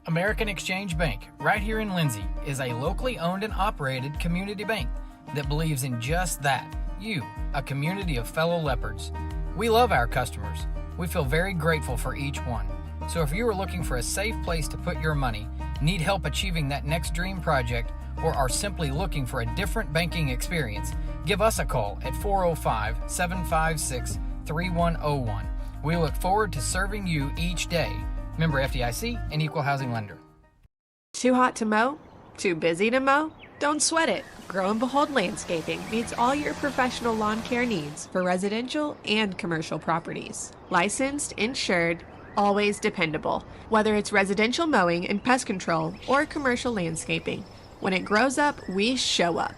American Exchange Bank, right here in Lindsay, is a locally owned and operated community bank that believes in just that, you, a community of fellow leopards. We love our customers. We feel very grateful for each one. So if you are looking for a safe place to put your money, need help achieving that next dream project, or are simply looking for a different banking experience, give us a call at 405-756-3101. We look forward to serving you each day. Member FDIC and Equal Housing Lender. Too hot to mow? Too busy to mow? Don't sweat it. Grow and Behold Landscaping meets all your professional lawn care needs for residential and commercial properties. Licensed, insured, always dependable. Whether it's residential mowing and pest control or commercial landscaping, when it grows up, we show up.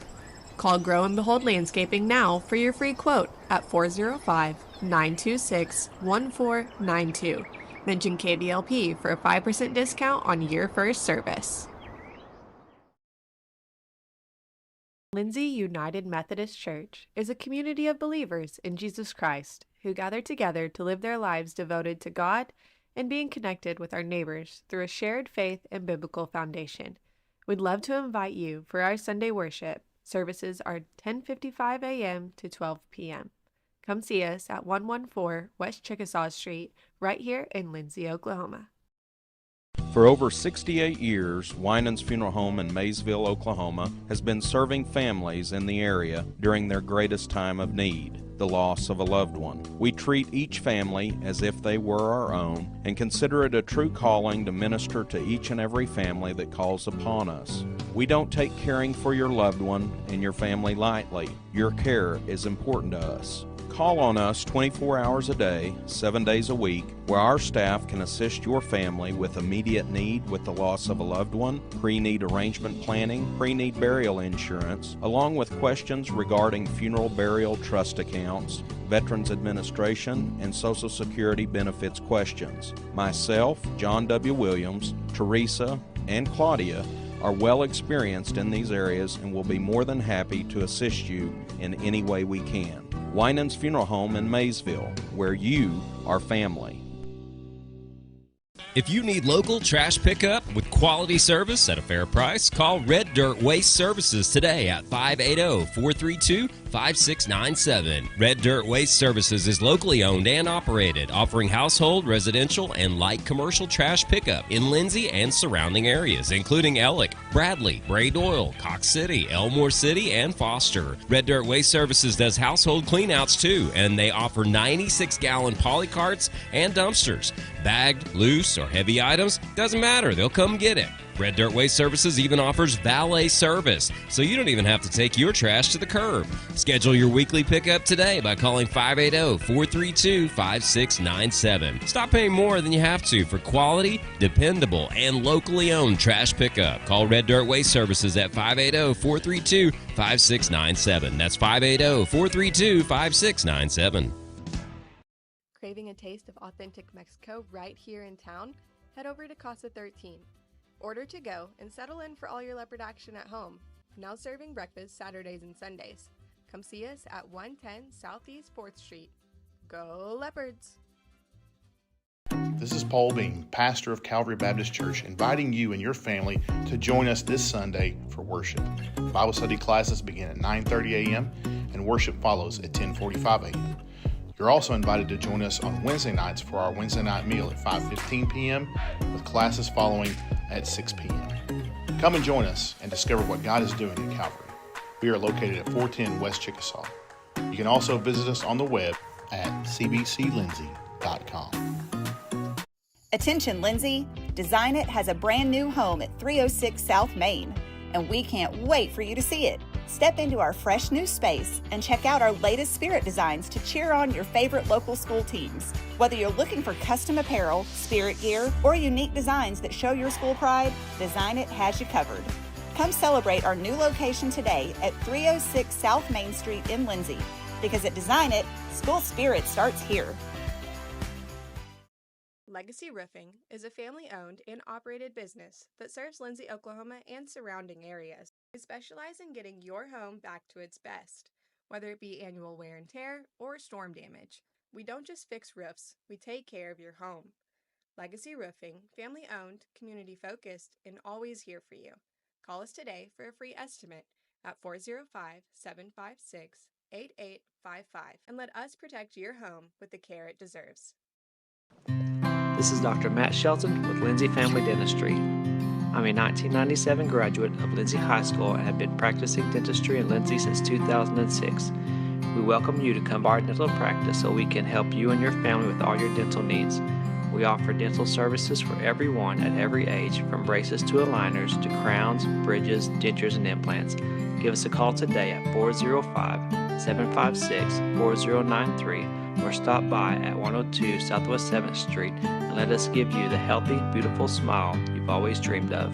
Call Grow and Behold Landscaping now for your free quote at 405-926-1492. Mention KBLP for a 5% discount on your first service. Lindsay United Methodist Church is a community of believers in Jesus Christ who gather together to live their lives devoted to God and being connected with our neighbors through a shared faith and biblical foundation. We'd love to invite you for our Sunday worship. Services are 10:55 a.m. to 12 p.m. Come see us at 114 West Chickasaw Street, right here in Lindsay, Oklahoma. For over 68 years, Winans Funeral Home in Maysville, Oklahoma, has been serving families in the area during their greatest time of need, the loss of a loved one. We treat each family as if they were our own and consider it a true calling to minister to each and every family that calls upon us. We don't take caring for your loved one and your family lightly. Your care is important to us. Call on us 24 hours a day, 7 days a week, where our staff can assist your family with immediate need with the loss of a loved one, pre-need arrangement planning, pre-need burial insurance, along with questions regarding funeral burial trust accounts, Veterans Administration, and Social Security benefits questions. Myself, John W. Williams, Teresa, and Claudia are well experienced in these areas and will be more than happy to assist you in any way we can. Winans Funeral Home in Maysville, where you are family. If you need local trash pickup with quality service at a fair price, call Red Dirt Waste Services today at 580-432-5697. Red Dirt Waste Services is locally owned and operated, offering household, residential, and light commercial trash pickup in Lindsay and surrounding areas, including Ellick, Bradley, Bray Doyle, Cox City, Elmore City, and Foster. Red Dirt Waste Services does household cleanouts too, and they offer 96-gallon polycarts and dumpsters. Bagged, loose, or heavy items, doesn't matter, they'll come get it. Red Dirt Waste Services even offers valet service, so you don't even have to take your trash to the curb. Schedule your weekly pickup today by calling 580-432-5697. Stop paying more than you have to for quality, dependable, and locally owned trash pickup. Call Red Dirt Waste Services at 580-432-5697. That's 580-432-5697. Craving a taste of authentic Mexico right here in town? Head over to Casa 13. Order to go and settle in for all your leopard action at home. Now serving breakfast Saturdays and Sundays. Come see us at 110 Southeast 4th Street. Go Leopards! This is Paul Beam, pastor of Calvary Baptist Church, inviting you and your family to join us this Sunday for worship. Bible study classes begin at 9:30 a.m. and worship follows at 10:45 a.m. You're also invited to join us on Wednesday nights for our Wednesday night meal at 5:15 p.m. with classes following at 6 p.m. Come and join us and discover what God is doing at Calvary. We are located at 410 West Chickasaw. You can also visit us on the web at cbclindsay.com. Attention Lindsay, Design It has a brand new home at 306 South Main, and we can't wait for you to see it. Step into our fresh new space and check out our latest spirit designs to cheer on your favorite local school teams. Whether you're looking for custom apparel, spirit gear, or unique designs that show your school pride, Design It has you covered. Come celebrate our new location today at 306 South Main Street in Lindsay, because at Design It, school spirit starts here. Legacy Roofing is a family-owned and operated business that serves Lindsay, Oklahoma and surrounding areas. We specialize in getting your home back to its best, whether it be annual wear and tear or storm damage. We don't just fix roofs, we take care of your home. Legacy Roofing, family-owned, community-focused, and always here for you. Call us today for a free estimate at 405-756-8855 and let us protect your home with the care it deserves. This is Dr. Matt Shelton with Lindsay Family Dentistry. I'm a 1997 graduate of Lindsay High School and have been practicing dentistry in Lindsay since 2006. We welcome you to come by our dental practice so we can help you and your family with all your dental needs. We offer dental services for everyone at every age, from braces to aligners to crowns, bridges, dentures, and implants. Give us a call today at 405-756-4093 or stop by at 102 Southwest 7th Street and let us give you the healthy, beautiful smile you've always dreamed of.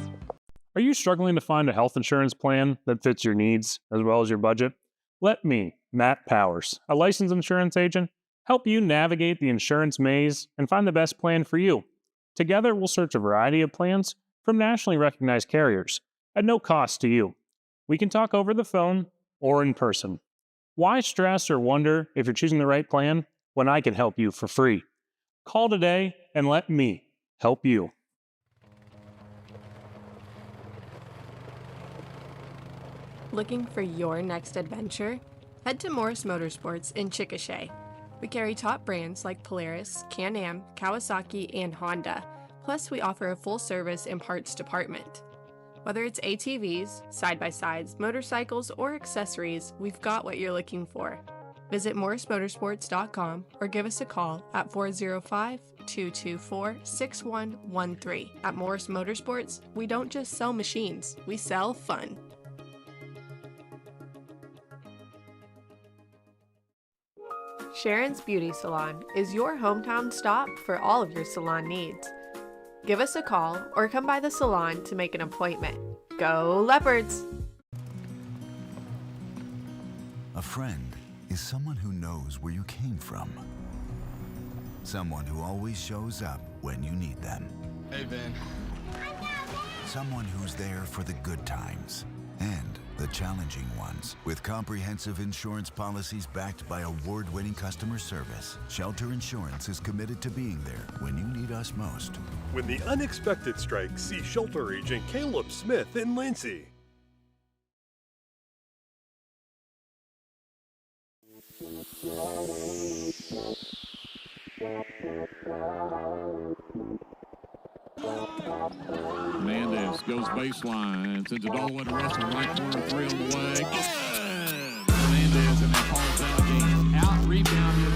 Are you struggling to find a health insurance plan that fits your needs as well as your budget? Let me, Matt Powers, a licensed insurance agent, help you navigate the insurance maze and find the best plan for you. Together, we'll search a variety of plans from nationally recognized carriers at no cost to you. We can talk over the phone or in person. Why stress or wonder if you're choosing the right plan when I can help you for free? Call today and let me help you. Looking for your next adventure? Head to Morris Motorsports in Chickasha. We carry top brands like Polaris, Can-Am, Kawasaki, and Honda. Plus, we offer a full-service and parts department. Whether it's ATVs, side-by-sides, motorcycles, or accessories, we've got what you're looking for. Visit morrismotorsports.com or give us a call at 405-224-6113. At Morris Motorsports, we don't just sell machines, we sell fun. Sharon's Beauty Salon is your hometown stop for all of your salon needs. Give us a call or come by the salon to make an appointment. Go Leopards! A friend is someone who knows where you came from. Someone who always shows up when you need them. Hey, Ben. Someone who's there for the good times and the challenging ones. With comprehensive insurance policies backed by award-winning customer service, Shelter Insurance is committed to being there when you need us most. When the unexpected strikes, see Shelter Agent Caleb Smith in Lindsay. Hernandez goes baseline, sends it all the way to Russell, right corner, three on the way. Good! Hernandez in that hard foul game. Out rebounded.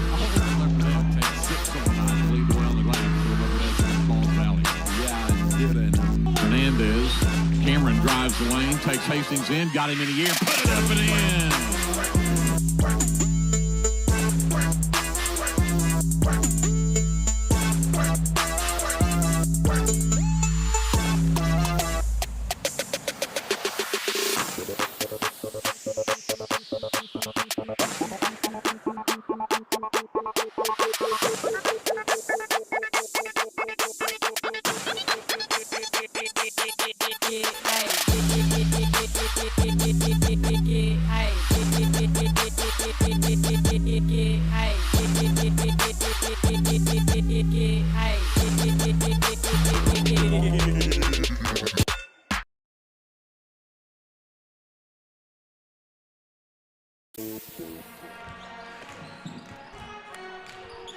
Leopardette takes 6 on the night to lead the way on the glass for Leopardette in Falls Valley. Yeah, given. Hernandez, Cameron drives the lane, takes Hastings in, got him in the air, put it up and in.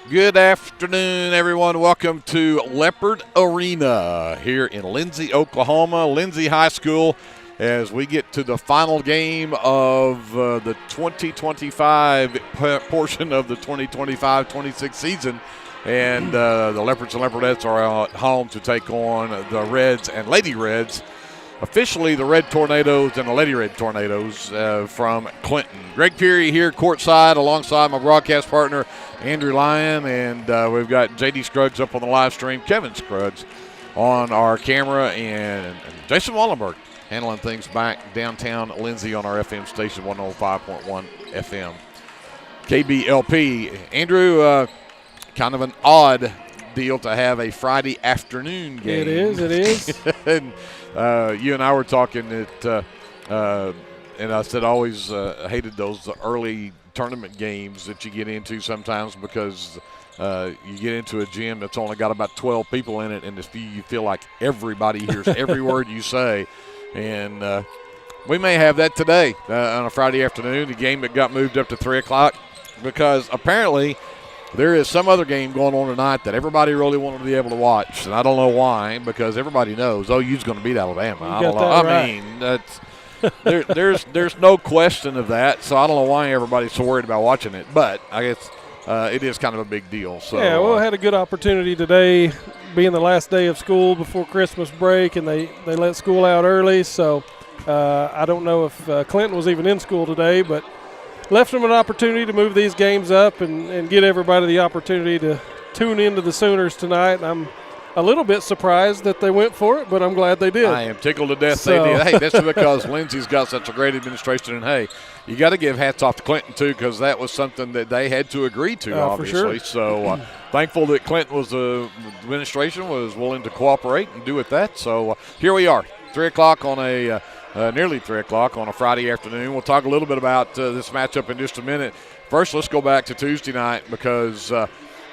Good afternoon, everyone. Welcome to Leopard Arena here in Lindsay, Oklahoma, Lindsay High School, as we get to the final game of the 2025 portion of the 2025-26 season. And the Leopards and Leopardettes are at home to take on the Reds and Lady Reds. Officially the Red Tornadoes and the Lady Red Tornadoes from Clinton. Greg Peary here courtside alongside my broadcast partner, Andrew Lyon, and we've got J.D. Scruggs up on the live stream, Kevin Scruggs on our camera, and Jason Wallenberg handling things back downtown Lindsay on our FM station, 105.1 FM. KBLP. Andrew, kind of an odd deal to have a Friday afternoon game. It is. And you and I were talking that, and I said I always hated those early tournament games that you get into sometimes because you get into a gym that's only got about 12 people in it, and you feel like everybody hears every word you say. And we may have that today on a Friday afternoon, the game that got moved up to 3 o'clock, because apparently there is some other game going on tonight that everybody really wanted to be able to watch, and I don't know why, because everybody knows OU's going to beat Alabama. I don't know. I mean, that's there's no question of that, so I don't know why everybody's so worried about watching it, but I guess it is kind of a big deal. So yeah, well, had a good opportunity today, being the last day of school before Christmas break, and they let school out early, so I don't know if Clinton was even in school today, but left them an opportunity to move these games up and get everybody the opportunity to tune into the Sooners tonight. And I'm a little bit surprised that they went for it, but I'm glad they did. I am tickled to death they did. Hey, that's because Lindsay's got such a great administration, and hey, you got to give hats off to Clinton too, because that was something that they had to agree to, obviously. For sure. So thankful that Clinton administration was willing to cooperate and do with that. So here we are, 3 o'clock on a nearly 3 o'clock on a Friday afternoon. We'll talk a little bit about this matchup in just a minute. First, let's go back to Tuesday night, because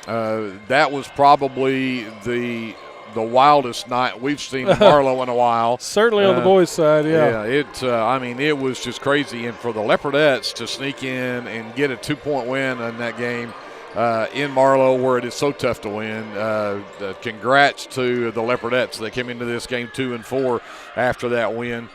that was probably the wildest night we've seen in Marlow in a while. Certainly on the boys' side, yeah. Yeah, it was just crazy. And for the Leopardettes to sneak in and get a 2-point win in that game in Marlow, where it is so tough to win, congrats to the Leopardettes. They came into this game 2-4 after that win.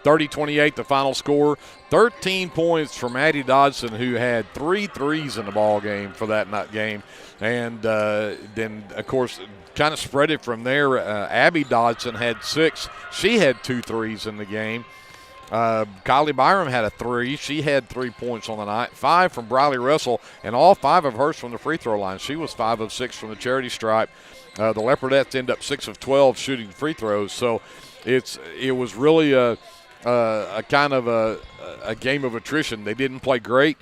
30-28 the final score. 13 points from Addie Dodson, who had 3 threes in the ball game for that night game. And then, of course, kind of spread it from there. Abby Dodson had 6. She had 2 threes in the game. Kylie Byram had a 3. She had 3 points on the night. 5 from Briley Russell, and all 5 of hers from the free throw line. She was 5 of 6 from the charity stripe. The Leopardettes end up 6 of 12 shooting free throws. So it was really a kind of a game of attrition. They didn't play great.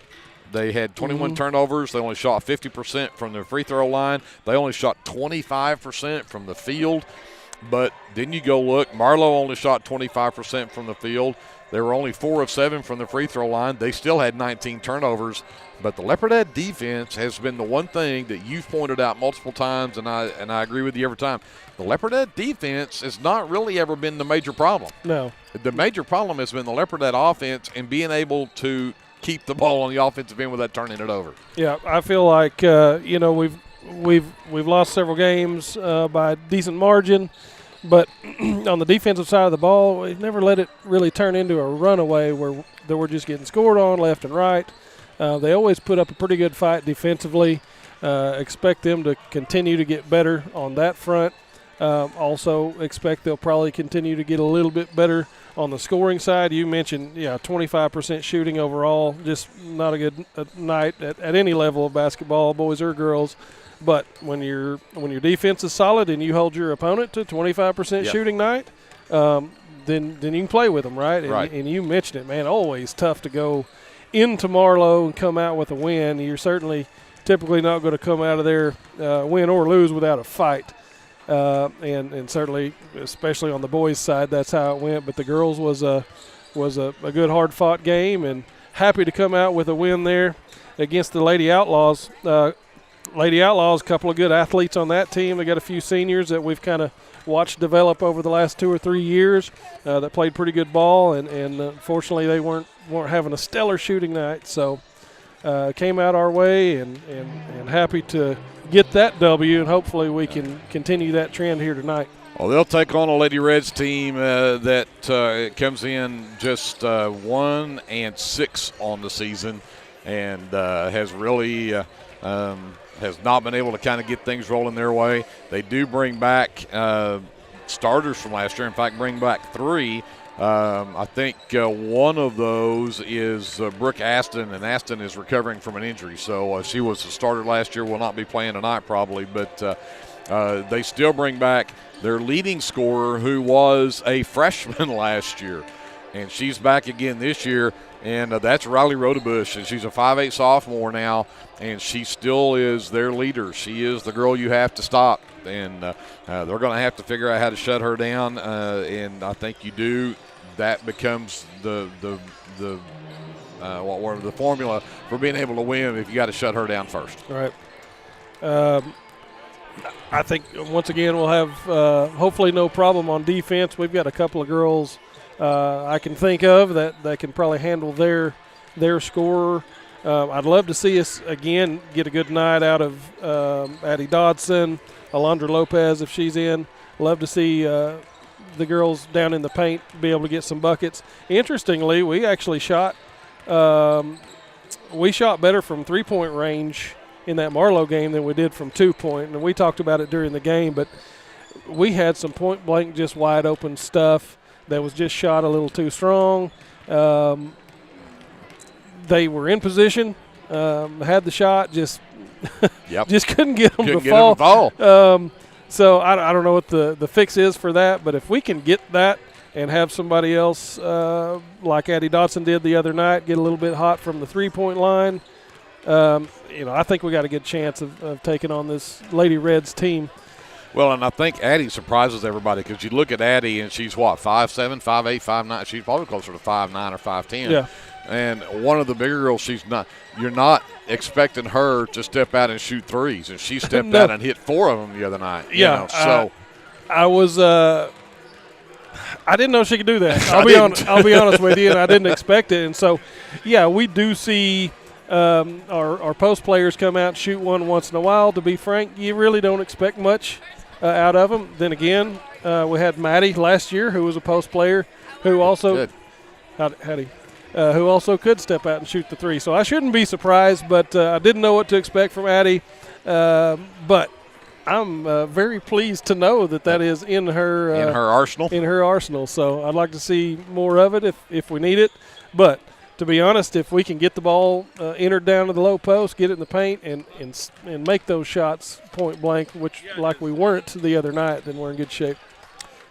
They had 21 turnovers. They only shot 50% from the free throw line. They only shot 25% from the field. But then you go look, Marlow only shot 25% from the field. They were only 4 of 7 from the free throw line. They still had 19 turnovers. But the Leopardette defense has been the one thing that you've pointed out multiple times, and I agree with you every time. The Leopardette defense has not really ever been the major problem. No. The major problem has been the Leopardette offense and being able to keep the ball on the offensive end without turning it over. Yeah, I feel like we've lost several games by a decent margin, but on the defensive side of the ball, we've never let it really turn into a runaway where we're just getting scored on left and right. They always put up a pretty good fight defensively. Expect them to continue to get better on that front. Also expect they'll probably continue to get a little bit better on the scoring side. You mentioned, 25% shooting overall, just not a good night at any level of basketball, boys or girls. But when your defense is solid and you hold your opponent to 25% shooting night, then you can play with them, right? Right. And you mentioned it, man, always tough to go into Marlow and come out with a win. You're certainly typically not going to come out of there win or lose without a fight. And certainly, especially on the boys' side, that's how it went. But the girls was a good, hard-fought game, and happy to come out with a win there against the Lady Outlaws. Lady Outlaws, a couple of good athletes on that team. They got a few seniors that we've kind of watched develop over the last 2 or 3 years that played pretty good ball, and unfortunately they weren't having a stellar shooting night. So came out our way, and happy to get that W, and hopefully we can continue that trend here tonight. Well, they'll take on a Lady Reds team that comes in just 1-6 on the season, and has really has not been able to kind of get things rolling their way. They do bring back starters from last year. In fact, bring back 3. I think one of those is Brooke Aston, and Aston is recovering from an injury. So she was a starter last year, will not be playing tonight probably, but they still bring back their leading scorer, who was a freshman last year. And she's back again this year, and that's Riley Rodebush. And she's a 5'8" sophomore now, and she still is their leader. She is the girl you have to stop, and they're going to have to figure out how to shut her down, and I think you do. That becomes the formula for being able to win if you got to shut her down first. Right. I think, once again, we'll have hopefully no problem on defense. We've got a couple of girls I can think of that can probably handle their scorer. I'd love to see us, again, get a good night out of Addie Dodson, Alondra Lopez if she's in. Love to see the girls down in the paint be able to get some buckets. Interestingly, we actually shot better from three-point range in that Marlowe game than we did from two-point, and we talked about it during the game, but we had some point-blank, just wide-open stuff that was just shot a little too strong. They were in position, had the shot, just just couldn't get them to fall. So I don't know what the fix is for that, but if we can get that and have somebody else like Addie Dodson did the other night get a little bit hot from the three-point line, I think we got a good chance of taking on this Lady Reds team. Well, and I think Addie surprises everybody because you look at Addie and she's what, 5'7", 5'8", 5'9". She's probably closer to 5'9" or 5'10". Yeah. And one of the bigger girls, you're not expecting her to step out and shoot threes, and she stepped out and hit 4 of them the other night. Yeah. So I was I didn't know she could do that. I'll be honest with you, and I didn't expect it. And so, yeah, we do see our post players come out and shoot one once in a while. To be frank, you really don't expect much out of them. Then again, we had Maddie last year, who was a post player, who also who also could step out and shoot the three. So I shouldn't be surprised, but I didn't know what to expect from Addie. But I'm very pleased to know that is in her arsenal. In her arsenal. So I'd like to see more of it if we need it. But to be honest, if we can get the ball entered down to the low post, get it in the paint, and make those shots point blank, which like we weren't the other night, then we're in good shape.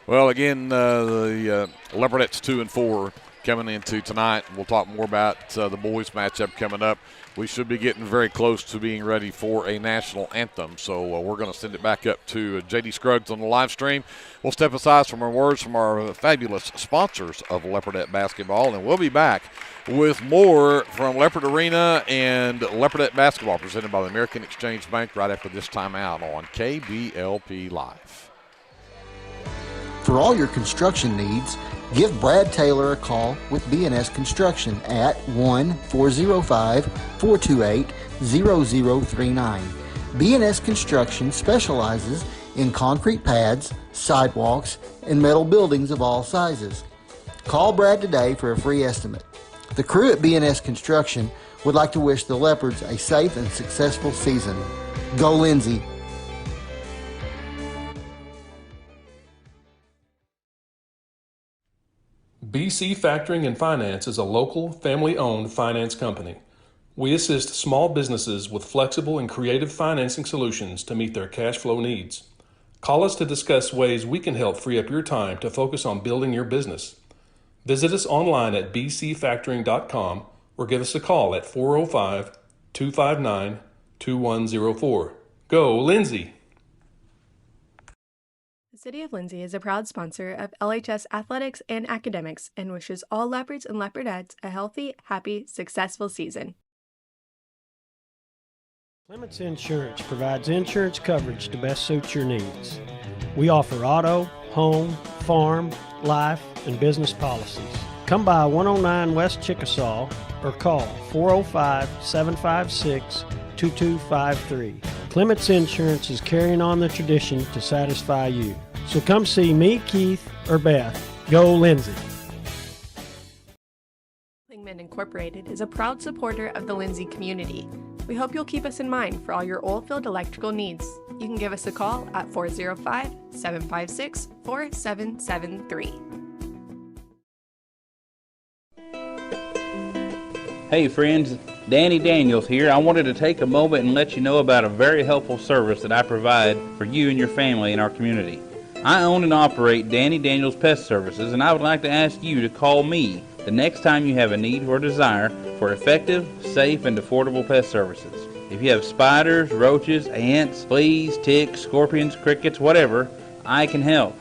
Well, again, the Leopardettes 2-4 coming into tonight. We'll talk more about the boys matchup coming up. We should be getting very close to being ready for a national anthem. So we're going to send it back up to J.D. Scruggs on the live stream. We'll step aside from our words from our fabulous sponsors of Leopardette basketball, and we'll be back with more from Leopard Arena and Leopardette basketball presented by the American Exchange Bank right after this timeout on KBLP Live. For all your construction needs, give Brad Taylor a call with B&S Construction at 1-405-428-0039. B&S Construction specializes in concrete pads, sidewalks, and metal buildings of all sizes. Call Brad today for a free estimate. The crew at B&S Construction would like to wish the Leopards a safe and successful season. Go Lindsay! BC Factoring and Finance is a local, family-owned finance company. We assist small businesses with flexible and creative financing solutions to meet their cash flow needs. Call us to discuss ways we can help free up your time to focus on building your business. Visit us online at bcfactoring.com or give us a call at 405-259-2104. Go, Lindsay! The City of Lindsay is a proud sponsor of LHS Athletics and Academics and wishes all Leopards and Leopardettes a healthy, happy, successful season. Clements Insurance provides insurance coverage to best suit your needs. We offer auto, home, farm, life, and business policies. Come by 109 West Chickasaw or call 405-756-2253. Clements Insurance is carrying on the tradition to satisfy you. So come see me, Keith, or Beth. Go Lindsay! Lingman Incorporated is a proud supporter of the Lindsay community. We hope you'll keep us in mind for all your oilfield electrical needs. You can give us a call at 405-756-4773. Hey friends, Danny Daniels here. I wanted to take a moment and let you know about a very helpful service that I provide for you and your family in our community. I own and operate Danny Daniels Pest Services, and I would like to ask you to call me the next time you have a need or desire for effective, safe, and affordable pest services. If you have spiders, roaches, ants, fleas, ticks, scorpions, crickets, whatever, I can help.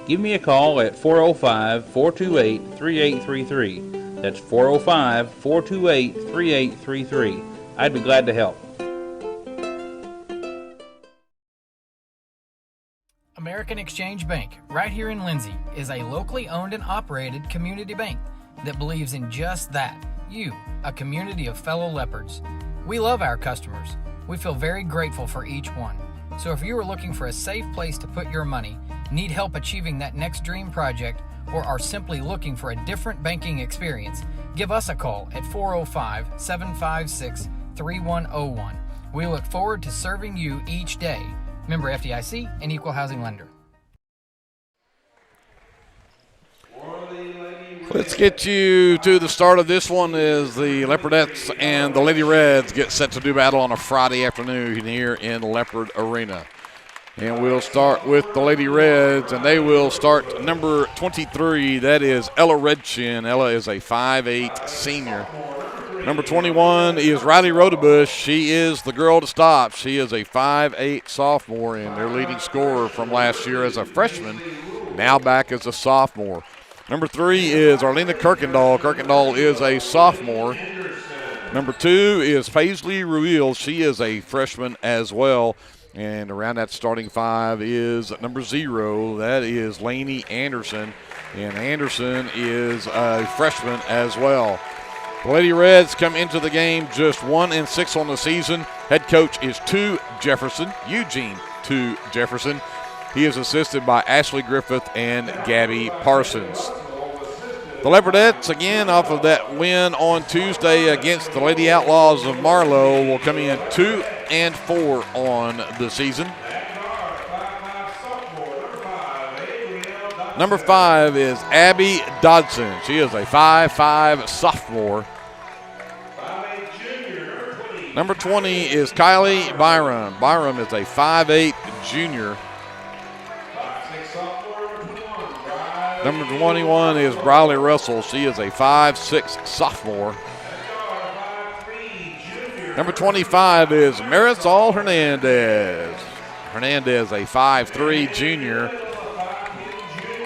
Give me a call at 405-428-3833. That's 405-428-3833. I'd be glad to help. American Exchange Bank, right here in Lindsay, is a locally owned and operated community bank that believes in just that, you, a community of fellow leopards. We love our customers. We feel very grateful for each one. So if you are looking for a safe place to put your money, need help achieving that next dream project, or are simply looking for a different banking experience, give us a call at 405-756-3101. We look forward to serving you each day. Member FDIC and Equal Housing Lender. Let's get you to the start of this one as the Leopardettes and the Lady Reds get set to do battle on a Friday afternoon here in Leopard Arena. And we'll start with the Lady Reds, and they will start number 23. That is Ella Redchin. Ella is a 5'8" senior. Number 21 is Riley Rodebush. She is the girl to stop. She is a 5'8" sophomore and their leading scorer from last year as a freshman, now back as a sophomore. Number 3 is Arlena Kirkendall. Kirkendall is a sophomore. Number 2 is Paisley Ruil. She is a freshman as well. And around that starting 5 is number 0. That is Lainey Anderson. And Anderson is a freshman as well. The Lady Reds come into the game just 1-6 on the season. Head coach is Eugene Jefferson. He is assisted by Ashley Griffith and Gabby Parsons. The Leopardettes, again, off of that win on Tuesday against the Lady Outlaws of Marlow, will come in 2-4 on the season. Number 5 is Abby Dodson. She is a 5'5" sophomore. Number 20 is Kylie Byram. Byram is a 5'8" junior. Number 21 is Briley Russell. She is a 5'6" sophomore. Number 25 is Marisol Hernandez. Hernandez, a 5'3" junior.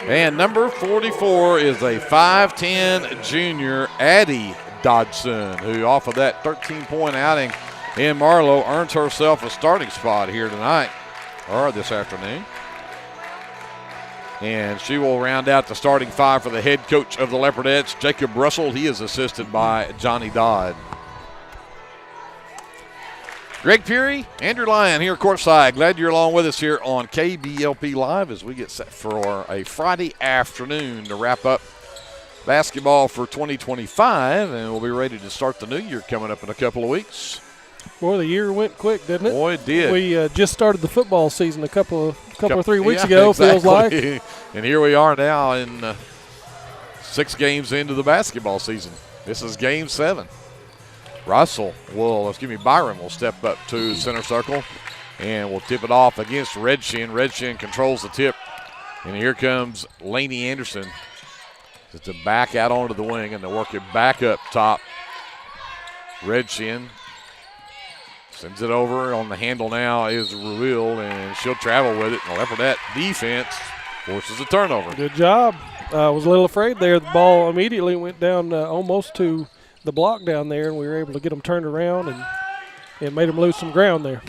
And number 44 is a 5'10" junior, Addie Dodson, who off of that 13-point outing in Marlow earns herself a starting spot here tonight, or this afternoon. And she will round out the starting 5 for the head coach of the Leopardettes, Jacob Russell. He is assisted by Johnny Dodd. Greg Peary, Andrew Lyon here courtside. Glad you're along with us here on KBLP Live as we get set for a Friday afternoon to wrap up basketball for 2025, and we'll be ready to start the new year coming up in a couple of weeks. Boy, the year went quick, didn't it? Boy, it did. We just started the football season a couple or 3 weeks ago, exactly. feels like. And here we are now in 6 games into the basketball season. This is game 7. Byron will step up to center circle and will tip it off against Redshin. Redshin controls the tip, and here comes Lainey Anderson to back out onto the wing and to work it back up top. Redshin sends it over. On the handle now is Ruil, and she'll travel with it. And the Leopardette defense forces a turnover. Good job. I was a little afraid there. The ball immediately went down almost to the block down there, and we were able to get them turned around and made them lose some ground there.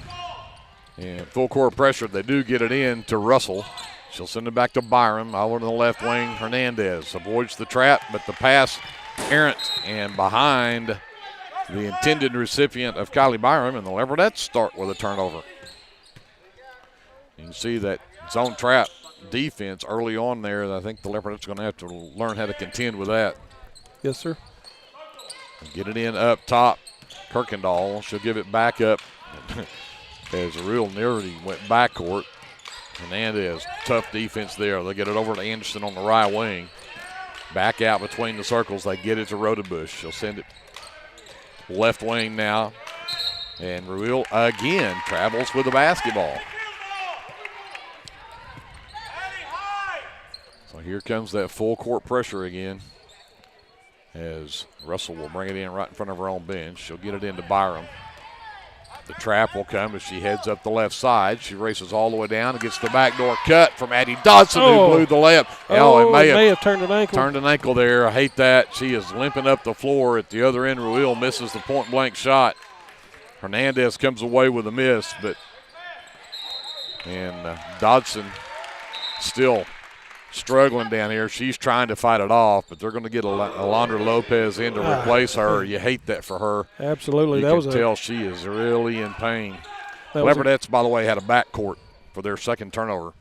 And full court pressure. They do get it in to Russell. She'll send it back to Byram. Over to the left wing, Hernandez avoids the trap, but the pass errant and behind the intended recipient of Kylie Byram, and the Leopardettes start with a turnover. You can see that zone trap defense early on there. I think the Leopardettes are going to have to learn how to contend with that. Yes, sir. Get it in up top. Kirkendall, she'll give it back up as Ruil nearly went backcourt. Hernandez, tough defense there. They get it over to Anderson on the right wing. Back out between the circles. They get it to Rodebush. She'll send it left wing now. And Ruil again travels with the basketball. So here comes that full court pressure again, as Russell will bring it in right in front of her own bench. She'll get it into Byram. The trap will come as she heads up the left side. She races all the way down and gets the backdoor cut from Addie Dodson, who blew the layup. It may have turned an ankle. Turned an ankle there. I hate that. She is limping up the floor at the other end. Ruil misses the point-blank shot. Hernandez comes away with a miss, and Dodson still struggling down here. She's trying to fight it off, but they're going to get Alondra Lopez in to replace her. You hate that for her. Absolutely. You can tell she is really in pain. Leopardettes, by the way, had a backcourt for their second turnover.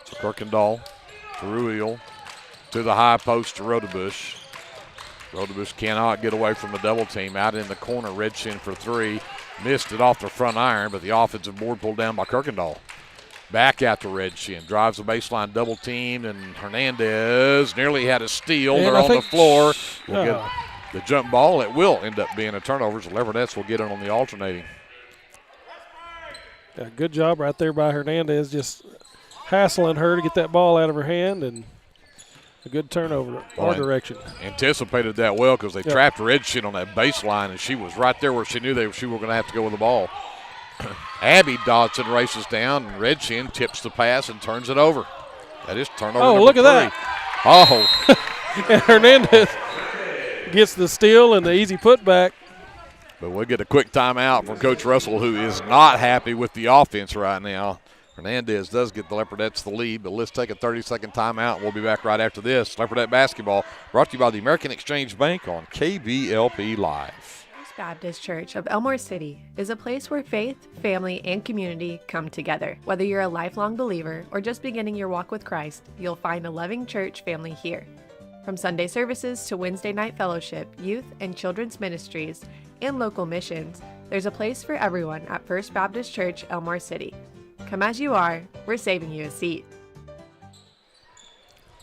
So Kirkendall to Ruil to the high post to Rodebush. Rodebush cannot get away from the double team. Out in the corner, Redshin for three. Missed it off the front iron, but the offensive board pulled down by Kirkendall. Back out to Redshin. Drives the baseline double team, and Hernandez nearly had a steal. They're on the floor. We'll get the jump ball. It will end up being a turnover, so Leopardettes will get it on the alternating. Yeah, good job right there by Hernandez, just hassling her to get that ball out of her hand, and a good turnover our direction. Anticipated that well because they trapped Redshin on that baseline, and she was right there where she knew she were going to have to go with the ball. Abby Dodson races down, and Redshin tips the pass and turns it over. That is turnover number look at 3. that. Oh. And Hernandez gets the steal and the easy putback. But we'll get a quick timeout from Coach Russell, who is not happy with the offense right now. Hernandez does get the Leopardettes the lead, but let's take a 30-second timeout. We'll be back right after this. Leopardette basketball brought to you by the American Exchange Bank on KBLP Live. First Baptist Church of Elmore City is a place where faith, family, and community come together. Whether you're a lifelong believer or just beginning your walk with Christ, you'll find a loving church family here. From Sunday services to Wednesday night fellowship, youth and children's ministries, and local missions, there's a place for everyone at First Baptist Church, Elmore City. Come as you are, we're saving you a seat.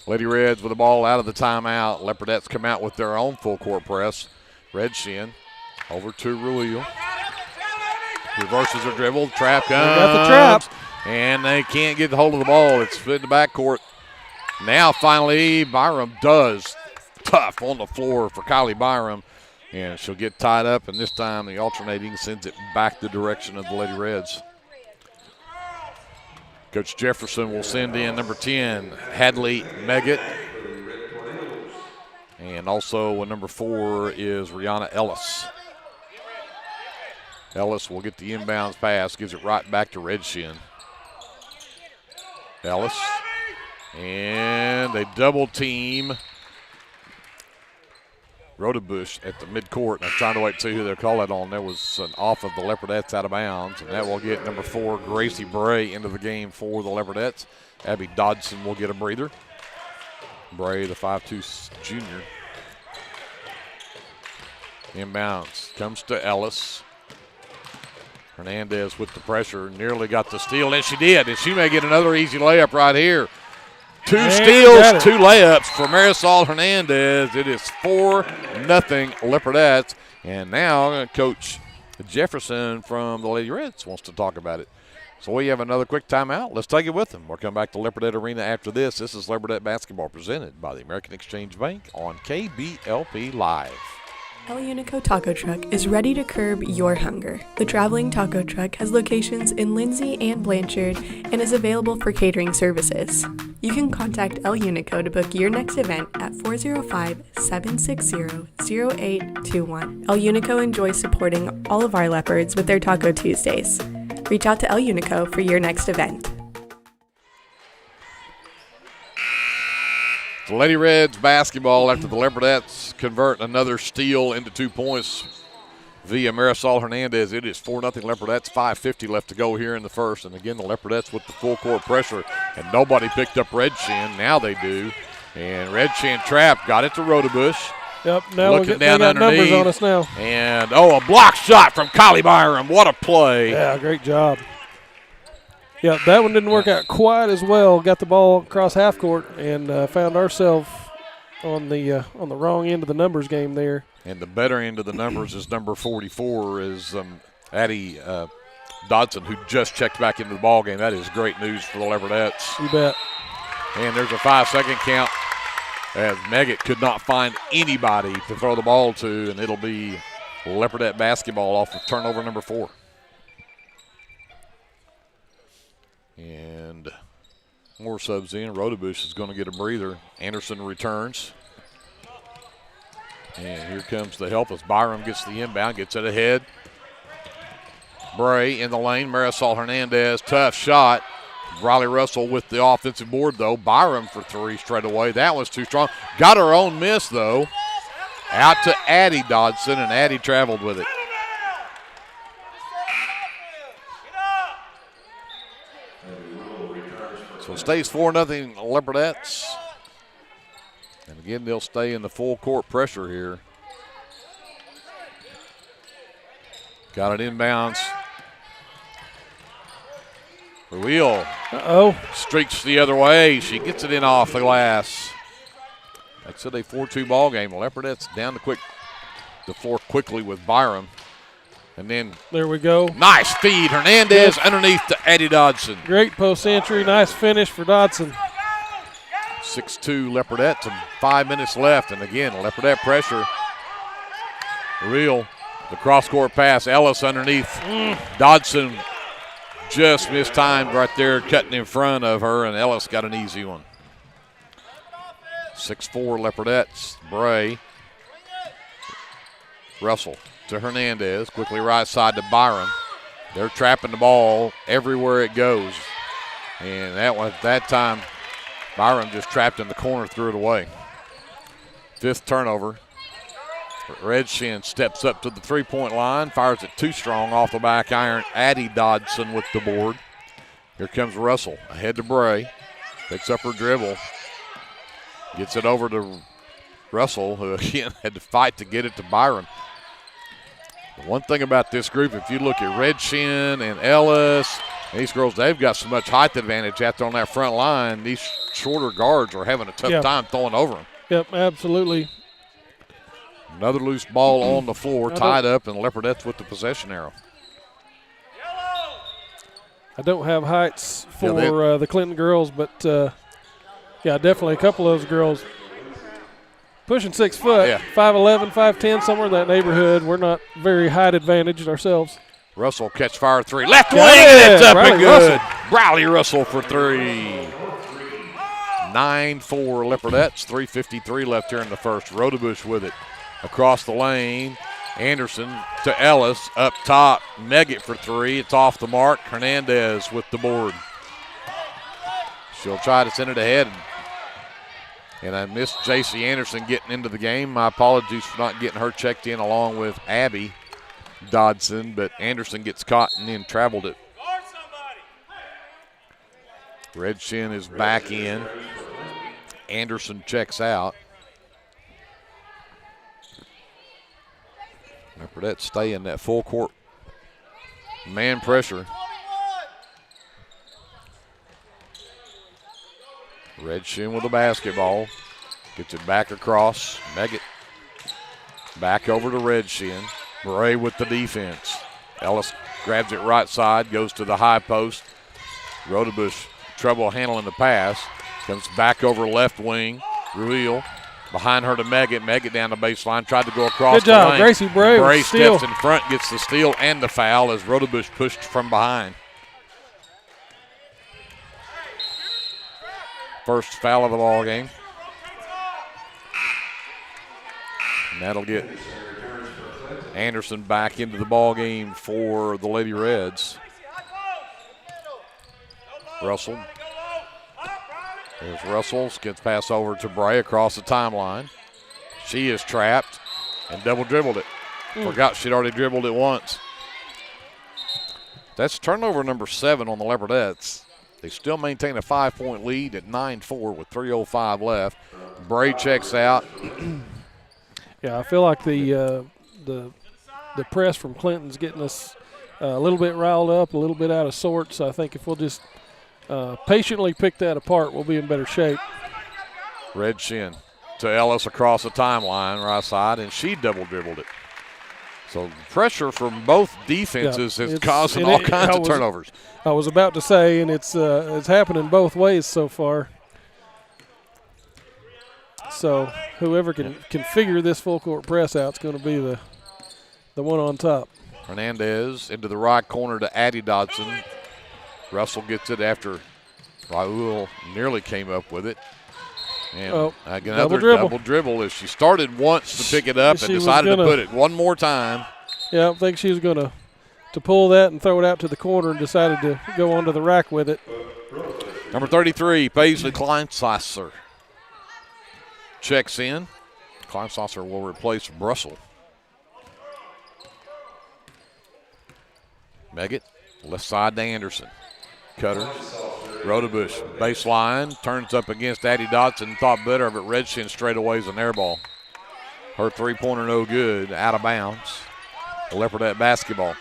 Lady Reds with the ball out of the timeout. Leopardettes come out with their own full court press. Redshin over to Ruil. Reverses her dribble. Trap comes. Got the trap. And they can't get the hold of the ball. It's in the backcourt. Now finally Byram does. Tough on the floor for Kylie Byram. And she'll get tied up, and this time the alternating sends it back the direction of the Lady Reds. Coach Jefferson will send in number 10, Hadley Meggett. And also number 4 is Rihanna Ellis. Ellis will get the inbounds pass, gives it right back to Redshin. Ellis. And they double team Rodebush at the midcourt. And I'm trying to wait to see who they'll call that on. There was an off of the Leopardettes out of bounds, and that will get number 4, Gracie Bray, into the game for the Leopardettes. Abby Dodson will get a breather. Bray, the 5'2" junior. Inbounds comes to Ellis. Hernandez with the pressure, nearly got the steal, and she did, and she may get another easy layup right here. 2 steals, 2 layups for Marisol Hernandez. It is 4-0 Leopardettes. And now Coach Jefferson from the Lady Reds wants to talk about it. So we have another quick timeout. Let's take it with them. We'll come back to Leopardette Arena after this. This is Leopardette basketball presented by the American Exchange Bank on KBLP Live. El Unico Taco Truck is ready to curb your hunger. The traveling taco truck has locations in Lindsay and Blanchard and is available for catering services. You can contact El Unico to book your next event at 405-760-0821. El Unico enjoys supporting all of our leopards with their Taco Tuesdays. Reach out to El Unico for your next event. The Lady Reds basketball after the Leopardettes convert another steal into 2 points via Marisol Hernandez. It is 4-0 Leopardettes, 5:50 left to go here in the first. And again, the Leopardettes with the full court pressure, and nobody picked up Redshin. Now they do. And Redshin trapped, got it to Rodebush. Yep, now looking down got underneath. Numbers on us now. And, a block shot from Kylie Byram. What a play. Yeah, great job. Yeah, that one didn't work out quite as well. Got the ball across half court and found ourselves on the wrong end of the numbers game there. And the better end of the numbers is number 44 is Addie Dodson, who just checked back into the ball game. That is great news for the Leopardettes. You bet. And there's a 5-second count as Meggett could not find anybody to throw the ball to, and it'll be Leopardette basketball off of turnover number 4. And more subs in. Rodebush is going to get a breather. Anderson returns. And here comes the help as Byram gets the inbound, gets it ahead. Bray in the lane. Marisol Hernandez, tough shot. Riley Russell with the offensive board, though. Byram for three straight away. That was too strong. Got her own miss, though. Out to Addie Dodson, and Addie traveled with it. So it stays 4-0 Leopardettes. And again, they'll stay in the full court pressure here. Got it inbounds. The wheel. Streaks the other way. She gets it in off the glass. That's it, a 4-2 ball game. Leopardettes down the floor quickly with Byram. And then there we go. Nice feed. Hernandez underneath to Addie Dodson. Great post entry. Nice finish for Dodson. 6-2 Leopardettes and 5 minutes left. And again, Leopardette pressure. Real. The cross-court pass. Ellis underneath. Dodson just mistimed right there, cutting in front of her, and Ellis got an easy one. 6-4 Leopardettes. Bray. Russell to Hernandez. Quickly right side to Byram. They're trapping the ball everywhere it goes. And that time, Byram just trapped in the corner, threw it away. 5th turnover. Red Shin steps up to the three-point line, fires it too strong off the back iron. Addie Dodson with the board. Here comes Russell, ahead to Bray. Picks up her dribble. Gets it over to Russell, who again had to fight to get it to Byram. The one thing about this group, if you look at Red Shin and Ellis, these girls, they've got so much height advantage out there on that front line. These shorter guards are having a tough time throwing over them. Yep, absolutely. Another loose ball on the floor, tied up, and Leopardettes with the possession arrow. I don't have heights for the Clinton girls, but, yeah, definitely a couple of those girls pushing 6 foot, 5'11", 5'10", somewhere in that neighborhood. We're not very height advantaged ourselves. Russell catch fire three. Left wing, and it's up and good. Riley Russell for three. 9-4 Leopardettes, 3:53 left here in the first. Rodebush with it. Across the lane, Anderson to Ellis, up top, Meggett for three. It's off the mark. Hernandez with the board. She'll try to send it ahead. And I missed J.C. Anderson getting into the game. My apologies for not getting her checked in along with Abby Dodson, but Anderson gets caught and then traveled it. Red Shin is back in. Anderson checks out. Leopardettes stay in that full court man pressure. Red Shin with the basketball. Gets it back across. Meggett back over to Red Shin. Bray with the defense. Ellis grabs it right side, goes to the high post. Rodebush trouble handling the pass. Comes back over left wing. Ruil. Behind her to Meggett. Meggett down the baseline. Tried to go across the lane. Good job, Gracie Bray. Bray steps in front, gets the steal and the foul as Rodebush pushed from behind. First foul of the ball game. And that'll get Anderson back into the ball game for the Lady Reds. Russell. There's Russell. Gets pass over to Bray across the timeline. She is trapped and double dribbled it. Forgot she'd already dribbled it once. That's turnover number 7 on the Leopardettes. They still maintain a 5-point lead at 9-4 with 3:05 left. Bray checks out. Yeah, I feel like the press from Clinton's getting us a little bit riled up, a little bit out of sorts. So I think if we'll just patiently pick that apart, we'll be in better shape. Red Shin to Ellis across the timeline, right side, and she double dribbled it. So pressure from both defenses is causing all kinds of turnovers. I was about to say, and it's happening both ways so far. So whoever can figure this full court press out is going to be the one on top. Hernandez into the right corner to Addie Dodson. Russell gets it after Raul nearly came up with it. And another double dribble as she started once to pick it up and decided to put it one more time. Yeah, I think she was going to pull that and throw it out to the corner and decided to go onto the rack with it. Number 33, Paisley Kleinsasser checks in. Kleinsasser will replace Brussel. Meggett, left side to Anderson. Cutter, Rodebush, baseline, turns up against Addie Dodson. Thought better of it. Redshin straightaways an air ball. Her three-pointer no good, out of bounds. Leopardette basketball.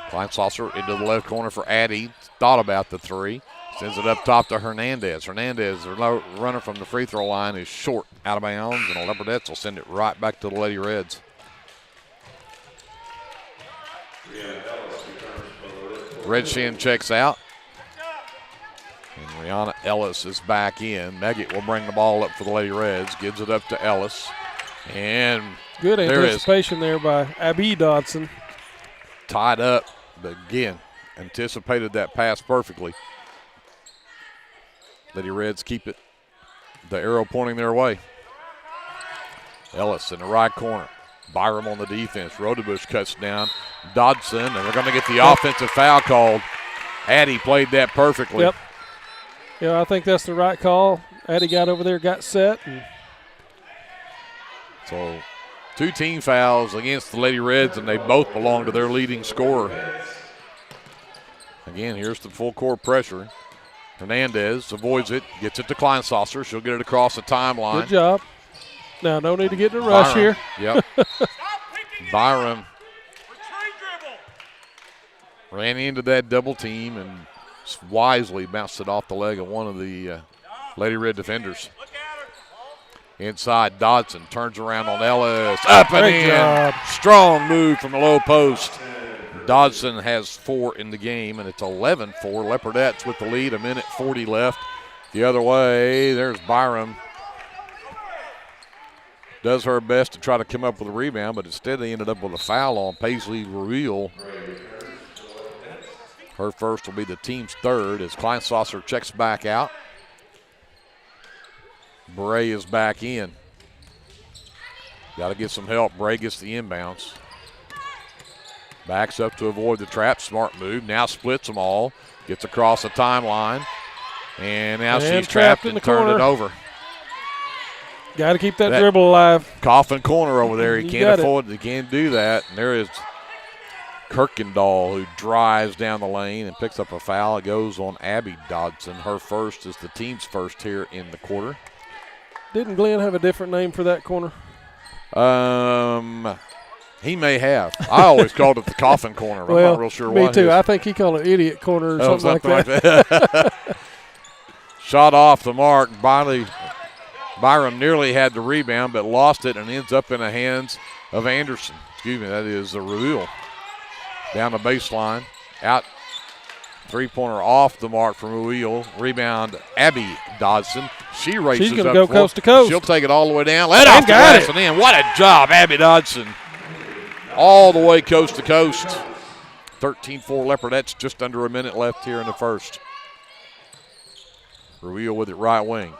Kleinsasser into the left corner for Addie. Thought about the three. Sends it up top to Hernandez. Hernandez, the runner from the free throw line, is short, out of bounds, and the Leopardettes will send it right back to the Lady Reds. Redshin checks out. And Rihanna Ellis is back in. Meggett will bring the ball up for the Lady Reds. Gives it up to Ellis. And good anticipation there by Abby Dodson. Tied up, but again, anticipated that pass perfectly. Lady Reds keep it, the arrow pointing their way. Ellis in the right corner. Byram on the defense. Rodebush cuts down. Dodson, and they're going to get the offensive foul called. Addie played that perfectly. Yep. Yeah, I think that's the right call. Addie got over there, got set. And so 2 team fouls against the Lady Reds, and they both belong to their leading scorer. Again, here's the full court pressure. Hernandez avoids it, gets it to Kleinsasser. She'll get it across the timeline. Good job. Now, no need to get in a rush here. Yep. Byram ran into that double team and wisely bounced it off the leg of one of the Lady Red defenders. Inside, Dodson turns around on Ellis. Up and in. Job. Strong move from the low post. Dodson has 4 in the game, and it's 11-4. Leopardettes with the lead, 1:40 left. The other way, there's Byram. Does her best to try to come up with a rebound, but instead they ended up with a foul on Paisley Ruel. Her first will be the team's third as Kleinsasser checks back out. Bray is back in. Got to get some help. Bray gets the inbounds. Backs up to avoid the trap. Smart move. Now splits them all. Gets across the timeline. And now she's trapped and turned it over. Got to keep that dribble alive. Coffin corner over there. He You can't got afford it. He can't do that. And there is Kirkendall who drives down the lane and picks up a foul. It goes on Abby Dodson. Her first is the team's first here in the quarter. Didn't Glenn have a different name for that corner? He may have. I always called it the coffin corner. But Well, I'm not real sure me why. too. I think he called it idiot corner or something like that. that. Shot off the mark. Byram nearly had the rebound, but lost it and ends up in the hands of Anderson. Excuse me, that is the Ruel. Down the baseline. Out. Three-pointer off the mark from Ruel. Rebound, Abby Dodson. She races She's going up to go floor. coast to coast. She'll take it all the way down. Let off the glass and in. What a job, Abby Dodson. All the way coast to coast. 13-4 Leopardettes, just under a minute left here in the first. Ruel with it right wing.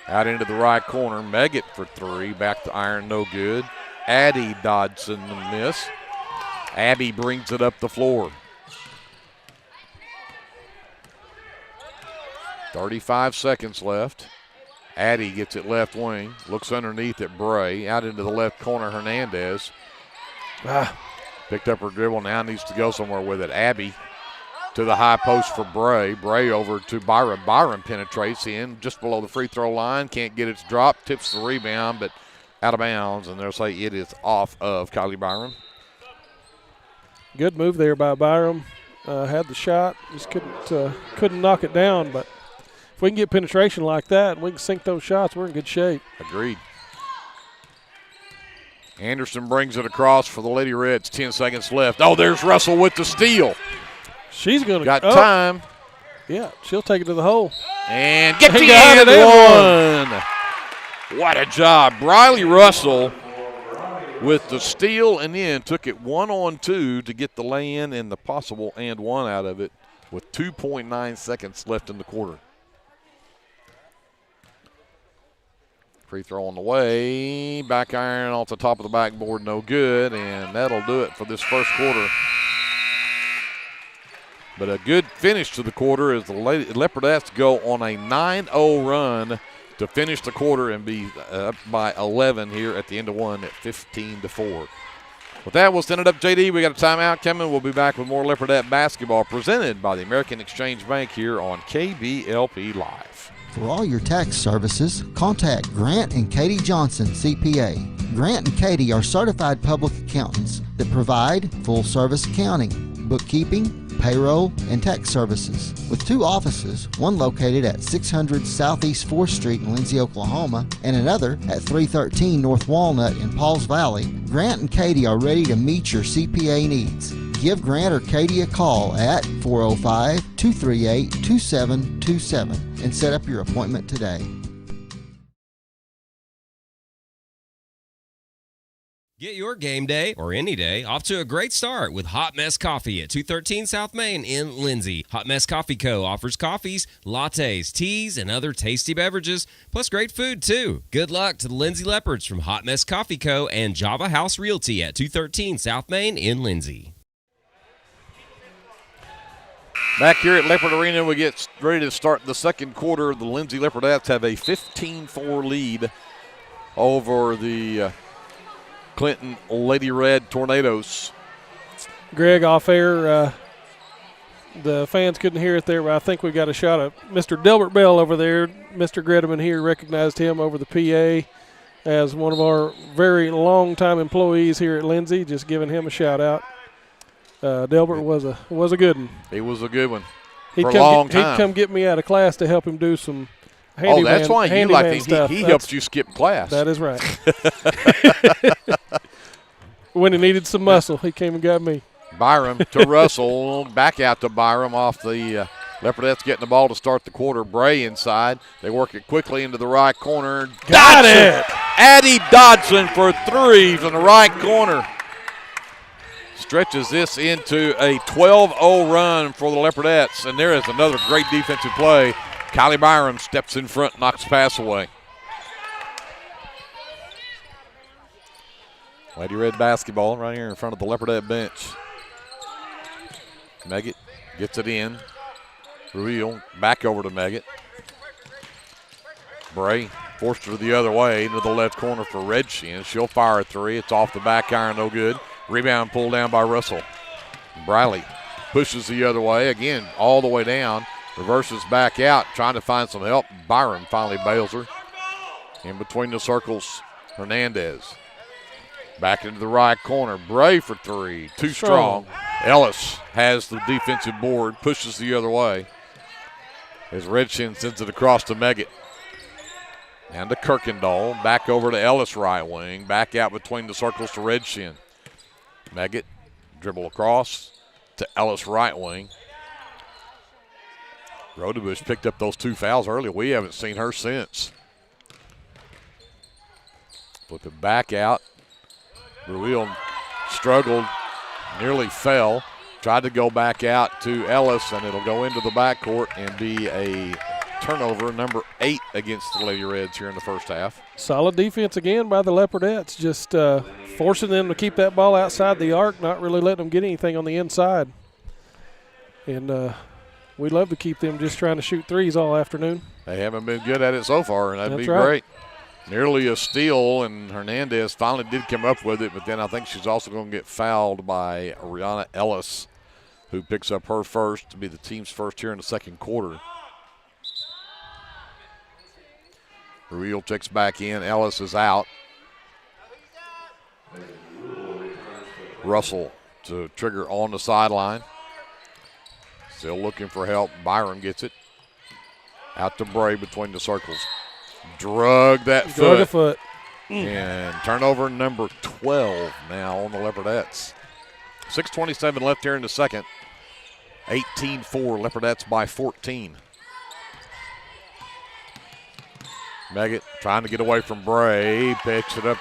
Out into the right corner. Meggett for 3. Back to iron, no good. Addie Dodson, the miss. Abby brings it up the floor. 35 seconds left. Addie gets it left wing. Looks underneath at Bray. Out into the left corner, Hernandez. Picked up her dribble. Now needs to go somewhere with it. Abby to the high post for Bray. Bray over to Byram. Byram penetrates in just below the free throw line. Can't get it to drop. Tips the rebound, but out of bounds. And they'll say it is off of Kylie Byram. Good move there by Byram. Had the shot. Just couldn't knock it down, but if we can get penetration like that and we can sink those shots, we're in good shape. Agreed. Anderson brings it across for the Lady Reds. 10 seconds left. Oh, there's Russell with the steal. She's going to got time. Yeah, she'll take it to the hole. And get the and one. What a job. Briley Russell with the steal and then took it 1-on-2 to get the lay-in and the possible and one out of it with 2.9 seconds left in the quarter. Free throw on the way. Back iron off the top of the backboard, no good, and that'll do it for this first quarter. But a good finish to the quarter as the Leopardettes go on a 9-0 run to finish the quarter and be up by 11 here at the end of one at 15-4. With that, we'll send it up, JD. We got a timeout coming. We'll be back with more Leopardette basketball presented by the American Exchange Bank here on KBLP Live. For all your tax services, contact Grant and Katie Johnson, CPA. Grant and Katie are certified public accountants that provide full-service accounting, bookkeeping, payroll, and tax services. With 2 offices, one located at 600 Southeast 4th Street in Lindsay, Oklahoma, and another at 313 North Walnut in Pauls Valley, Grant and Katie are ready to meet your CPA needs. Give Grant or Katie a call at 405-238-2727 and set up your appointment today. Get your game day, or any day, off to a great start with Hot Mess Coffee at 213 South Main in Lindsay. Hot Mess Coffee Co. offers coffees, lattes, teas, and other tasty beverages, plus great food, too. Good luck to the Lindsay Leopards from Hot Mess Coffee Co. and Java House Realty at 213 South Main in Lindsay. Back here at Leopard Arena, we get ready to start the second quarter. The Lindsay Leopardettes have a 15-4 lead over the Clinton Lady Red Tornadoes. Greg, off air, the fans couldn't hear it there, but I think we got a shot of Mr. Delbert Bell over there. Mr. Gredeman here recognized him over the PA as one of our very long-time employees here at Lindsay, just giving him a shout-out. Delbert was a good one. He was a good one for a long time. He'd come get me out of class to help him do some handyman, that's why you like him. Stuff. He helped you skip class. That is right. When he needed some muscle, he came and got me. Byram to Russell. Back out to Byram off the Leopardettes getting the ball to start the quarter. Bray inside. They work it quickly into the right corner. Got it! Addie Dodson for 3 from the right corner. Stretches this into a 12-0 run for the Leopardettes. And there is another great defensive play. Kylie Byram steps in front, knocks the pass away. Lady Red basketball right here in front of the Leopardette bench. Meggett gets it in. Ruil back over to Meggett. Bray forced her the other way into the left corner for Redshin. She'll fire a 3. It's off the back iron, no good. Rebound pulled down by Russell. Briley pushes the other way, again, all the way down. Reverses back out, trying to find some help. Byron finally bails her. In between the circles, Hernandez. Back into the right corner. Bray for 3. Too strong. Ellis has the defensive board, pushes the other way. As Redshin sends it across to Meggett. And to Kirkendall. Back over to Ellis right wing. Back out between the circles to Redshin. Meggett dribble across to Ellis right wing. Rodebush picked up those 2 fouls earlier. We haven't seen her since. Flip it back out. Ruil struggled, nearly fell. Tried to go back out to Ellis, and it'll go into the backcourt and be a turnover, number 8 against the Lady Reds here in the first half. Solid defense again by the Leopardettes, just forcing them to keep that ball outside the arc, not really letting them get anything on the inside. And we love to keep them just trying to shoot threes all afternoon. They haven't been good at it so far, and that'd That's be right. great. Nearly a steal, and Hernandez finally did come up with it, but then I think she's also going to get fouled by Rihanna Ellis, who picks up her first to be the team's first here in the second quarter. Ruil checks back in. Ellis is out. Russell to trigger on the sideline. Still looking for help. Byron gets it. Out to Bray between the circles. Drug that Drug a foot. And turnover number 12 now on the Leopardettes. 6:27 left here in the second. 18-4, Leopardettes by 14. Meggett trying to get away from Bray. Picks it up.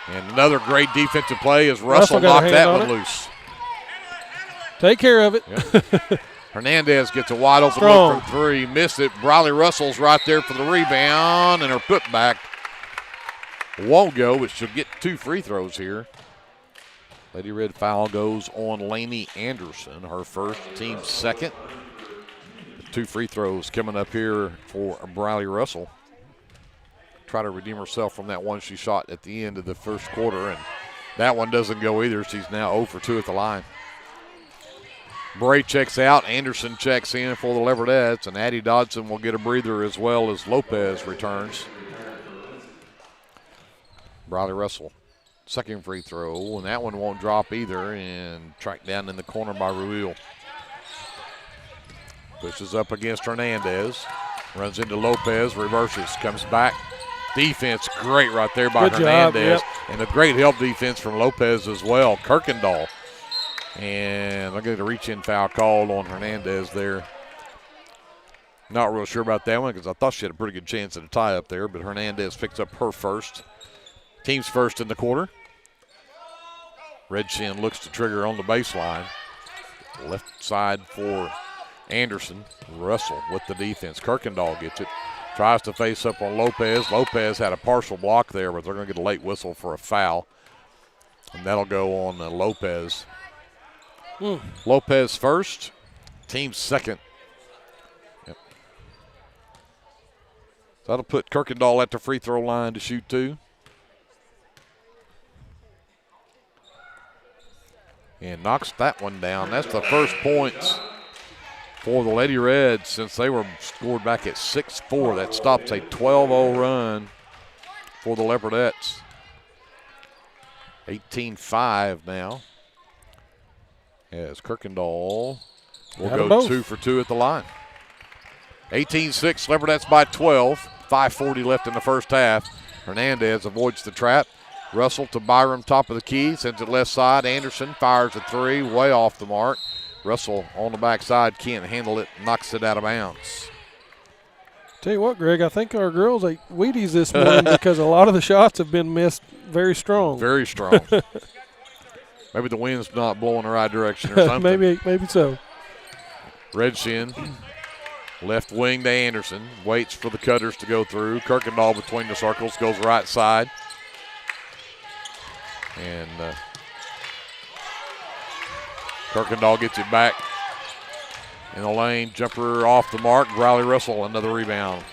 And another great defensive play as Russell knocked that one loose. Take care of it. Yep. Hernandez gets a wide open look from three. Missed it. Briley Russell's right there for the rebound, and her putback won't go, but she'll get 2 free throws here. Lady Red foul goes on Lainey Anderson, her first, team second. 2 free throws coming up here for Briley Russell. Try to redeem herself from that one she shot at the end of the first quarter, and that one doesn't go either. She's now 0 for 2 at the line. Bray checks out. Anderson checks in for the Leopardettes, and Addie Dodson will get a breather as well as Lopez returns. Briley Russell, second free throw, and that one won't drop either, and tracked down in the corner by Ruil. Pushes up against Hernandez, runs into Lopez, reverses, comes back. Defense great right there by Hernandez, and a great help defense from Lopez as well. Kirkendall. And I'll get a reach-in foul called on Hernandez there. Not real sure about that one because I thought she had a pretty good chance at a tie up there, but Hernandez picks up her first. Team's first in the quarter. Red Shin looks to trigger on the baseline. Left side for Anderson. Russell with the defense. Kirkendall gets it. Tries to face up on Lopez. Lopez had a partial block there, but they're going to get a late whistle for a foul. And that'll go on Lopez. Lopez first, team second. Yep. So that'll put Kirkendall at the free throw line to shoot 2. And knocks that one down. That's the first points for the Lady Reds since they were scored back at 6-4. That stops a 12-0 run for the Leopardettes. 18-5 now. As Kirkendall will go 2 for 2 at the line. 18-6, Leopardettes by 12. 5:40 left in the first half. Hernandez avoids the trap. Russell to Byram, top of the key, sends it left side. Anderson fires a 3, way off the mark. Russell on the backside can't handle it, knocks it out of bounds. Tell you what, Greg, I think our girls ate Wheaties this morning because a lot of the shots have been missed very strong. Very strong. Maybe the wind's not blowing the right direction or something. maybe so. Red Shin, left wing to Anderson. Waits for the cutters to go through. Kirkendall between the circles, goes right side. And Kirkendall gets it back in the lane. Jumper off the mark. Briley Russell, another rebound.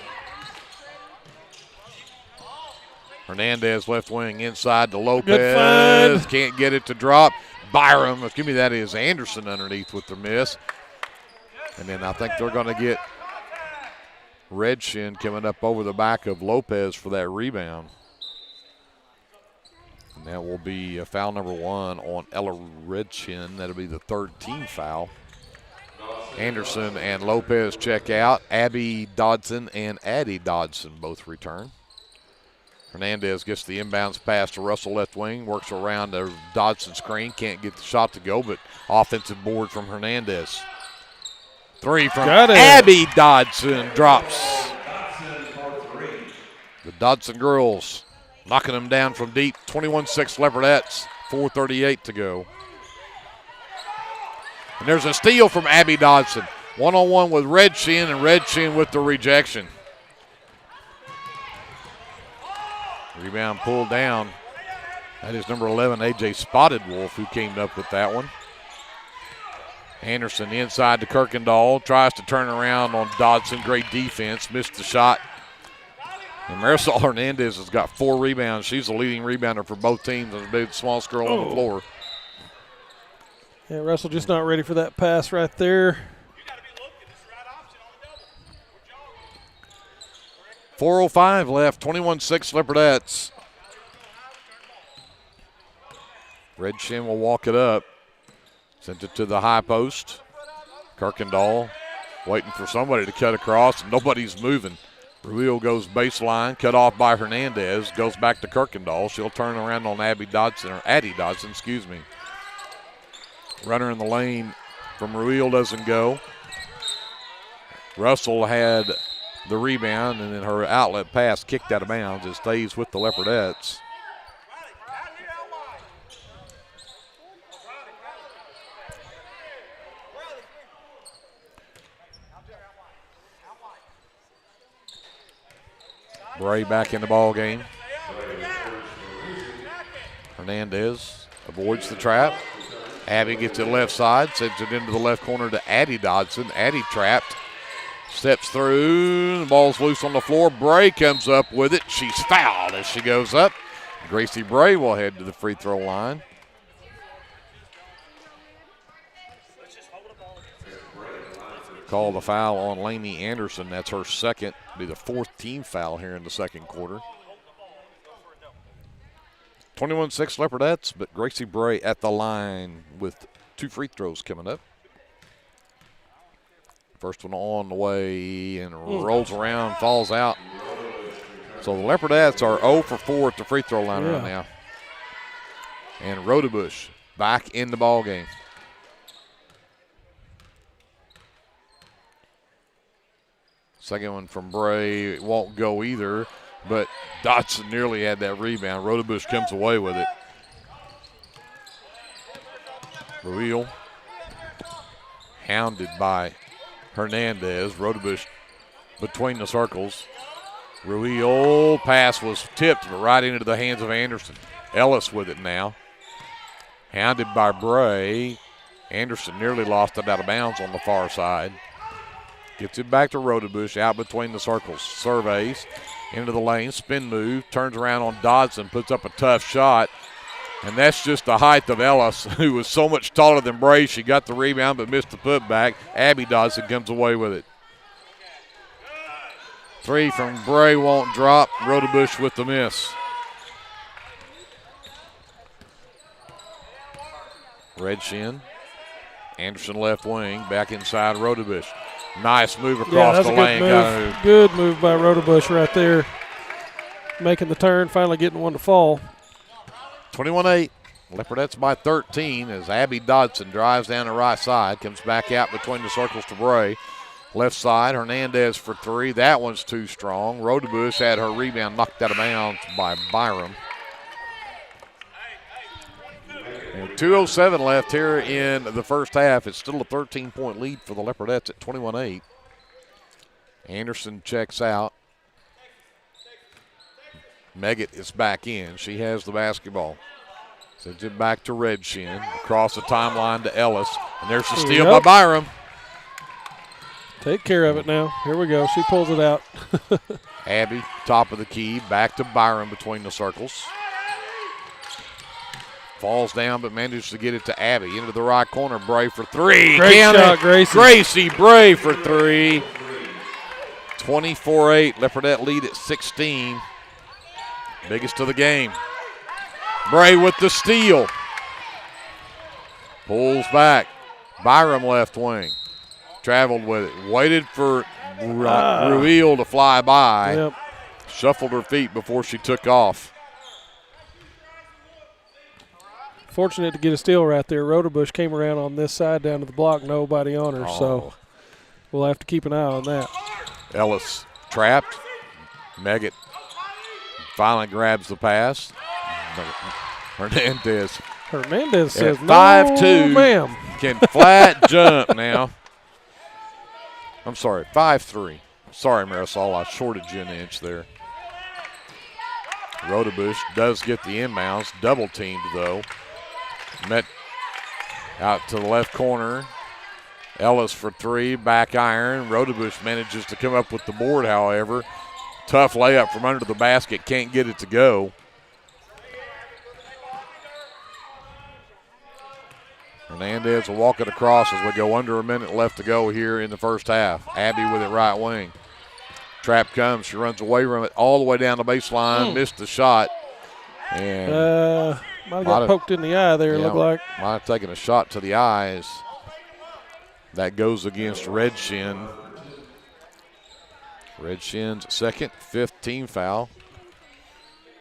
Hernandez left wing inside to Lopez. Can't get it to drop. Byram, excuse me, that is Anderson underneath with the miss. And then I think they're going to get Red Shin coming up over the back of Lopez for that rebound. And that will be foul number 1 on Ella Redshin. That'll be the third team foul. Anderson and Lopez check out. Abby Dodson and Addie Dodson both return. Hernandez gets the inbounds pass to Russell left wing, works around the Dodson screen, can't get the shot to go, but offensive board from Hernandez. 3 from Abby Dodson drops. The Dodson girls knocking them down from deep. 21-6 Leopardettes, 4:38 to go. And there's a steal from Abby Dodson. 1-on-1 with Red Shin, and Red Shin with the rejection. Rebound pulled down. That is number 11, A.J. Spotted Wolf, who came up with that one. Anderson inside to Kirkendall. Tries to turn around on Dodson. Great defense. Missed the shot. And Marisol Hernandez has got 4 rebounds. She's the leading rebounder for both teams. And the smallest girl on the floor. Yeah, Russell just not ready for that pass right there. 4:05 left, 21-6 Leopardettes. Red Shin will walk it up. Sent it to the high post. Kirkendall waiting for somebody to cut across, and nobody's moving. Ruil goes baseline, cut off by Hernandez, goes back to Kirkendall. She'll turn around on Addie Dodson, excuse me. Runner in the lane from Ruil doesn't go. Russell had the rebound, and then her outlet pass kicked out of bounds. It stays with the Leopardettes. Bray back in the ball game. Hernandez avoids the trap. Abby gets it left side, sends it into the left corner to Addie Dodson. Addie trapped. Steps through. The ball's loose on the floor. Bray comes up with it. She's fouled as she goes up. Gracie Bray will head to the free throw line. Call the foul on Lainey Anderson. That's her second. Be the fourth team foul here in the second quarter. 21-6 Leopardettes, but Gracie Bray at the line with 2 free throws coming up. First one on the way and rolls around, falls out. So the Leopardettes are 0 for 4 at the free throw line right now. And Rodebush back in the ball game. Second one from Bray won't go either, but Dodson nearly had that rebound. Rodebush comes away with it. Ruil hounded by Hernandez. Rodebush between the circles. Ruil pass was tipped, but right into the hands of Anderson. Ellis with it now. Hounded by Bray. Anderson nearly lost it out of bounds on the far side. Gets it back to Rodebush, out between the circles. Surveys into the lane, spin move, turns around on Dodson, puts up a tough shot. And that's just the height of Ellis, who was so much taller than Bray. She got the rebound but missed the putback. Abby Dodson comes away with it. 3 from Bray won't drop. Rodebush with the miss. Red Shin. Anderson left wing, back inside Rodebush. Nice move across the lane. Good move by Rodebush right there. Making the turn, finally getting one to fall. 21-8. Leopardettes by 13 as Abby Dodson drives down the right side, comes back out between the circles to Bray. Left side, Hernandez for 3. That one's too strong. Rodebush had her rebound knocked out of bounds by Byram. And 2:07 left here in the first half. It's still a 13-point lead for the Leopardettes at 21-8. Anderson checks out. Meggett is back in. She has the basketball. Sends it back to Red Shin. Across the timeline to Ellis. And there's the steal by Byram. Take care of it now. Here we go. She pulls it out. Abby, top of the key. Back to Byram between the circles. Falls down but manages to get it to Abby. Into the right corner. Bray for 3. Great shot, Gracie. Gracie Bray for 3. 24-8. Leopardette lead at 16. Biggest of the game. Bray with the steal. Pulls back. Byram left wing. Traveled with it. Waited for Ruil to fly by. Yep. Shuffled her feet before she took off. Fortunate to get a steal right there. Rodebush came around on this side down to the block. Nobody on her, so we'll have to keep an eye on that. Ellis trapped. Meggett finally grabs the pass. Hernandez says, at 5'2", no, ma'am. Can flat jump now. I'm sorry, 5'3". Sorry, Marisol, I shorted you an inch there. Rodebush does get the inbounds, double teamed though. Met out to the left corner. Ellis for 3, back iron. Rodebush manages to come up with the board, however. Tough layup from under the basket, can't get it to go. Hernandez will walk it across as we go under a minute left to go here in the first half. Abby with it right wing. Trap comes, she runs away from it all the way down the baseline, missed the shot. And might have got poked in the eye there, looked like. Might have taken a shot to the eyes. That goes against Red Shin. Red Shin's second, 5th team foul.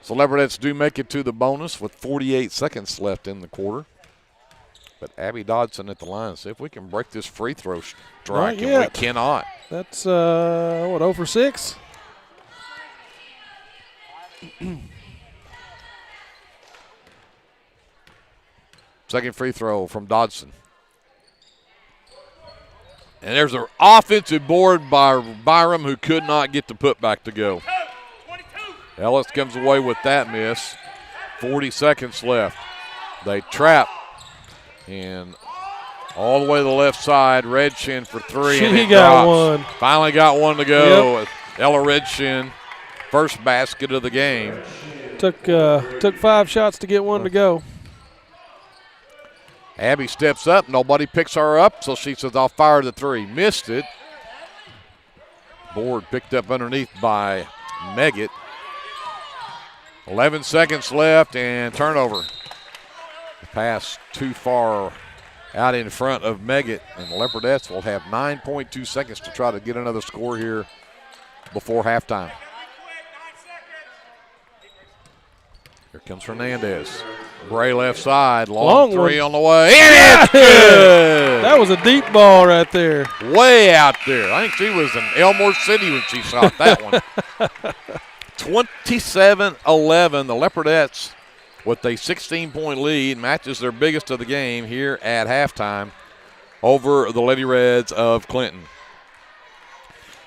So Leopardettes do make it to the bonus with 48 seconds left in the quarter. But Abby Dodson at the line. See if we can break this free throw strike, and we cannot. That's, 0 for 6? Second free throw from Dodson. And there's an offensive board by Byram who could not get the putback to go. Ellis comes away with that miss. 40 seconds left. They trap. And all the way to the left side, Redshin for three. She and it got drops. one. Finally got one to go. Yep. Ella Redshin, first basket of the game. Took 5 shots to get one to go. Abby steps up. Nobody picks her up, so she says, I'll fire the three. Missed it. Board picked up underneath by Meggett. 11 seconds left and turnover. The pass too far out in front of Meggett, and the Leopardettes will have 9.2 seconds to try to get another score here before halftime. Here comes Hernandez. Bray left side, long three on the way. And it's good! That was a deep ball right there. Way out there. I think she was in Elmore City when she shot that one. 27-11, the Leopardettes with a 16-point lead matches their biggest of the game here at halftime over the Lady Reds of Clinton.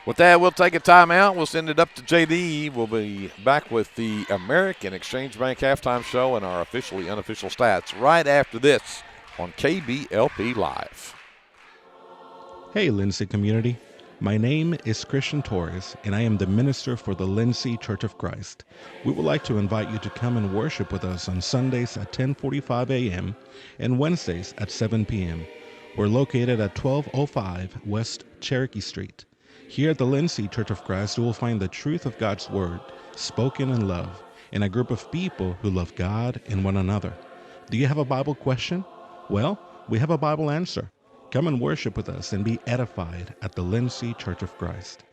With that, we'll take a timeout. We'll send it up to JD. We'll be back with the American Exchange Bank halftime show and our officially unofficial stats right after this on KBLP Live. Hey, Lindsay community. My name is Christian Torres, and I am the minister for the Lindsay Church of Christ. We would like to invite you to come and worship with us on Sundays at 10:45 a.m. and Wednesdays at 7 p.m. We're located at 1205 West Cherokee Street. Here at the Lindsay Church of Christ, you will find the truth of God's Word, spoken in love, and a group of people who love God and one another. Do you have a Bible question? Well, we have a Bible answer. Come and worship with us and be edified at the Lindsay Church of Christ.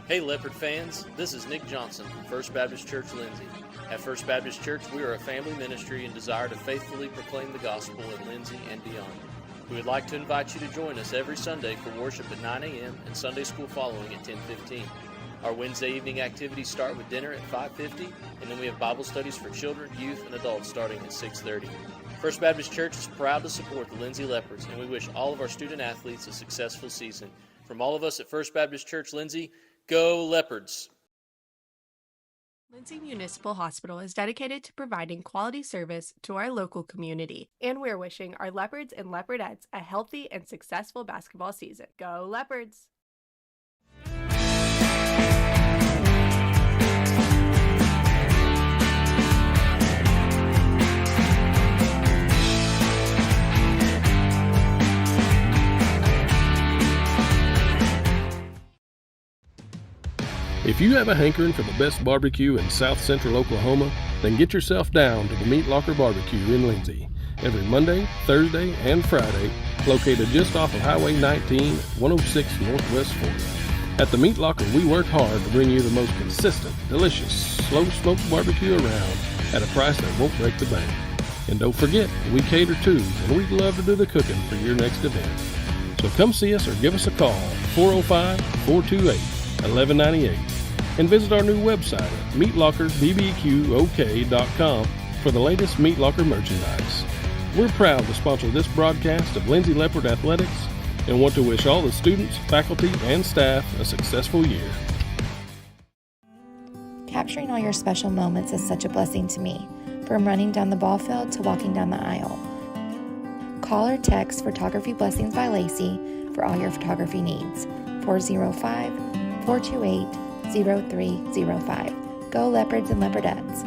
Hey Leopard fans, this is Nick Johnson from First Baptist Church Lindsay. At First Baptist Church, we are a family ministry and desire to faithfully proclaim the gospel in Lindsay and beyond. We would like to invite you to join us every Sunday for worship at 9 a.m. and Sunday school following at 10:15. Our Wednesday evening activities start with dinner at 5:50, and then we have Bible studies for children, youth, and adults starting at 6:30. First Baptist Church is proud to support the Lindsay Leopards, and we wish all of our student athletes a successful season. From all of us at First Baptist Church Lindsay, go Leopards! Lindsay Municipal Hospital is dedicated to providing quality service to our local community. And we're wishing our Leopards and Leopardettes a healthy and successful basketball season. Go Leopards! If you have a hankering for the best barbecue in South Central Oklahoma, then get yourself down to the Meat Locker Barbecue in Lindsay. Every Monday, Thursday, and Friday, located just off of Highway 19, 106 Northwest 4th. At the Meat Locker, we work hard to bring you the most consistent, delicious, slow-smoked barbecue around at a price that won't break the bank. And don't forget, we cater too, and we'd love to do the cooking for your next event. So come see us or give us a call at 405-428-1198 and visit our new website at meatlockerbbqok.com for the latest Meat Locker merchandise. We're proud to sponsor this broadcast of Lindsay Leopard Athletics and want to wish all the students, faculty, and staff a successful year. Capturing all your special moments is such a blessing to me, from running down the ball field to walking down the aisle. Call or text Photography Blessings by Lacey for all your photography needs. 405-428-0305. Go Leopards and Leopardettes.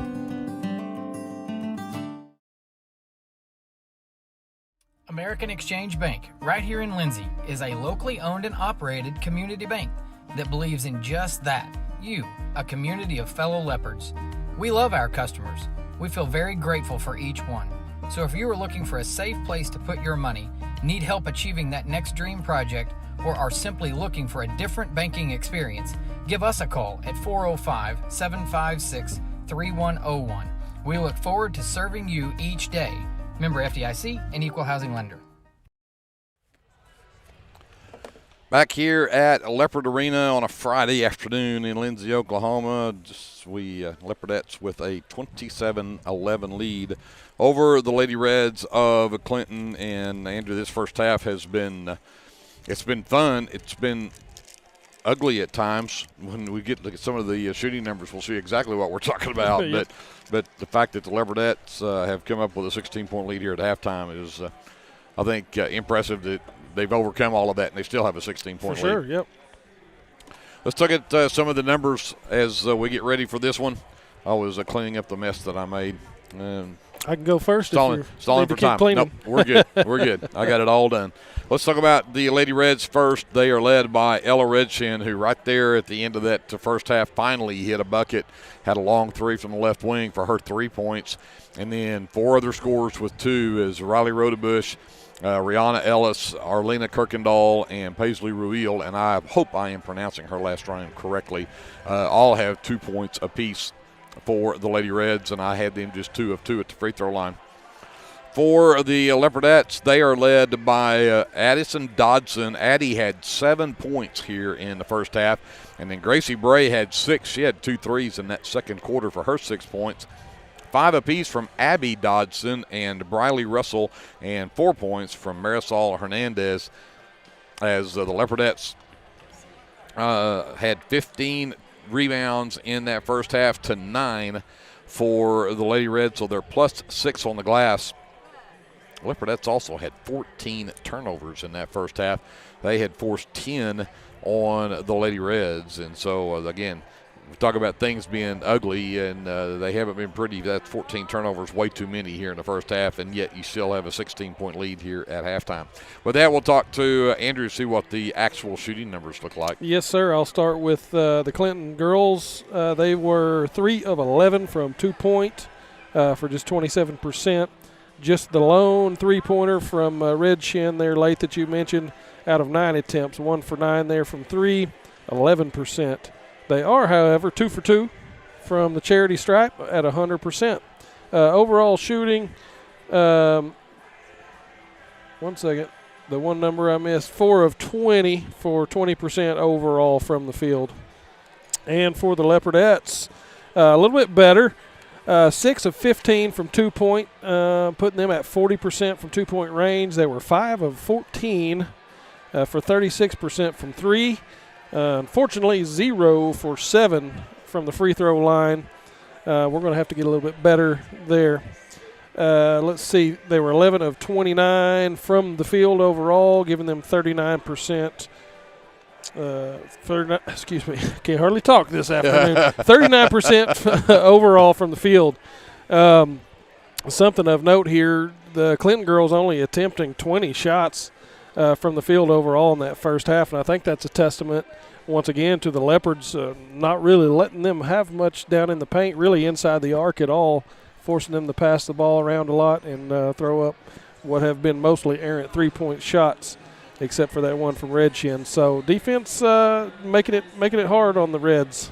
American Exchange Bank, right here in Lindsay, is a locally owned and operated community bank that believes in just that, you, a community of fellow Leopards. We love our customers. We feel very grateful for each one. So if you are looking for a safe place to put your money, need help achieving that next dream project, or are simply looking for a different banking experience, give us a call at 405-756-3101. We look forward to serving you each day. Member FDIC and Equal Housing Lender. Back here at Leopard Arena on a Friday afternoon in Lindsay, Oklahoma. Leopardettes with a 27-11 lead over the Lady Reds of Clinton. And Andrew, this first half has been it's been fun. It's been ugly at times. When we look at some of the shooting numbers, we'll see exactly what we're talking about. Yep. But the fact that the Leopardettes have come up with a 16-point lead here at halftime is, I think, impressive that they've overcome all of that and they still have a 16-point lead. For sure, yep. Let's look at some of the numbers as we get ready for this one. I was cleaning up the mess that I made. I can go first. Stalling for time. Cleaning. Nope, we're good. We're good. I got it all done. Let's talk about the Lady Reds first. They are led by Ella Redshin, who right there at the end of that first half finally hit a bucket, had a long three from the left wing for her 3 points. And then 4 other scores with 2 is Riley Rodebush, Rihanna Ellis, Arlena Kirkendall, and Paisley Ruil, and I hope I am pronouncing her last name correctly, all have 2 points apiece for the Lady Reds, and I had them just 2 of 2 at the free throw line. For the Leopardettes, they are led by Addison Dodson. Addie had 7 points here in the first half, and then Gracie Bray had 6. She had 2 threes in that second quarter for her 6 points. 5 apiece from Abby Dodson and Briley Russell, and 4 points from Marisol Hernandez, as the Leopardettes had 15 rebounds in that first half to 9 for the Lady Reds, so they're plus 6 on the glass. Leopardettes also had 14 turnovers in that first half. They had forced 10 on the Lady Reds, and so again, we talk about things being ugly, and they haven't been pretty. That's 14 turnovers, way too many here in the first half, and yet you still have a 16-point lead here at halftime. With that, we'll talk to Andrew to see what the actual shooting numbers look like. Yes, sir. I'll start with the Clinton girls. They were 3 of 11 from 2-point for just 27%. Just the lone three-pointer from Red Shin there late that you mentioned out of 9 attempts. 1 for 9 there from 3, 11%. They are, however, 2 for 2 from the charity stripe at 100%. Overall shooting, 1 second, the one number I missed, 4 of 20 for 20% overall from the field. And for the Leopardettes, a little bit better, 6 of 15 from 2-point, putting them at 40% from 2-point range. They were 5 of 14 for 36% from 3. Unfortunately, 0 for 7 from the free throw line. We're going to have to get a little bit better there. Let's see. They were 11 of 29 from the field overall, giving them 39%. 39, excuse me, can't hardly talk this afternoon. 39% overall from the field. Something of note here, the Clinton girls only attempting 20 shots from the field overall in that first half, and I think that's a testament once again to the Leopards not really letting them have much down in the paint, really inside the arc at all, forcing them to pass the ball around a lot and throw up what have been mostly errant 3-point shots, except for that one from Red Shin. So defense making it hard on the Reds.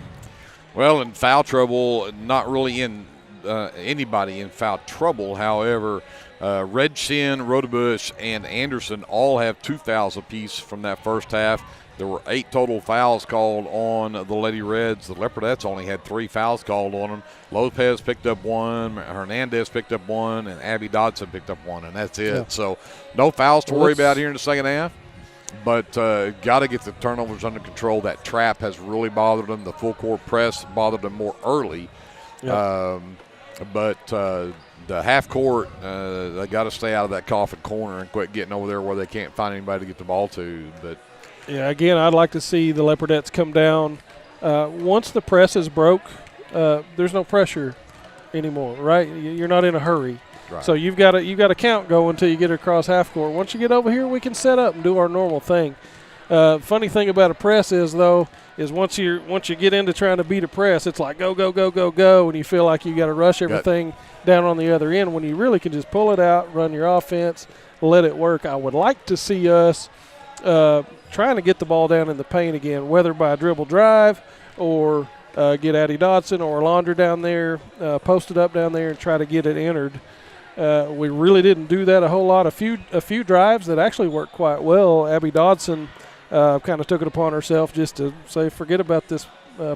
Well, in foul trouble, not really in anybody in foul trouble. However, Red Shin, Rodebush, and Anderson all have 2 fouls apiece from that first half. There were 8 total fouls called on the Lady Reds. The Leopardettes only had 3 fouls called on them. Lopez picked up 1, Hernandez picked up 1, and Abby Dodson picked up 1, and that's it. Yeah. So no fouls to worry about here in the second half. But got to get the turnovers under control. That trap has really bothered them. The full court press bothered them more early. Yep. But the half court, they got to stay out of that coffin corner and quit getting over there where they can't find anybody to get the ball to. But yeah, again, I'd like to see the Leopardettes come down. Once the press is broke, there's no pressure anymore, right? You're not in a hurry. Right. So you've got a count going until you get across half court. Once you get over here, we can set up and do our normal thing. Funny thing about a press is once you get into trying to beat a press, it's like go, go, go, go, go, and you feel like you got to rush everything down on the other end when you really can just pull it out, run your offense, let it work. I would like to see us trying to get the ball down in the paint again, whether by a dribble drive or get Addie Dodson or Laundra down there, post it up down there and try to get it entered. We really didn't do that a whole lot. A few drives that actually worked quite well. Abby Dodson kind of took it upon herself just to say, forget about this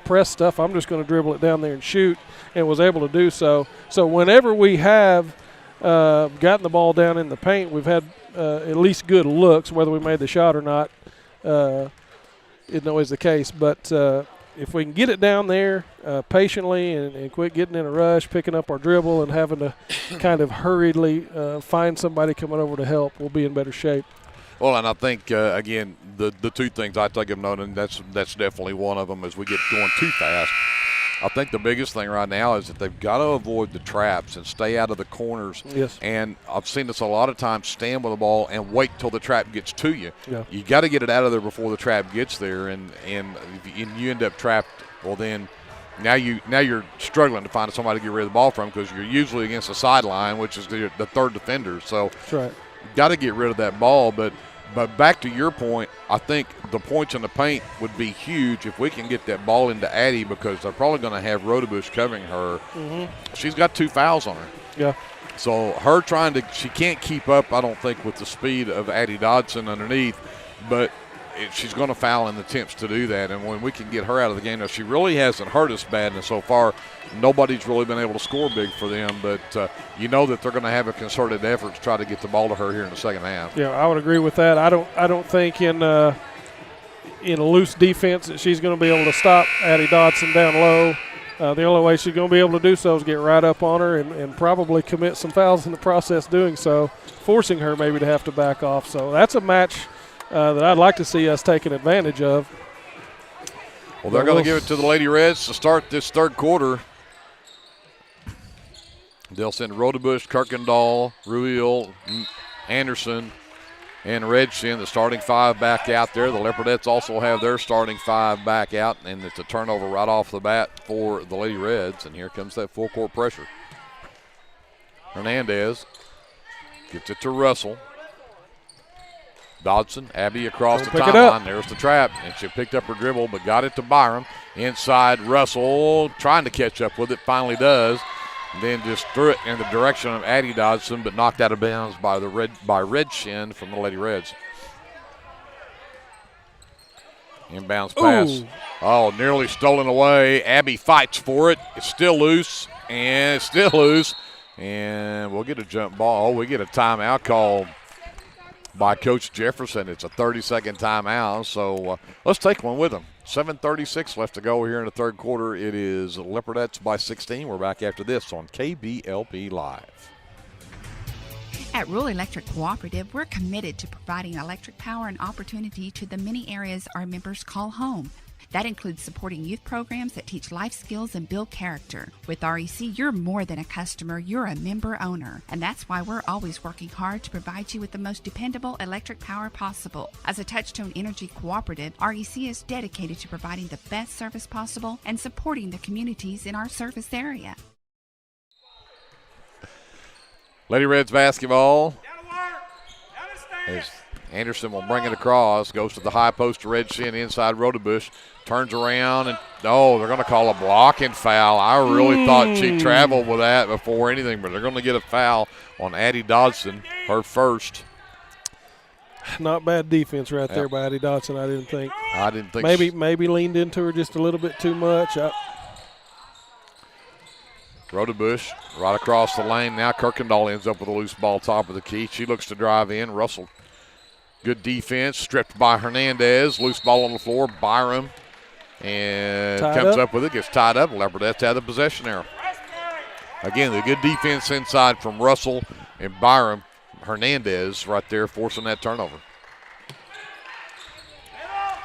press stuff. I'm just going to dribble it down there and shoot, and was able to do so. So whenever we have gotten the ball down in the paint, we've had at least good looks, whether we made the shot or not. isn't always the case. But if we can get it down there patiently and quit getting in a rush, picking up our dribble and having to kind of hurriedly find somebody coming over to help, we'll be in better shape. Well, and I think, again, the two things I take of note, and that's definitely one of them, as we get going too fast. I think the biggest thing right now is that they've got to avoid the traps and stay out of the corners. Yes. And I've seen this a lot of times, stand with the ball and wait till the trap gets to you. Yeah. You got to get it out of there before the trap gets there, and you end up trapped. Well, then now you're struggling to find somebody to get rid of the ball from, because you're usually against the sideline, which is the third defender. So that's right. Got to get rid of that ball. But back to your point, I think the points in the paint would be huge if we can get that ball into Addie, because they're probably going to have Rodebush covering her. Mm-hmm. She's got 2 fouls on her. Yeah. So she can't keep up, I don't think, with the speed of Addie Dodson underneath, but she's going to foul in attempts to do that. And when we can get her out of the game, now she really hasn't hurt us bad, and so far nobody's really been able to score big for them, but you know that they're going to have a concerted effort to try to get the ball to her here in the second half. Yeah, I would agree with that. I don't think in a loose defense that she's going to be able to stop Addie Dodson down low. The only way she's going to be able to do so is get right up on her and probably commit some fouls in the process doing so, forcing her maybe to have to back off. So that's a match that I'd like to see us taking advantage of. Well, they're going to give it to the Lady Reds to start this third quarter. They'll send Rodebush, Kirkendall, Ruel, Anderson, and Redshin, the starting 5, back out there. The Leopardettes also have their starting 5 back out, and it's a turnover right off the bat for the Lady Reds. And here comes that full court pressure. Hernandez gets it to Russell. Dodson, Abby across the timeline. There's the trap, and she picked up her dribble but got it to Byram. Inside, Russell trying to catch up with it, finally does. And then just threw it in the direction of Addie Dodson, but knocked out of bounds by Redshin from the Lady Reds. Inbounds pass. Ooh. Oh, nearly stolen away. Abby fights for it. It's still loose, and it's still loose. And we'll get a jump ball. We get a timeout call by Coach Jefferson. It's a 30-second timeout, so let's take one with them. 7:36 left to go here in the third quarter. It is Leopardettes by 16. We're back after this on KBLP Live. At Rural Electric Cooperative, we're committed to providing electric power and opportunity to the many areas our members call home. That includes supporting youth programs that teach life skills and build character. With REC, you're more than a customer, you're a member owner. And that's why we're always working hard to provide you with the most dependable electric power possible. As a Touchstone Energy Cooperative, REC is dedicated to providing the best service possible and supporting the communities in our service area. Lady Reds basketball. As Anderson will bring it across, goes to the high post to Redshin inside Rodebush, turns around, and they're going to call a blocking foul. I really thought she traveled with that before anything, but they're going to get a foul on Addie Dodson, her first. Not bad defense right there by Addie Dodson, I didn't think. Maybe leaned into her just a little bit too much. Rodebush right across the lane. Now Kirkendall ends up with a loose ball top of the key. She looks to drive in. Russell, good defense, stripped by Hernandez. Loose ball on the floor. Byram and comes up with it, gets tied up. Leopardettes have the possession arrow. Again, the good defense inside from Russell and Byram. Hernandez right there forcing that turnover.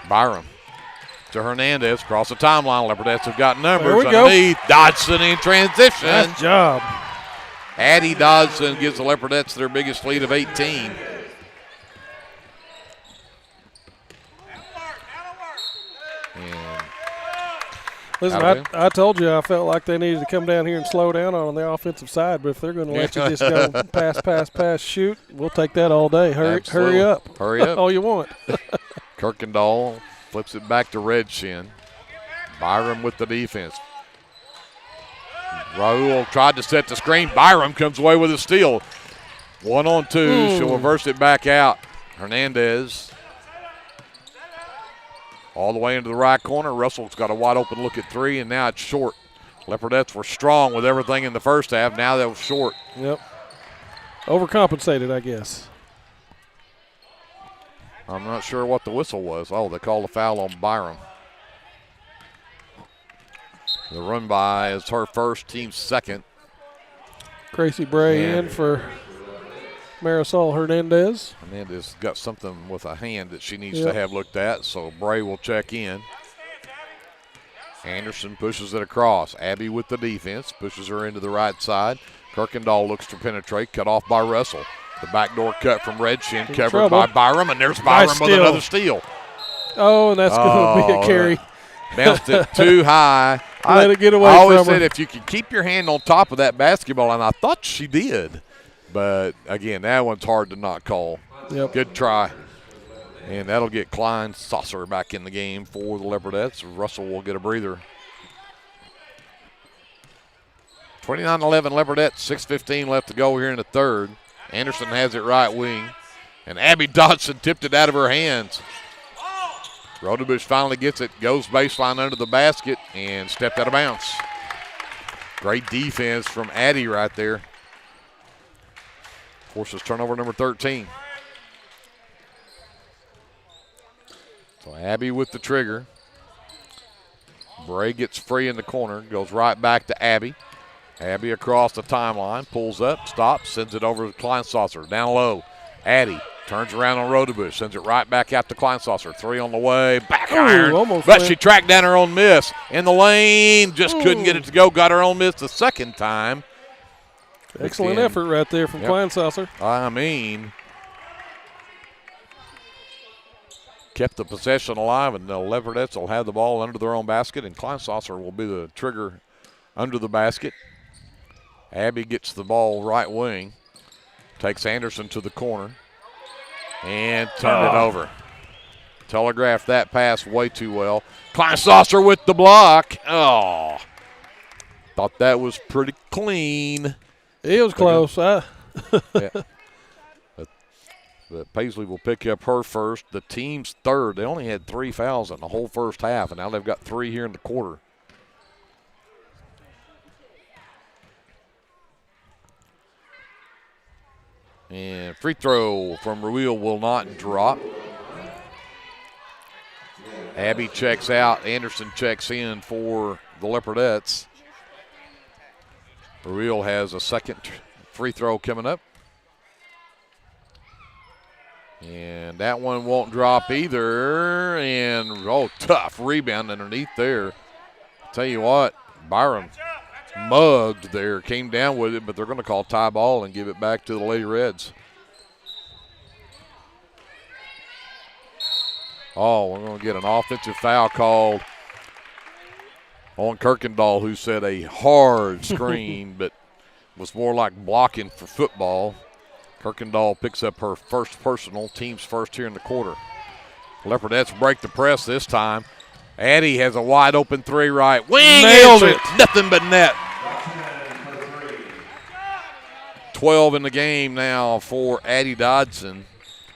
Byram to Hernandez, across the timeline. Leopardettes have got numbers underneath. Dodson in transition. Nice job. Addie Dodson gives the Leopardettes their biggest lead of 18. Listen, I told you I felt like they needed to come down here and slow down on the offensive side, but if they're going to let you just go pass, shoot, we'll take that all day. Hurry up. Hurry up. All you want. Kirkendall flips it back to Redshin. Byram with the defense. Raul tried to set the screen. Byram comes away with a steal. 1-on-2. She'll reverse it back out. Hernandez all the way into the right corner. Russell's got a wide open look at three, and now it's short. Leopardettes were strong with everything in the first half. Now that was short. Yep. Overcompensated, I guess. I'm not sure what the whistle was. Oh, they called a foul on Byram. The run by is her first, team's second. Gracie Bray in for Marisol Hernandez. Hernandez got something with a hand that she needs to have looked at, so Bray will check in. Anderson pushes it across. Abby with the defense, pushes her into the right side. Kirkendall looks to penetrate, cut off by Russell. The backdoor cut from Redshin, covered by Byram, and there's Byram with another steal. Oh, and that's going to be a carry. Bounced it too high. Let it get away I always from her. said if you could keep your hand on top of that basketball, and I thought she did. But, again, that one's hard to not call. Yep. Good try. And that'll get Klein Saucer back in the game for the Leopardettes. Russell will get a breather. 29-11 Leopardettes, 6:15 left to go here in the third. Anderson has it right wing. And Abby Dodson tipped it out of her hands. Rodebush finally gets it, goes baseline under the basket, and stepped out of bounds. Great defense from Addie right there. Forces turnover number 13. So Abby with the trigger. Bray gets free in the corner, goes right back to Abby. Abby across the timeline, pulls up, stops, sends it over to Kleinsaucer. Down low, Addie turns around on Rodebush, sends it right back out to Kleinsaucer. Three on the way, back iron, but she tracked down her own miss. In the lane, just couldn't get it to go, got her own miss the second time. Excellent effort right there from Kleinsaucer. I mean, kept the possession alive, and the Leopardettes will have the ball under their own basket, and Kleinsaucer will be the trigger under the basket. Abby gets the ball right wing, takes Anderson to the corner, and turned it over. Telegraphed that pass way too well. Kleinsaucer with the block. Oh, thought that was pretty clean. It was close. Yeah. But Paisley will pick up her first. The team's third. They only had 3 fouls in the whole first half, and now they've got 3 here in the quarter. And free throw from Ruil will not drop. Abby checks out. Anderson checks in for the Leopardettes. Ruil has a second free throw coming up. And that one won't drop either. And, tough rebound underneath there. Tell you what, Byram mugged there, came down with it, but they're going to call tie ball and give it back to the Lady Reds. Oh, we're going to get an offensive foul called on Kirkendall, who said a hard screen, but was more like blocking for football. Kirkendall picks up her first personal, team's first here in the quarter. Leopardettes break the press this time. Addie has a wide open three right wing. Nailed it. Nothing but net. 12 in the game now for Addie Dodson.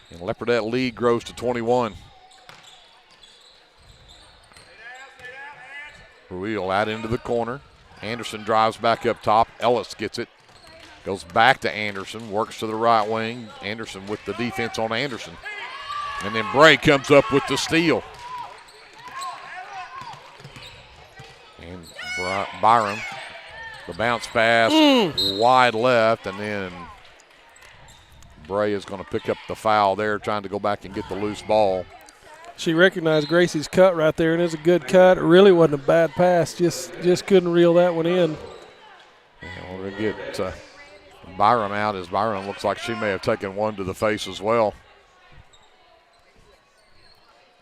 And Leopardette lead grows to 21. Ruil out into the corner. Anderson drives back up top. Ellis gets it. Goes back to Anderson. Works to the right wing. Anderson with the defense on Anderson. And then Bray comes up with the steal. And Byram, the bounce pass wide left, and then Bray is going to pick up the foul there, trying to go back and get the loose ball. She recognized Gracie's cut right there, and it's a good cut. It really wasn't a bad pass. Just couldn't reel that one in. Yeah, we're going to get Byram out, as Byram looks like she may have taken one to the face as well.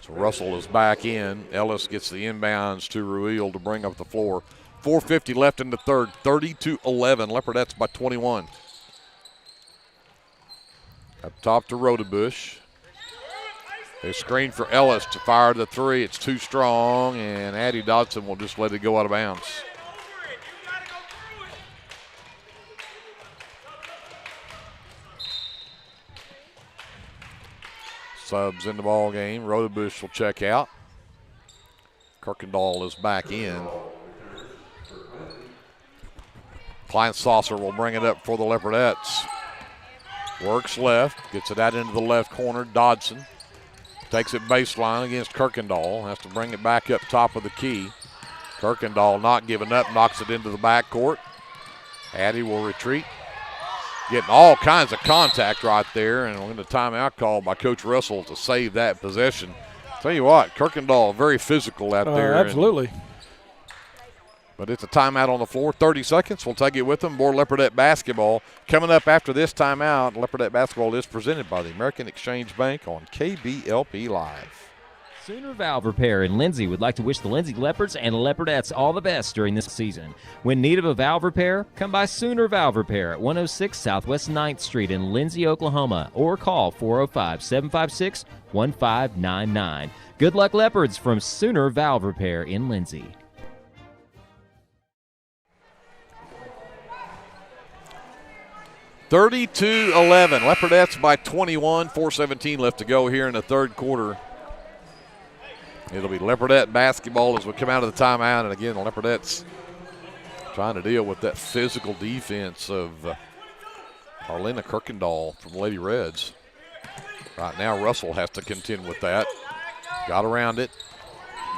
So Russell is back in. Ellis gets the inbounds to Ruil to bring up the floor. 4:50 left in the third, 30-11. Leopardettes by 21. Up top to Rodebush. They screen for Ellis to fire the three. It's too strong, and Addie Dodson will just let it go out of bounds. Subs in the ball game. Rodebush will check out. Kirkendall is back in. Kleinsaucer will bring it up for the Leopardettes. Works left, gets it out into the left corner. Dodson Takes it baseline against Kirkendall. Has to bring it back up top of the key. Kirkendall not giving up, knocks it into the backcourt. Addie will retreat. Getting all kinds of contact right there, and we're going to timeout call by Coach Russell to save that possession. Tell you what, Kirkendall very physical out there. Absolutely. But it's a timeout on the floor. 30 seconds. We'll take it with them. More Leopardette basketball. Coming up after this timeout, Leopardette basketball is presented by the American Exchange Bank on KBLP Live. Sooner Valve Repair in Lindsay would like to wish the Lindsay Leopards and Leopardettes all the best during this season. When in need of a valve repair, come by Sooner Valve Repair at 106 Southwest 9th Street in Lindsay, Oklahoma, or call 405-756-1599. Good luck, Leopards, from Sooner Valve Repair in Lindsay. (32-11). Leopardettes by 21. 4:17 left to go here in the third quarter. It'll be Leopardette basketball as we come out of the timeout. And again, the Leopardettes trying to deal with that physical defense of Arlena Kirkendall from Lady Reds. Right now, Russell has to contend with that. Got around it.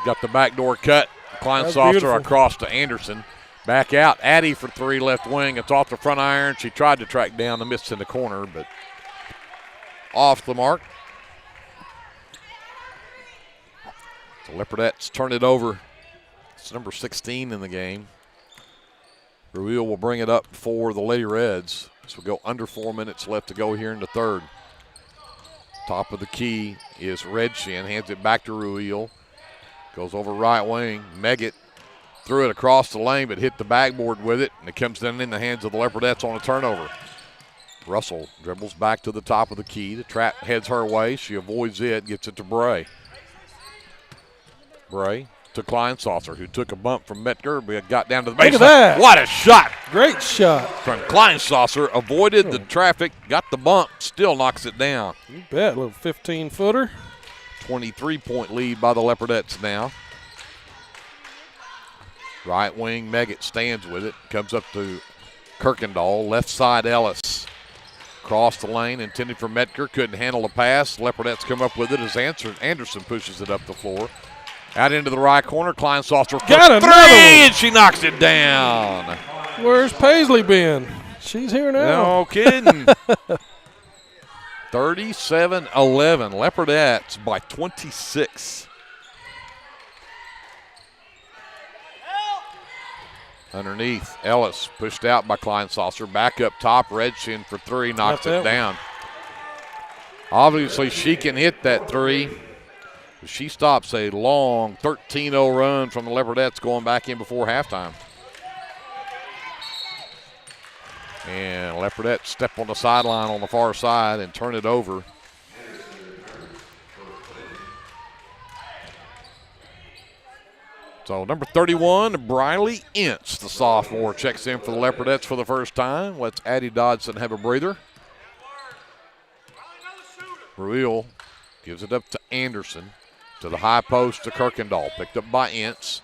Got the backdoor cut. Kleinsofter across to Anderson. Back out. Addie for three, left wing. It's off the front iron. She tried to track down the miss in the corner, but off the mark. The Leopardettes turn it over. It's number 16 in the game. Ruil will bring it up for the Lady Reds. So we'll go under 4 minutes left to go here in the third. Top of the key is Redshin. Hands it back to Ruil. Goes over right wing. Meggett threw it across the lane but hit the backboard with it. And it comes down in the hands of the Leopardettes on a turnover. Russell dribbles back to the top of the key. The trap heads her way. She avoids it. Gets it to Bray. Bray to Kleinsofter, who took a bump from Metger, but got down to the baseline. Look at that. What a shot. Great shot. From Kleinsofter, avoided the traffic, got the bump, still knocks it down. You bet, a little 15-footer. 23-point lead by the Leopardettes now. Right wing, Meggett stands with it, comes up to Kirkendall, left side Ellis. Cross the lane, intended for Metger, couldn't handle the pass. Leopardettes come up with it as Anderson pushes it up the floor. Out into the right corner, Kleinsofter for got three, and she knocks it down. Where's Paisley been? She's here now. No kidding. 37-11, Leopardettes by 26. Underneath, Ellis pushed out by Kleinsofter. Back up top, Redshin for three, knocks it down. Obviously, she can hit that three. She stops a long 13-0 run from the Leopardettes going back in before halftime. And Leopardettes step on the sideline on the far side and turn it over. So number 31, Briley Ince, the sophomore, checks in for the Leopardettes for the first time. Lets Addie Dodson have a breather. Ruil gives it up to Anderson. To the high post to Kirkendall. Picked up by Ince.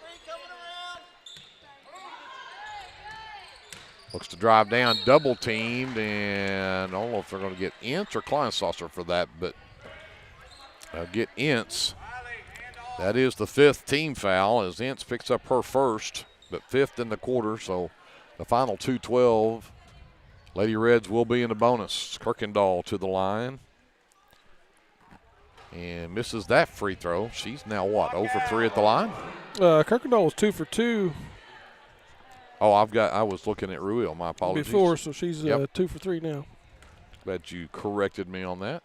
Looks to drive down, double teamed, and I don't know if they're going to get Ince or Kleinsofter for that, but they'll get Ince. That is the fifth team foul as Ince picks up her first, but fifth in the quarter, so the final 2:12. Lady Reds will be in the bonus. Kirkendall to the line. And misses that free throw. She's now what, 0 for 3 at the line? Kirkendall was 2 for 2. Oh, I was looking at Ruil. My apologies. Before, so she's 2 for 3 now. Glad you corrected me on that.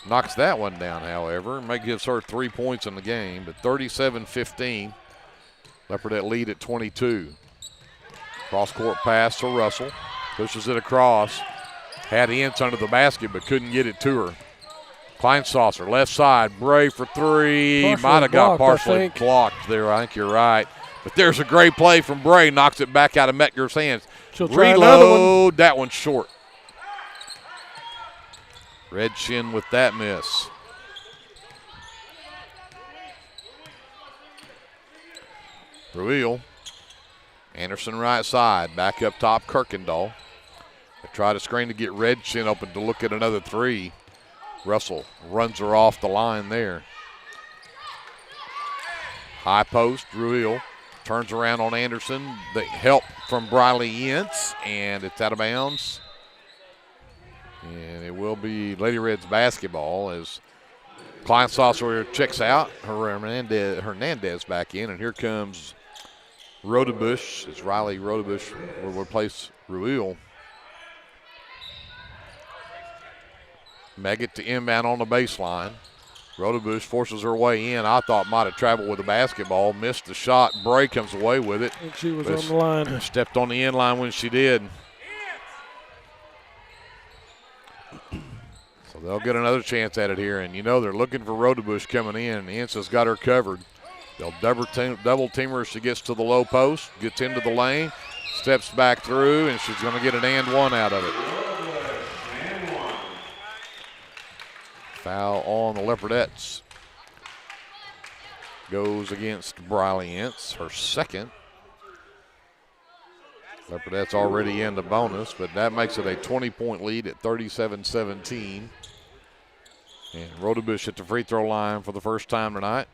Knocks that one down, however. May gives her 3 points in the game, but 37-15. Leopardette lead at 22. Cross-court pass to Russell. Pushes it across. Had Ince under the basket, but couldn't get it to her. Kleinsofter, left side, Bray for three. Might have got partially blocked there. I think you're right. But there's a great play from Bray. Knocks it back out of Metger's hands. She'll try another one. That one's short. Redshin with that miss. Ruil. Anderson right side. Back up top, Kirkendall. They try to screen to get Redshin open to look at another three. Russell runs her off the line there. High post, Ruil turns around on Anderson. The help from Briley Ince, and it's out of bounds. And it will be Lady Red's basketball as Klein Saucer checks out. Hernandez back in, and here comes Rodebush as Riley Rodebush will replace Ruil. Meggett to inbound on the baseline. Rodebush forces her way in. I thought might have traveled with the basketball. Missed the shot. Bray comes away with it. And she was on the line. Stepped on the end line when she did. So they'll get another chance at it here. And you know they're looking for Rodebush coming in. Ince has got her covered. They'll double team her as she gets to the low post. Gets into the lane. Steps back through, and she's going to get an and one out of it. Foul on the Leopardettes. Goes against Briley Ince, her second. Leopardettes already in the bonus, but that makes it a 20-point lead at 37-17. And Rodebush at the free throw line for the first time tonight.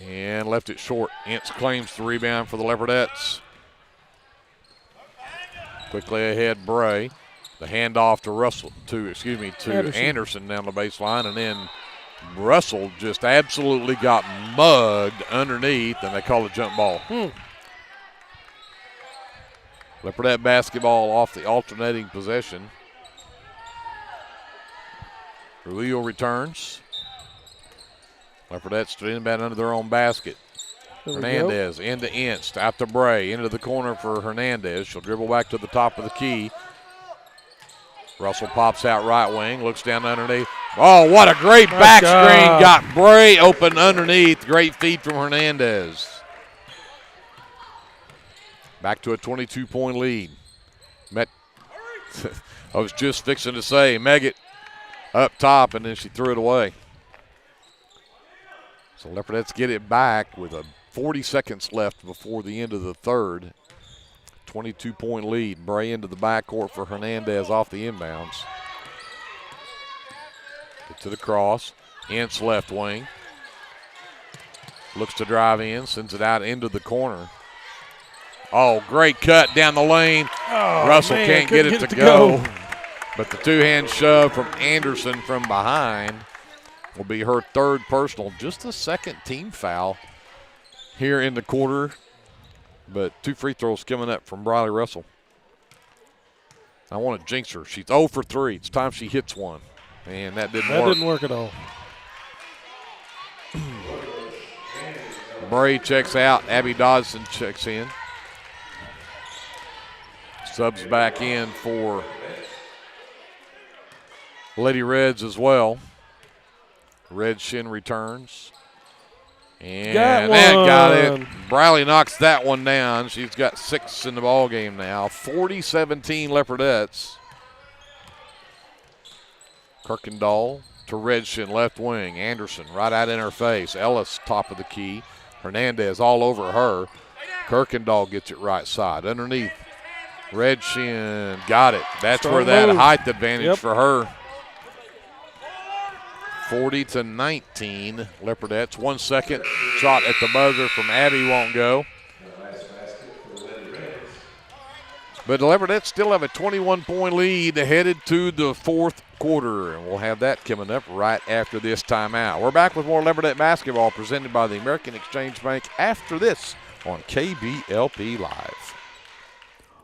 And left it short. Ince claims the rebound for the Leopardettes. Quickly ahead, Bray. The handoff to Anderson down the baseline, and then Russell just absolutely got mugged underneath, and they call it jump ball. Leopardette basketball off the alternating possession. Ruil returns. Leopardettes to inbound under their own basket. Hernandez into Ince, out to Bray, into the corner for Hernandez. She'll dribble back to the top of the key. Russell pops out right wing, looks down underneath. Oh, what a great back screen. Got Bray open underneath. Great feed from Hernandez. Back to a 22-point lead. I was just fixing to say, Meggett up top, and then she threw it away. So Leopardettes get it back with 40 seconds left before the end of the third. 22-point lead. Bray into the backcourt for Hernandez off the inbounds. Get to the cross. Ince left wing. Looks to drive in, sends it out into the corner. Oh, great cut down the lane. Oh, Russell man, can't get it to go. But the two-hand shove from Anderson from behind will be her third personal. Just the second team foul here in the quarter. But 2 free throws coming up from Briley Russell. I want to jinx her. She's 0 for 3. It's time she hits one. And that didn't work. That didn't work at all. Bray checks out. Abby Dodson checks in. Subs back in for Lady Reds as well. Red Shin returns. And got it. Briley knocks that one down. She's got 6 in the ball game now. 40-17 Leopardettes. Kirkendall to Redshin, left wing. Anderson right out in her face. Ellis top of the key. Hernandez all over her. Kirkendall gets it right side. Underneath. Redshin got it. That's Strong where that move. height advantage for her. 40-19, Leopardettes. 1 second shot at the buzzer from Abby won't go. But the Leopardettes still have a 21-point lead headed to the fourth quarter, and we'll have that coming up right after this timeout. We're back with more Leopardette basketball presented by the American Exchange Bank after this on KBLP Live.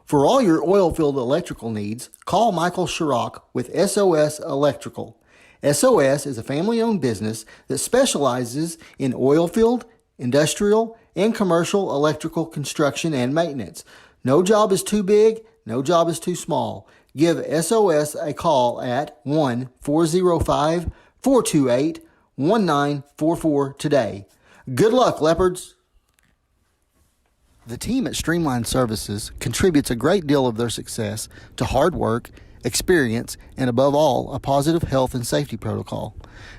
For all your oil-filled electrical needs, call Michael Sharrock with SOS Electrical. SOS is a family-owned business that specializes in oil-filled, industrial, and commercial electrical construction and maintenance. No job is too big, no job is too small. Give SOS a call at 1-405-428-1944 today. Good luck, Leopards! The team at Streamline Services contributes a great deal of their success to hard work, experience, and above all, a positive health and safety protocol.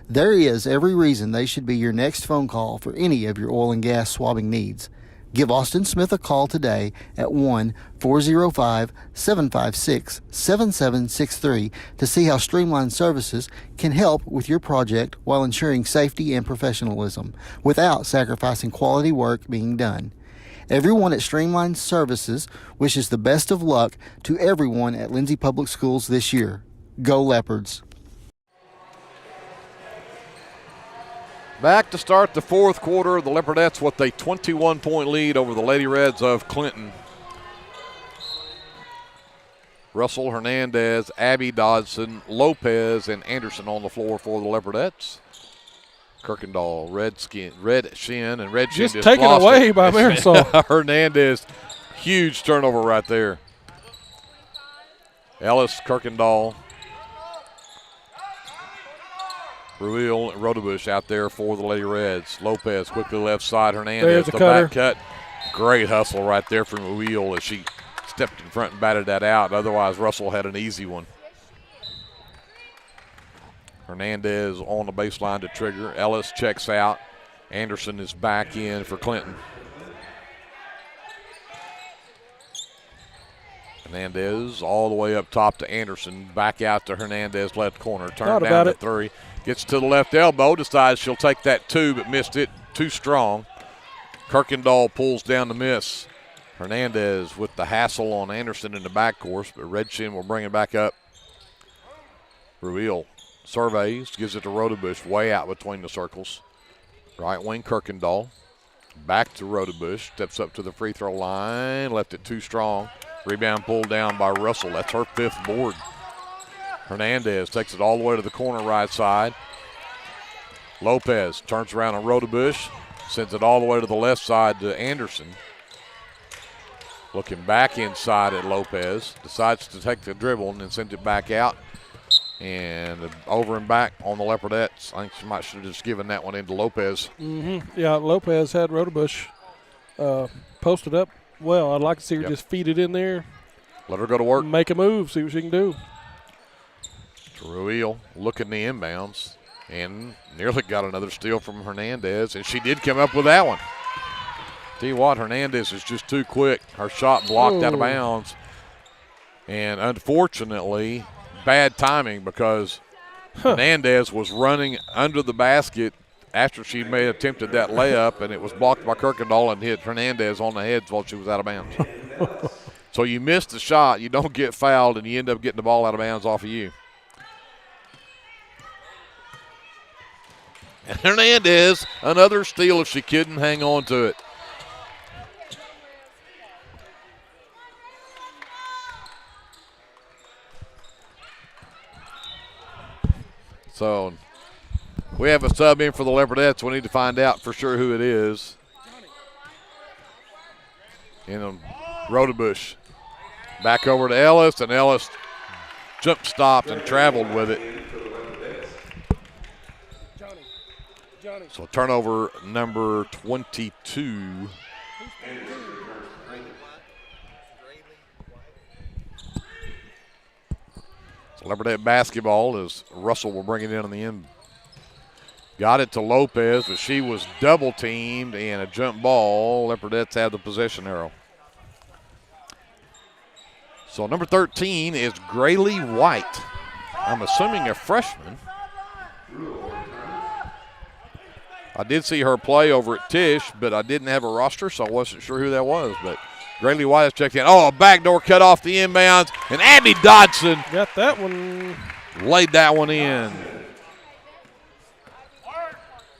There is every reason they should be your next phone call for any of your oil and gas swabbing needs. Give Austin Smith a call today at 1-405-756-7763 to see how Streamline Services can help with your project while ensuring safety and professionalism without sacrificing quality work being done. Everyone at Streamline Services wishes the best of luck to everyone at Lindsay Public Schools this year. Go Leopards! Back to start the fourth quarter, the Leopardettes with a 21-point lead over the Lady Reds of Clinton. Russell, Hernandez, Abby Dodson, Lopez, and Anderson on the floor for the Leopardettes. Kirkendall, Red Shin, and Red Shin just taken away by Marisol. Hernandez, huge turnover right there. Ellis, Kirkendall, Ruel, Rodebush out there for the Lady Reds. Lopez quickly left side. Hernandez, the back cut. Great hustle right there from Ruel as she stepped in front and batted that out. Otherwise, Russell had an easy one. Hernandez on the baseline to trigger. Ellis checks out. Anderson is back in for Clinton. Hernandez all the way up top to Anderson. Back out to Hernandez, left corner. Turn down to three. Gets to the left elbow. Decides she'll take that two, but missed it. Too strong. Kirkendall pulls down the miss. Hernandez with the hassle on Anderson in the back course, but Redshin will bring it back up. Ruel surveys, gives it to Rodebush, way out between the circles. Right wing Kirkendall. Back to Rodebush. Steps up to the free throw line. Left it too strong. Rebound pulled down by Russell. That's her fifth board. Hernandez takes it all the way to the corner right side. Lopez turns around on Rodebush. Sends it all the way to the left side to Anderson. Looking back inside at Lopez. Decides to take the dribble and then sends it back out. And over and back on the Leopardettes. I think she might should have just given that one into Lopez. Yeah, Lopez had Rodebush posted up well. I'd like to see her just feed it in there. Let her go to work. Make a move, see what she can do. Ruel looking the inbounds and nearly got another steal from Hernandez, and she did come up with that one. Tell you what, Hernandez is just too quick. Her shot blocked out of bounds. And unfortunately, bad timing because Hernandez was running under the basket after she attempted that layup, and it was blocked by Kirkendall and hit Hernandez on the head while she was out of bounds. So you miss the shot, you don't get fouled, and you end up getting the ball out of bounds off of you. And Hernandez, another steal if she couldn't hang on to it. So we have a sub in for the Leopardettes. We need to find out for sure who it is. And Rodebush back over to Ellis, and Ellis jump stopped and traveled with it. So turnover number 22. So Leopardette basketball as Russell will bring it in on the end. Got it to Lopez, but she was double teamed and a jump ball. Leopardettes have the possession arrow. So number 13 is Grayley White. I'm assuming a freshman. I did see her play over at Tisch, but I didn't have a roster, so I wasn't sure who that was. But Grayley White has checked in. Oh, a backdoor cut off the inbounds, and Abby Dodson got that one. Laid that one in.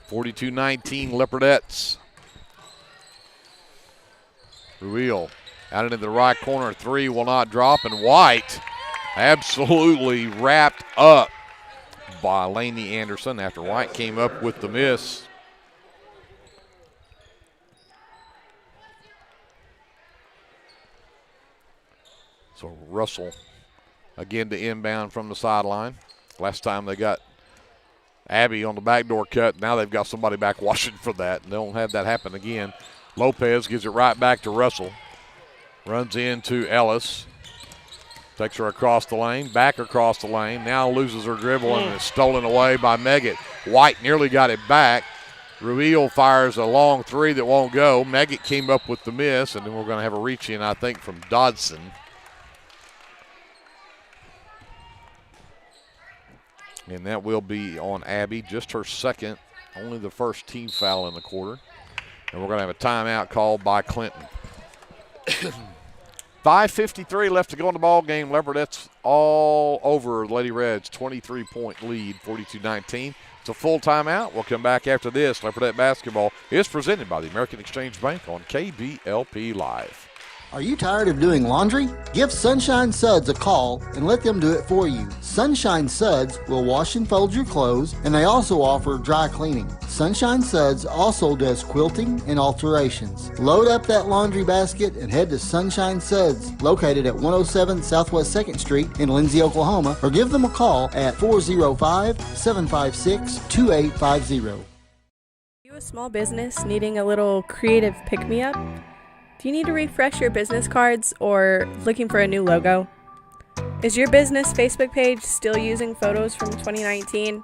42-19 Leopardettes. Ruel out into the right corner. Three will not drop, and White absolutely wrapped up by Lainey Anderson after White came up with the miss. So Russell again to inbound from the sideline. Last time they got Abby on the backdoor cut. Now they've got somebody back watching for that. They don't have that happen again. Lopez gives it right back to Russell. Runs into Ellis. Takes her across the lane, back across the lane. Now loses her dribble and is stolen away by Meggett. White nearly got it back. Ruill fires a long three that won't go. Meggett came up with the miss, and then we're going to have a reach-in, I think, from Dodson. And that will be on Abby, just her second, only the first team foul in the quarter. And we're going to have a timeout called by Clinton. 5:53 left to go in the ball game. Leopardettes all over Lady Reds, 23-point lead, 42-19. It's a full timeout. We'll come back after this. Leopardette basketball is presented by the American Exchange Bank on KBLP Live. Are you tired of doing laundry? Give Sunshine Suds a call and let them do it for you. Sunshine Suds will wash and fold your clothes, and they also offer dry cleaning. Sunshine Suds also does quilting and alterations. Load up that laundry basket and head to Sunshine Suds, located at 107 Southwest 2nd Street in Lindsay, Oklahoma, or give them a call at 405-756-2850. You a small business needing a little creative pick-me-up? Do you need to refresh your business cards or looking for a new logo? Is your business Facebook page still using photos from 2019?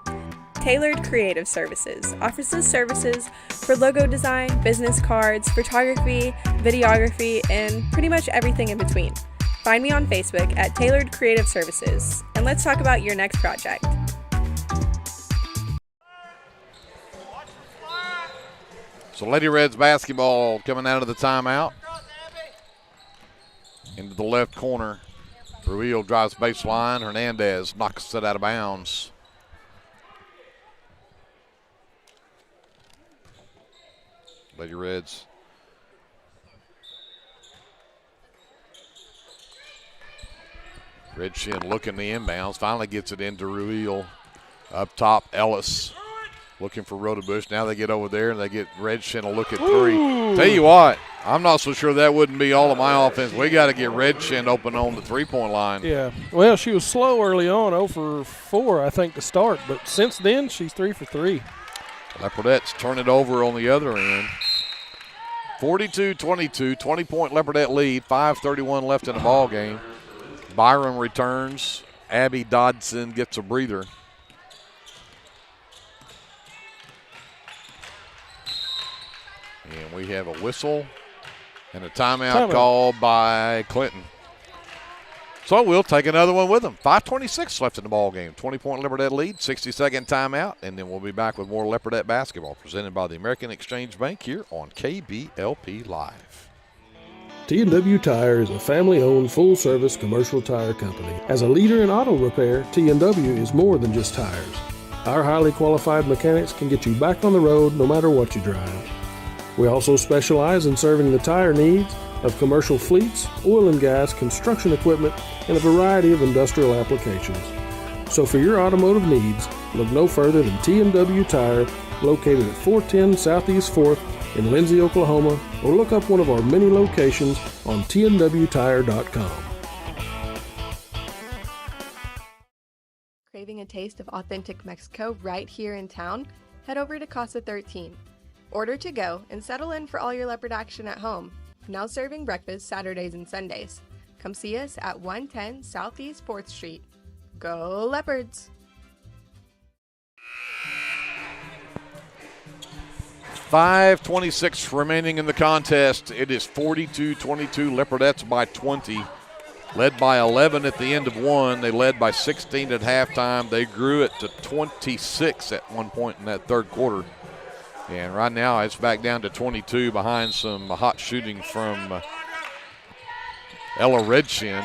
Tailored Creative Services offers services for logo design, business cards, photography, videography, and pretty much everything in between. Find me on Facebook at Tailored Creative Services, and let's talk about your next project. So Lady Reds basketball coming out of the timeout. Into the left corner. Ruill drives baseline. Hernandez knocks it out of bounds. Lady Reds. Red Shin looking the inbounds. Finally gets it into Ruill. Up top, Ellis. Looking for Rodebush. Now they get over there and they get Red Shin a look at three. Ooh. Tell you what, I'm not so sure that wouldn't be all of my offense. We got to get Red Shin open on the three-point line. Yeah. Well, she was slow early on, 0 for 4, I think, to start. But since then, she's 3 for 3. Leopardettes turn it over on the other end. 42-22, 20-point Leopardette lead, 5:31 left in the ball game. Byram returns. Abby Dodson gets a breather. And we have a whistle and a timeout called by Clinton. So we'll take another one with them. 5:26 left in the ball game. 20-point Leopardette lead, 60-second timeout, and then we'll be back with more Leopardette basketball presented by the American Exchange Bank here on KBLP Live. T&W Tire is a family-owned, full-service commercial tire company. As a leader in auto repair, T&W is more than just tires. Our highly qualified mechanics can get you back on the road no matter what you drive. We also specialize in serving the tire needs of commercial fleets, oil and gas, construction equipment, and a variety of industrial applications. So for your automotive needs, look no further than T&W Tire, located at 410 Southeast 4th in Lindsay, Oklahoma, or look up one of our many locations on tnwtire.com. Craving a taste of authentic Mexico right here in town? Head over to Casa 13. Order to go and settle in for all your leopard action at home. Now serving breakfast Saturdays and Sundays. Come see us at 110 Southeast 4th Street. Go Leopards! 5:26 remaining in the contest. It is 42-22, Leopardettes by 20. Led by 11 at the end of one. They led by 16 at halftime. They grew it to 26 at one point in that third quarter. And right now it's back down to 22 behind some hot shooting from Ella Redshin.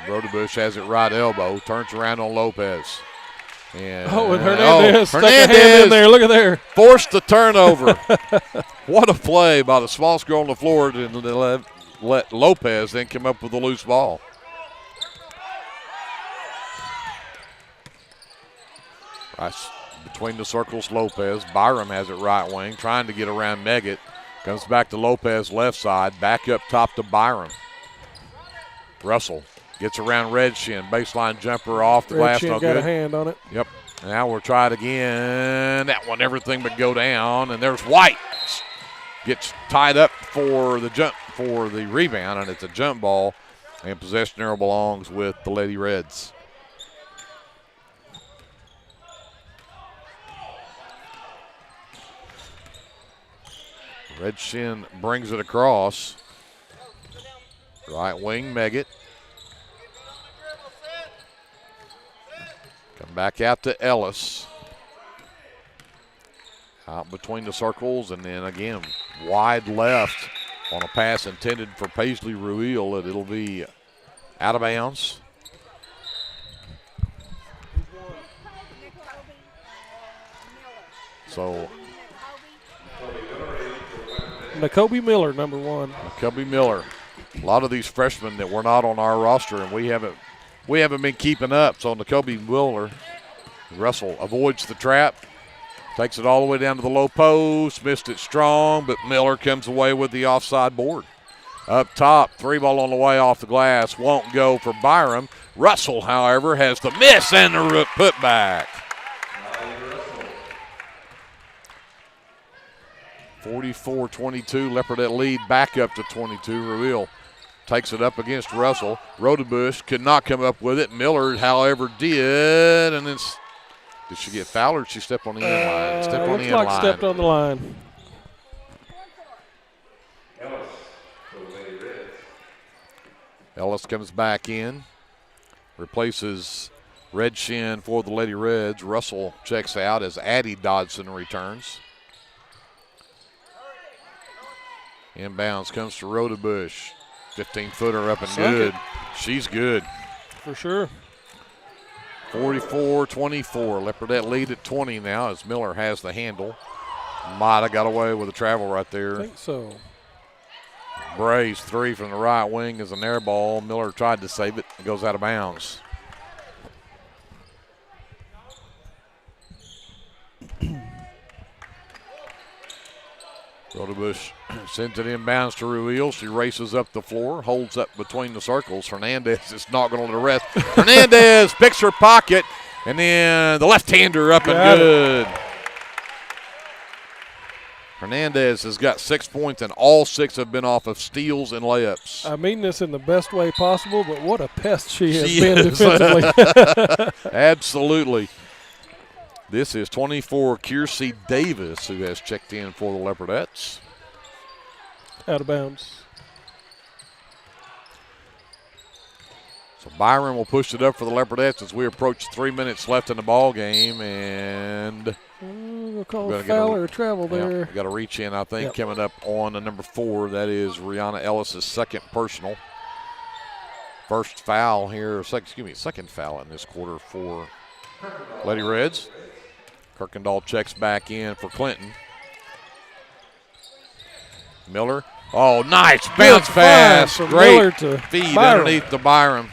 Rodebush has it right elbow, turns around on Lopez. And Hernandez stuck a hand in there. Look at there. Forced the turnover. What a play by the smallest girl on the floor to let Lopez then come up with a loose ball. Right between the circles, Lopez. Byram has it right wing, trying to get around Meggett. Comes back to Lopez left side, back up top to Byram. Russell gets around Redshin, baseline jumper off the glass, no good. Got a hand on it. Yep. Now we'll try it again. That one, everything but go down. And there's White. Gets tied up for the rebound, and it's a jump ball. And possession arrow belongs with the Lady Reds. Red Shin brings it across. Right wing, Meggett. Come back out to Ellis. Out between the circles, and then again, wide left on a pass intended for Paisley Ruil. It'll be out of bounds. So Nakobe Miller, number 1. Nakobe Miller. A lot of these freshmen that were not on our roster, and we haven't been keeping up. So Nakobe Miller, Russell avoids the trap, takes it all the way down to the low post, missed it strong, but Miller comes away with the offside board. Up top, 3-ball on the way off the glass, won't go for Byram. Russell, however, has the miss and the putback. 44-22, Leopardette lead back up to 22. Ruil takes it up against Russell. Rodebush could not come up with it. Miller, however, did. And then, did she get fouled or did she step on the end line? Stepped on the end line. Looks like stepped on the line. Ellis comes back in, replaces Red Shin for the Lady Reds. Russell checks out as Addie Dodson returns. Inbounds comes to Rodebush. 15-footer up and good. She's good. For sure. 44-24. Leopardette lead at 20 now as Miller has the handle. Might have got away with a travel right there. I think so. Bray's 3 from the right wing is an air ball. Miller tried to save it. It goes out of bounds. Rodebush sends it inbounds to Ruil. She races up the floor, holds up between the circles. Hernandez is not going to let her rest. Hernandez picks her pocket, and then the left-hander up and good. Hernandez has got 6 points, and all 6 have been off of steals and layups. I mean this in the best way possible, but what a pest she has been defensively. Absolutely. This is 24, Kiersey Davis, who has checked in for the Leopardettes. Out of bounds. So Byron will push it up for the Leopardettes as we approach 3 minutes left in the ball game, and we'll call a foul or a travel there. We got a reach in, I think, coming up on the number 4. That is Rihanna Ellis's second personal. First foul here, second foul in this quarter for Lady Reds. Kirkendall checks back in for Clinton. Miller. Oh, nice bounce pass. Great feed underneath the Byram.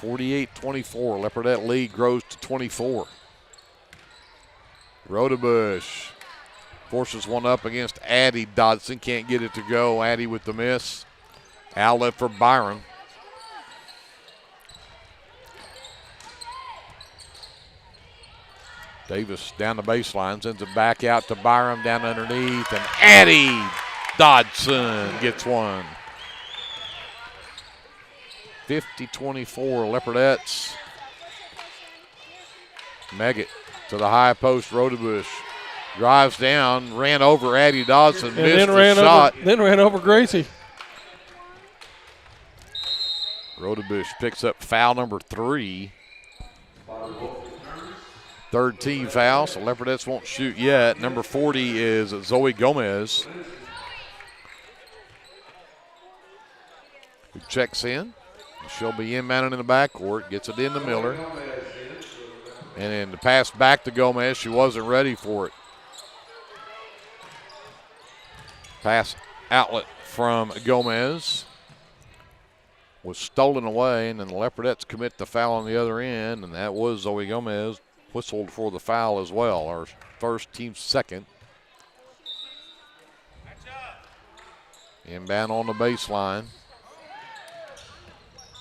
48-24. Leopardette lead grows to 24. Rodebush forces one up against Addie Dodson. Can't get it to go. Addie with the miss. Outlet for Byram. Davis down the baseline, sends it back out to Byram down underneath, and Addie Dodson gets one. 50-24, Leopardettes. Meggett to the high post, Rodebush. Drives down, ran over Addie Dodson, missed the shot. Then ran over Gracie. Rodebush picks up foul number 3. Third team foul, so Leopardettes won't shoot yet. Number 40 is Zoe Gomez, who checks in. She'll be inbounded in the backcourt, gets it into Miller. And then the pass back to Gomez. She wasn't ready for it. Pass outlet from Gomez was stolen away, and then the Leopardettes commit the foul on the other end, and that was Zoe Gomez. Whistled for the foul as well. Our first, team second. Inbound on the baseline.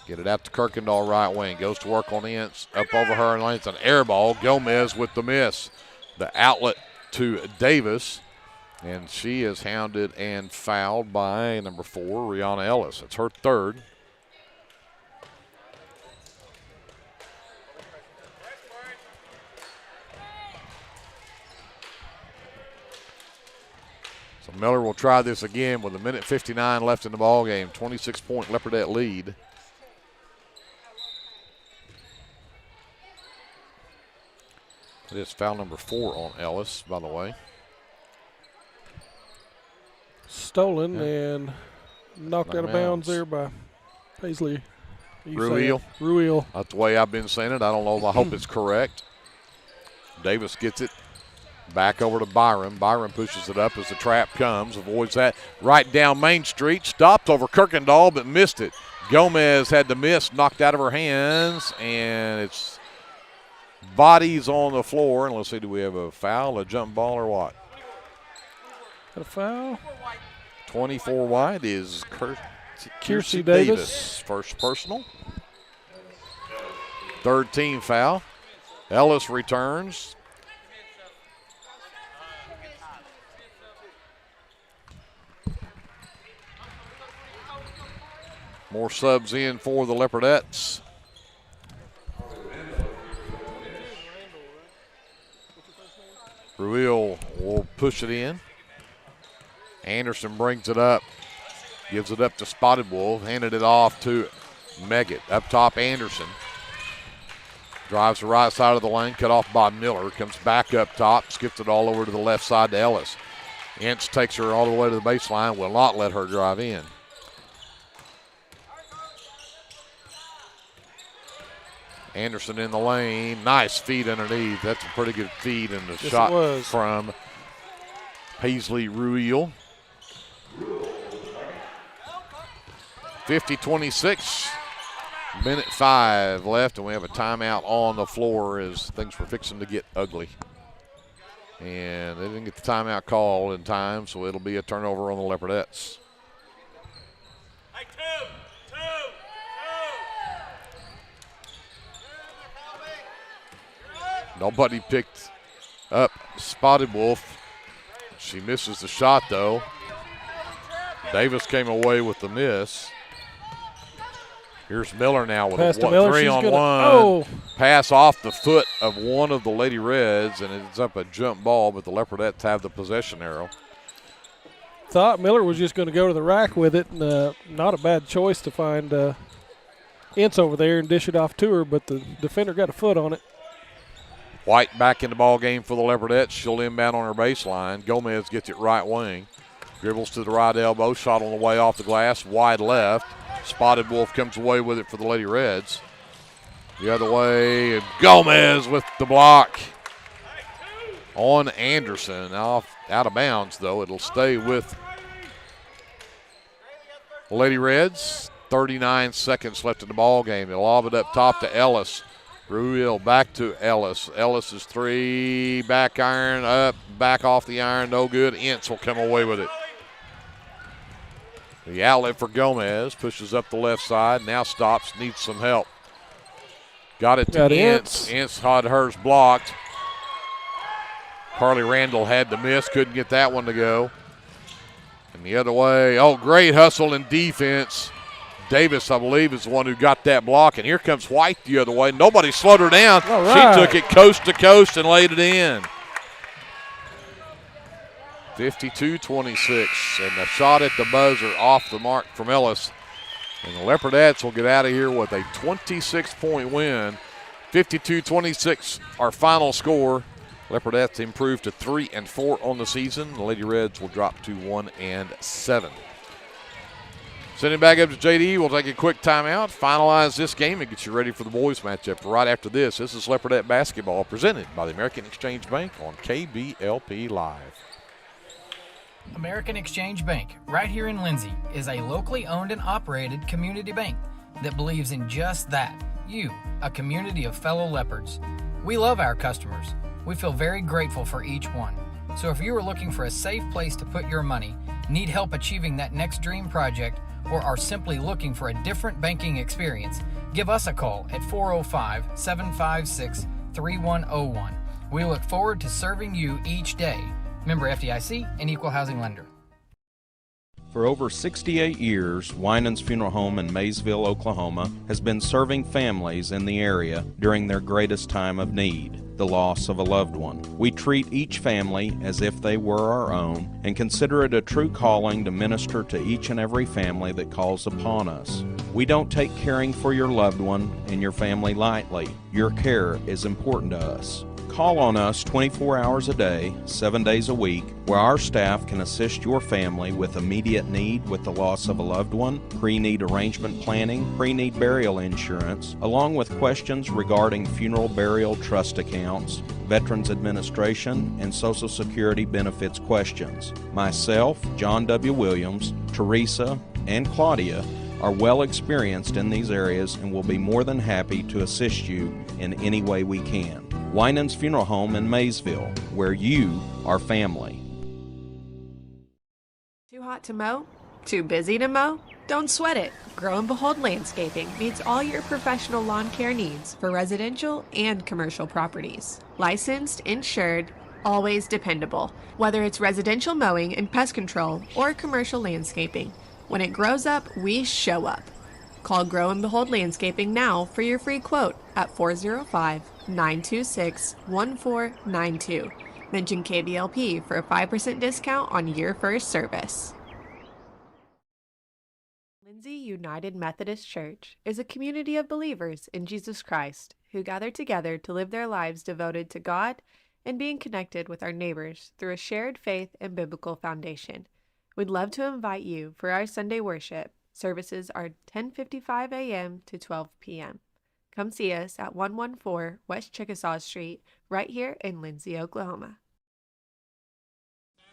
Get it out to Kirkendall, right wing. Goes to work on the ends. Up over her and it's an air ball. Gomez with the miss. The outlet to Davis. And she is hounded and fouled by number 4, Rihanna Ellis. It's her third. Miller will try this again with 1:59 left in the ball game. 26-point Leopardette lead. It is foul number 4 on Ellis, by the way. Stolen and knocked out of bounds there by Paisley. Ruil. That's the way I've been saying it. I don't know. I hope it's correct. Davis gets it back over to Byron. Byron pushes it up as the trap comes. Avoids that. Right down Main Street. Stopped over Kirkendall, but missed it. Gomez had the miss knocked out of her hands, and it's bodies on the floor. And let's see, do we have a foul, a jump ball, or what? A foul. 24 wide is Kiersey Davis. First personal. Third team foul. Ellis returns. More subs in for the Leopardettes. Ruil will push it in. Anderson brings it up. Gives it up to Spotted Wolf. Handed it off to Meggett. Up top, Anderson. Drives the right side of the lane. Cut off by Miller. Comes back up top. Skips it all over to the left side to Ellis. Ince takes her all the way to the baseline. Will not let her drive in. Anderson in the lane. Nice feed underneath. That's a pretty good feed in the shot from Paisley Ruil. 50-26. Minute 5 left, and we have a timeout on the floor as things were fixing to get ugly. And they didn't get the timeout call in time, so it'll be a turnover on the Leopardettes. Nobody picked up Spotted Wolf. She misses the shot, though. Davis came away with the miss. Here's Miller now with a 3-on-1. Oh. Pass off the foot of one of the Lady Reds, and it's up a jump ball, but the Leopardettes have the possession arrow. Thought Miller was just going to go to the rack with it, and not a bad choice to find Ince over there and dish it off to her, but the defender got a foot on it. White back in the ball game for the Leopardettes. She'll inbound on her baseline. Gomez gets it right wing. Dribbles to the right elbow. Shot on the way off the glass. Wide left. Spotted Wolf comes away with it for the Lady Reds. The other way. And Gomez with the block on Anderson. Out of bounds, though. It'll stay with the Lady Reds. 39 seconds left in the ball game. They'll lob it up top to Ellis. Ruil back to Ellis. Ellis's three, back iron, up, back off the iron, no good. Ince will come away with it. The outlet for Gomez, pushes up the left side, now stops, needs some help. Got it to Ince. Ince had hers blocked. Carly Randall had the miss, couldn't get that one to go. And the other way, great hustle and defense. Davis, I believe, is the one who got that block. And here comes White the other way. Nobody slowed her down. Right. She took it coast to coast and laid it in. 52-26. And the shot at the buzzer off the mark from Ellis. And the Leopardettes will get out of here with a 26-point win. 52-26, our final score. Leopardettes improved to 3-4 on the season. The Lady Reds will drop to 1-7. Sending back up to JD. We'll take a quick timeout, finalize this game, and get you ready for the boys matchup right after this. This is Leopardette basketball presented by the American Exchange Bank on KBLP Live. American Exchange Bank, right here in Lindsay, is a locally owned and operated community bank that believes in just that, you, a community of fellow leopards. We love our customers. We feel very grateful for each one. So if you are looking for a safe place to put your money, need help achieving that next dream project, or are simply looking for a different banking experience, give us a call at 405-756-3101. We look forward to serving you each day. Member FDIC and Equal Housing Lender. For over 68 years, Winans Funeral Home in Maysville, Oklahoma, has been serving families in the area during their greatest time of need. the loss of a loved one. We treat each family as if they were our own and consider it a true calling to minister to each and every family that calls upon us. We don't take caring for your loved one and your family lightly. Your care is important to us. Call on us 24 hours a day, 7 days a week, where our staff can assist your family with immediate need with the loss of a loved one, pre-need arrangement planning, pre-need burial insurance, along with questions regarding funeral burial trust accounts, Veterans Administration, and Social Security benefits questions. Myself, John W. Williams, Teresa, and Claudia are well experienced in these areas and will be more than happy to assist you in any way we can. Winans Funeral Home in Maysville, where you are family. Too hot to mow? Too busy to mow? Don't sweat it. Grow and Behold Landscaping meets all your professional lawn care needs for residential and commercial properties. Licensed, insured, always dependable. Whether it's residential mowing and pest control or commercial landscaping, when it grows up, we show up. Call Grow and Behold Landscaping now for your free quote at 405-926-1492. Mention KBLP for a 5% discount on your first service. Lindsay United Methodist Church is a community of believers in Jesus Christ who gather together to live their lives devoted to God and being connected with our neighbors through a shared faith and biblical foundation. We'd love to invite you for our Sunday worship. Services are 10:55 a.m. to 12 p.m. Come see us at 114 West Chickasaw Street, right here in Lindsay, Oklahoma.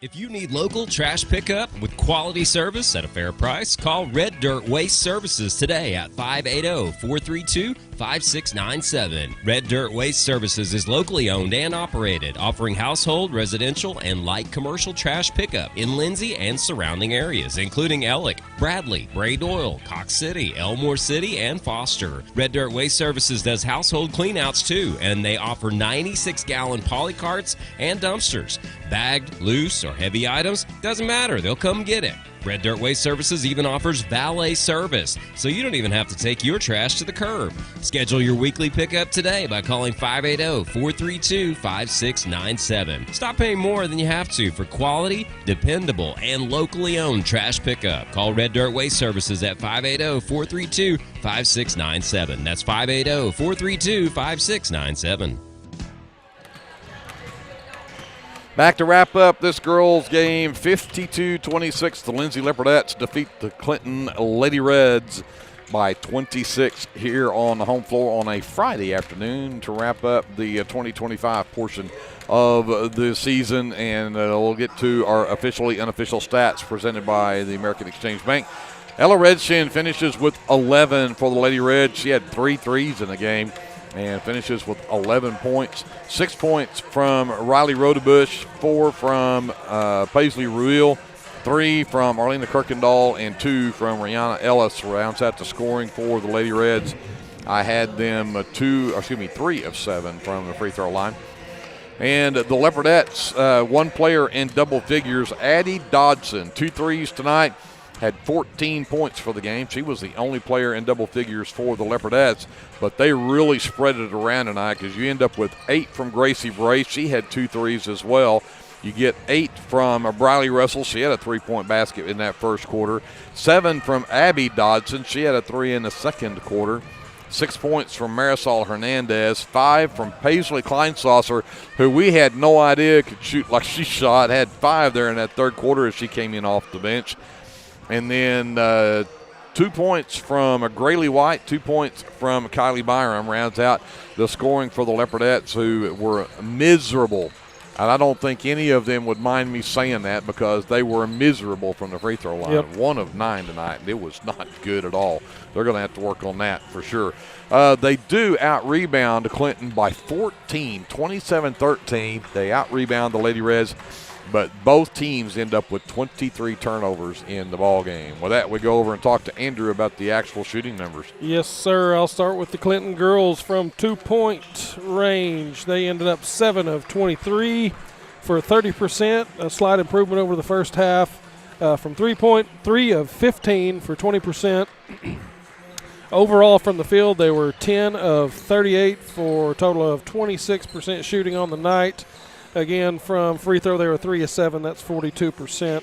If you need local trash pickup with quality service at a fair price, call Red Dirt Waste Services today at 580-432-5697. Red Dirt Waste Services is locally owned and operated, offering household, residential, and light commercial trash pickup in Lindsay and surrounding areas, including Ellick, Bradley, Bray Doyle, Cox City, Elmore City, and Foster. Red Dirt Waste Services does household cleanouts too, and they offer 96-gallon poly carts and dumpsters. Bagged, loose, or heavy items, doesn't matter, they'll come get it. Red Dirt Waste Services even offers valet service, so you don't even have to take your trash to the curb. Schedule your weekly pickup today by calling 580-432-5697. Stop paying more than you have to for quality, dependable, and locally owned trash pickup. Call Red Dirt Waste Services at 580-432-5697. That's 580-432-5697. Back to wrap up this girls' game, 52-26. The Lindsay Leopardettes defeat the Clinton Lady Reds by 26 here on the home floor on a Friday afternoon to wrap up the 2025 portion of the season. And we'll get to our officially unofficial stats presented by the American Exchange Bank. Ella Redshin finishes with 11 for the Lady Reds. She had 3 threes in the game and finishes with 11 points. 6 points from Riley Rodebush, 4 from Paisley Ruil, 3 from Arlena Kirkendall, and 2 from Rihanna Ellis rounds out the scoring for the Lady Reds. I had them 3 of 7 from the free throw line. And the Leopardettes, one player in double figures, Addie Dodson, 2 threes tonight. Had 14 points for the game. She was the only player in double figures for the Leopardettes, but they really spread it around tonight because you end up with 8 from Gracie Brace. She had 2 threes as well. You get 8 from Briley Russell. She had a 3-point basket in that first quarter. 7 from Abby Dodson. She had a 3 in the second quarter. 6 points from Marisol Hernandez. 5 from Paisley Kleinsaucer, who we had no idea could shoot like she shot. Had 5 there in that third quarter as she came in off the bench. And then 2 points from Grayley White, 2 points from Kylie Byram rounds out the scoring for the Leopardettes, who were miserable. And I don't think any of them would mind me saying that because they were miserable from the free throw line. Yep. 1 of 9 tonight, and it was not good at all. They're going to have to work on that for sure. They do out-rebound Clinton by 14, 27-13. They out-rebound the Lady Reds. But both teams end up with 23 turnovers in the ball game. With that, we go over and talk to Andrew about the actual shooting numbers. Yes, sir. I'll start with the Clinton girls from 2-point range. They ended up 7 of 23 for 30%, a slight improvement over the first half. From 3-point, 3 of 15 for 20%. Overall from the field, they were 10 of 38 for a total of 26% shooting on the night. Again, from free throw, they were 3 of 7. That's 42%.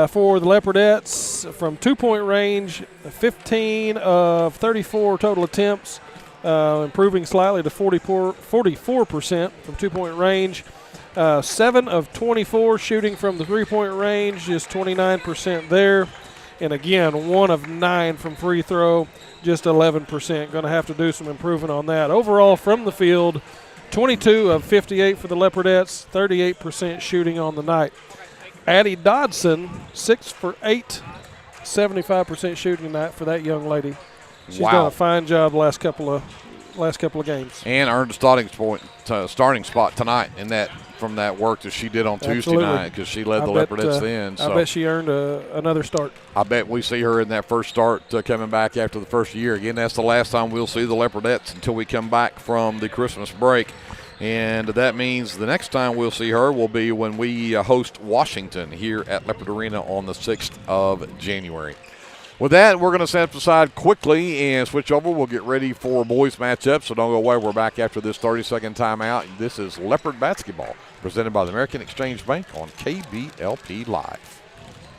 For the Leopardettes, from two-point range, 15 of 34 total attempts, improving slightly to 44% from two-point range. 7 of 24 shooting from the three-point range, just 29% there. And again, 1 of 9 from free throw, just 11%. Going to have to do some improvement on that. Overall, from the field, 22 of 58 for the Leopardettes, 38% shooting on the night. Addie Dodson, 6 for 8, 75% shooting tonight for that young lady. She's done a fine job the last couple of games. And earned a starting spot tonight in that from that work that she did on Tuesday night, because she led the Leopardettes then. So I bet she earned another start. I bet we see her in that first start coming back after the first year. Again, that's the last time we'll see the Leopardettes until we come back from the Christmas break. And that means the next time we'll see her will be when we host Washington here at Leopard Arena on the 6th of January. With that, we're going to step aside quickly and switch over. We'll get ready for boys matchup, so don't go away. We're back after this 30-second timeout. This is Leopard Basketball, presented by the American Exchange Bank on KBLP Live.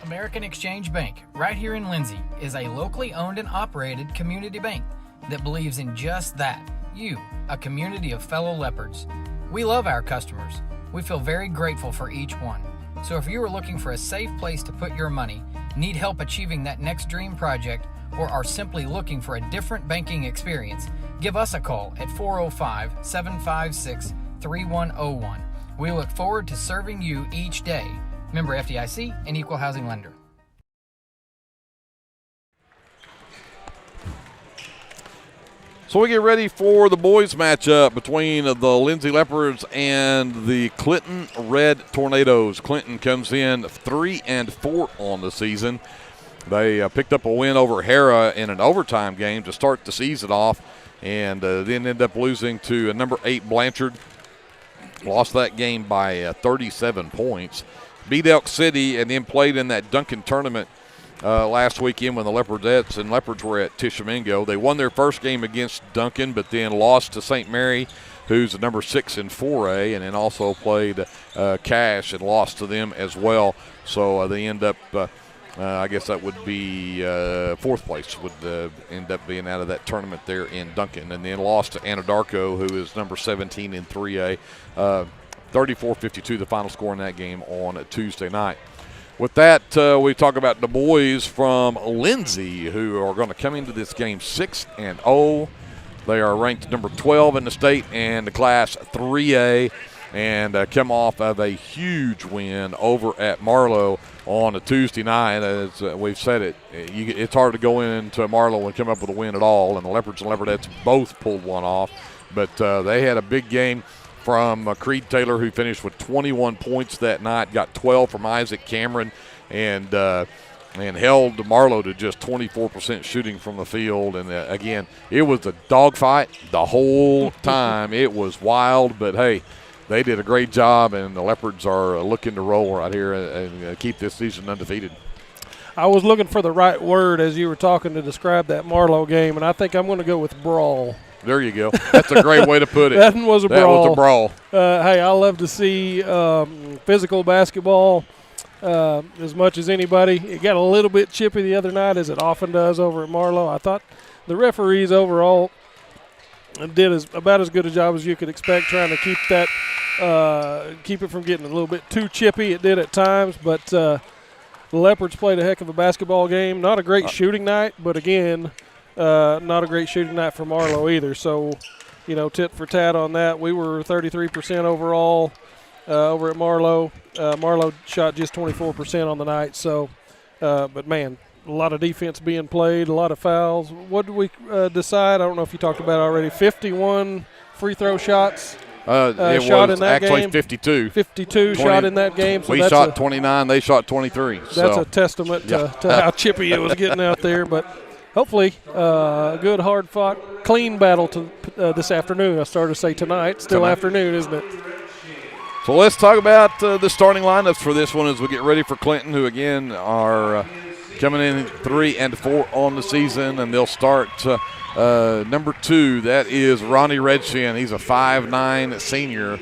American Exchange Bank, right here in Lindsay, is a locally owned and operated community bank that believes in just that, you, a community of fellow leopards. We love our customers. We feel very grateful for each one. So if you are looking for a safe place to put your money, need help achieving that next dream project, or are simply looking for a different banking experience, give us a call at 405-756-3101. We look forward to serving you each day. Member FDIC and Equal Housing Lender. So we get ready for the boys matchup between the Lindsay Leopards and the Clinton Red Tornadoes. Clinton comes in 3-4 on the season. They picked up a win over Hera in an overtime game to start the season off, and then ended up losing to number 8 Blanchard. Lost that game by 37 points. Beat Elk City and then played in that Duncan tournament last weekend when the Leopardettes and Leopards were at Tishomingo. They won their first game against Duncan, but then lost to St. Mary, who's number 6 in 4A, and then also played Cash and lost to them as well. So they end up, I guess that would be fourth place, would end up being out of that tournament there in Duncan, and then lost to Anadarko, who is number 17 in 3A. 34-52 the final score in that game on Tuesday night. With that, we talk about the boys from Lindsay, who are going to come into this game 6-0. They are ranked number 12 in the state and the Class 3A, and come off of a huge win over at Marlow on a Tuesday night. As we've said it, it's hard to go into Marlow and come up with a win at all, and the Leopards and Leopardettes both pulled one off. But they had a big game from Creed Taylor, who finished with 21 points that night, got 12 from Isaac Cameron, and held Marlow to just 24% shooting from the field. And again, it was a dogfight the whole time. It was wild, but hey, they did a great job, and the Leopards are looking to roll right here and keep this season undefeated. I was looking for the right word as you were talking to describe that Marlow game, and I think I'm going to go with brawl. There you go. That's a great way to put it. That was a brawl. That was a brawl. Hey, I love to see physical basketball as much as anybody. It got a little bit chippy the other night, as it often does over at Marlow. I thought the referees overall did about as good a job as you could expect, trying to keep that keep it from getting a little bit too chippy. It did at times, but the Leopards played a heck of a basketball game. Not a great shooting night, but again, not a great shooting night for Marlow either. So, tit for tat on that. We were 33% overall over at Marlow. Marlow shot just 24% on the night. So, but man, a lot of defense being played, a lot of fouls. What did we decide? I don't know if you talked about it already. 51 free throw shots. It shot was in that actually game. 52. 52 shot in that game. So we shot 29. They shot 23. That's a testament to how chippy it was getting out there. But hopefully, a good, hard-fought, clean battle to this afternoon. I started to say tonight. Still afternoon, isn't it? So let's talk about the starting lineups for this one as we get ready for Clinton, who, again, are coming in 3-4 on the season, and they'll start number 2. That is Ronnie Redshin. He's a 5'9" senior.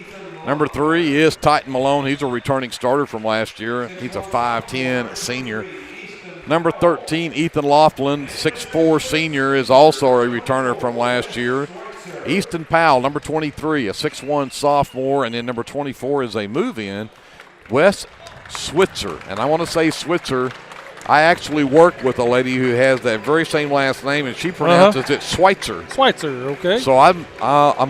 Number 3 is Titan Malone. He's a returning starter from last year. He's a 5'10" senior. Number 13, Ethan Laughlin, 6'4" senior, is also a returner from last year. Easton Powell, number 23, a 6'1" sophomore, and then number 24 is a move-in, Wes Switzer. And I want to say Switzer, I actually work with a lady who has that very same last name, and she pronounces it Schweitzer. Schweitzer, okay. So I'm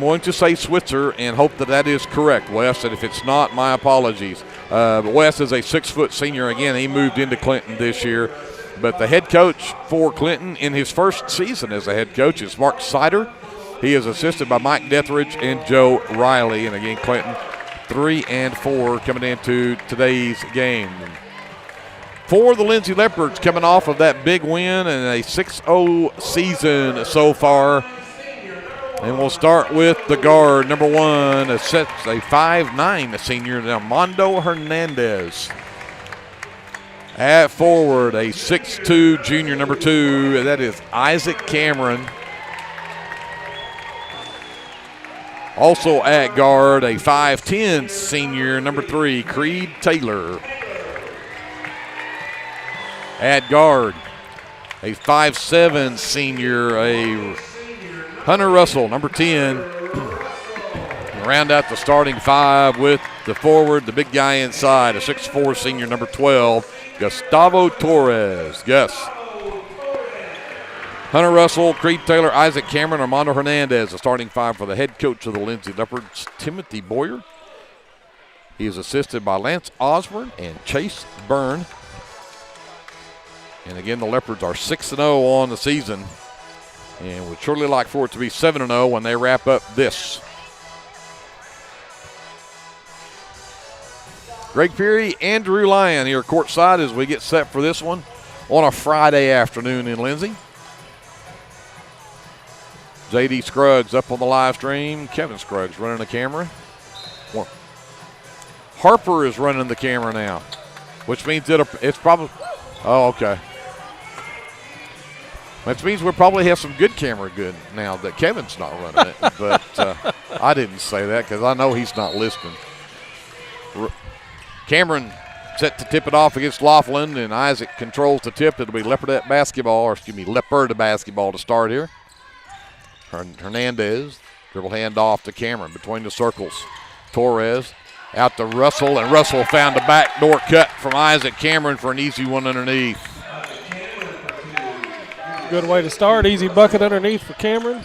going to say Switzer and hope that is correct, Wes, and if it's not, my apologies. But Wes is a 6-foot senior. Again, he moved into Clinton this year. But the head coach for Clinton in his first season as a head coach is Mark Sider. He is assisted by Mike Deathridge and Joe Riley. And again, Clinton 3-4 coming into today's game. For the Lindsay Leopards, coming off of that big win and a 6-0 season so far. And we'll start with the guard, number 1, a 5'9" senior, Armando Hernandez. At forward, a 6'2" junior, number 2, and that is Isaac Cameron. Also at guard, a 5'10" senior, number 3, Creed Taylor. At guard, a 5'7" senior, a Hunter Russell, number 10. Round out the starting 5 with the forward, the big guy inside, a 6'4" senior, number 12, Gustavo Torres. Gus. Hunter Russell, Creed Taylor, Isaac Cameron, Armando Hernandez, the starting 5 for the head coach of the Lindsay Leopards, Timothy Boyer. He is assisted by Lance Osborne and Chase Byrne. And again, the Leopards are 6-0 on the season and would surely like for it to be 7-0 when they wrap up this. Greg Peary, Andrew Lyon here courtside as we get set for this one on a Friday afternoon in Lindsay. J.D. Scruggs up on the live stream. Kevin Scruggs running the camera. Harper is running the camera now, which means it's probably – oh, okay. Which means we'll probably have some good camera good now that Kevin's not running it. But I didn't say that because I know he's not listening. Cameron set to tip it off against Laughlin, and Isaac controls the tip. It'll be Leopard basketball to start here. Hernandez, dribble hand off to Cameron between the circles. Torres out to Russell, and Russell found a backdoor cut from Isaac Cameron for an easy one underneath. Good way to start. Easy bucket underneath for Cameron.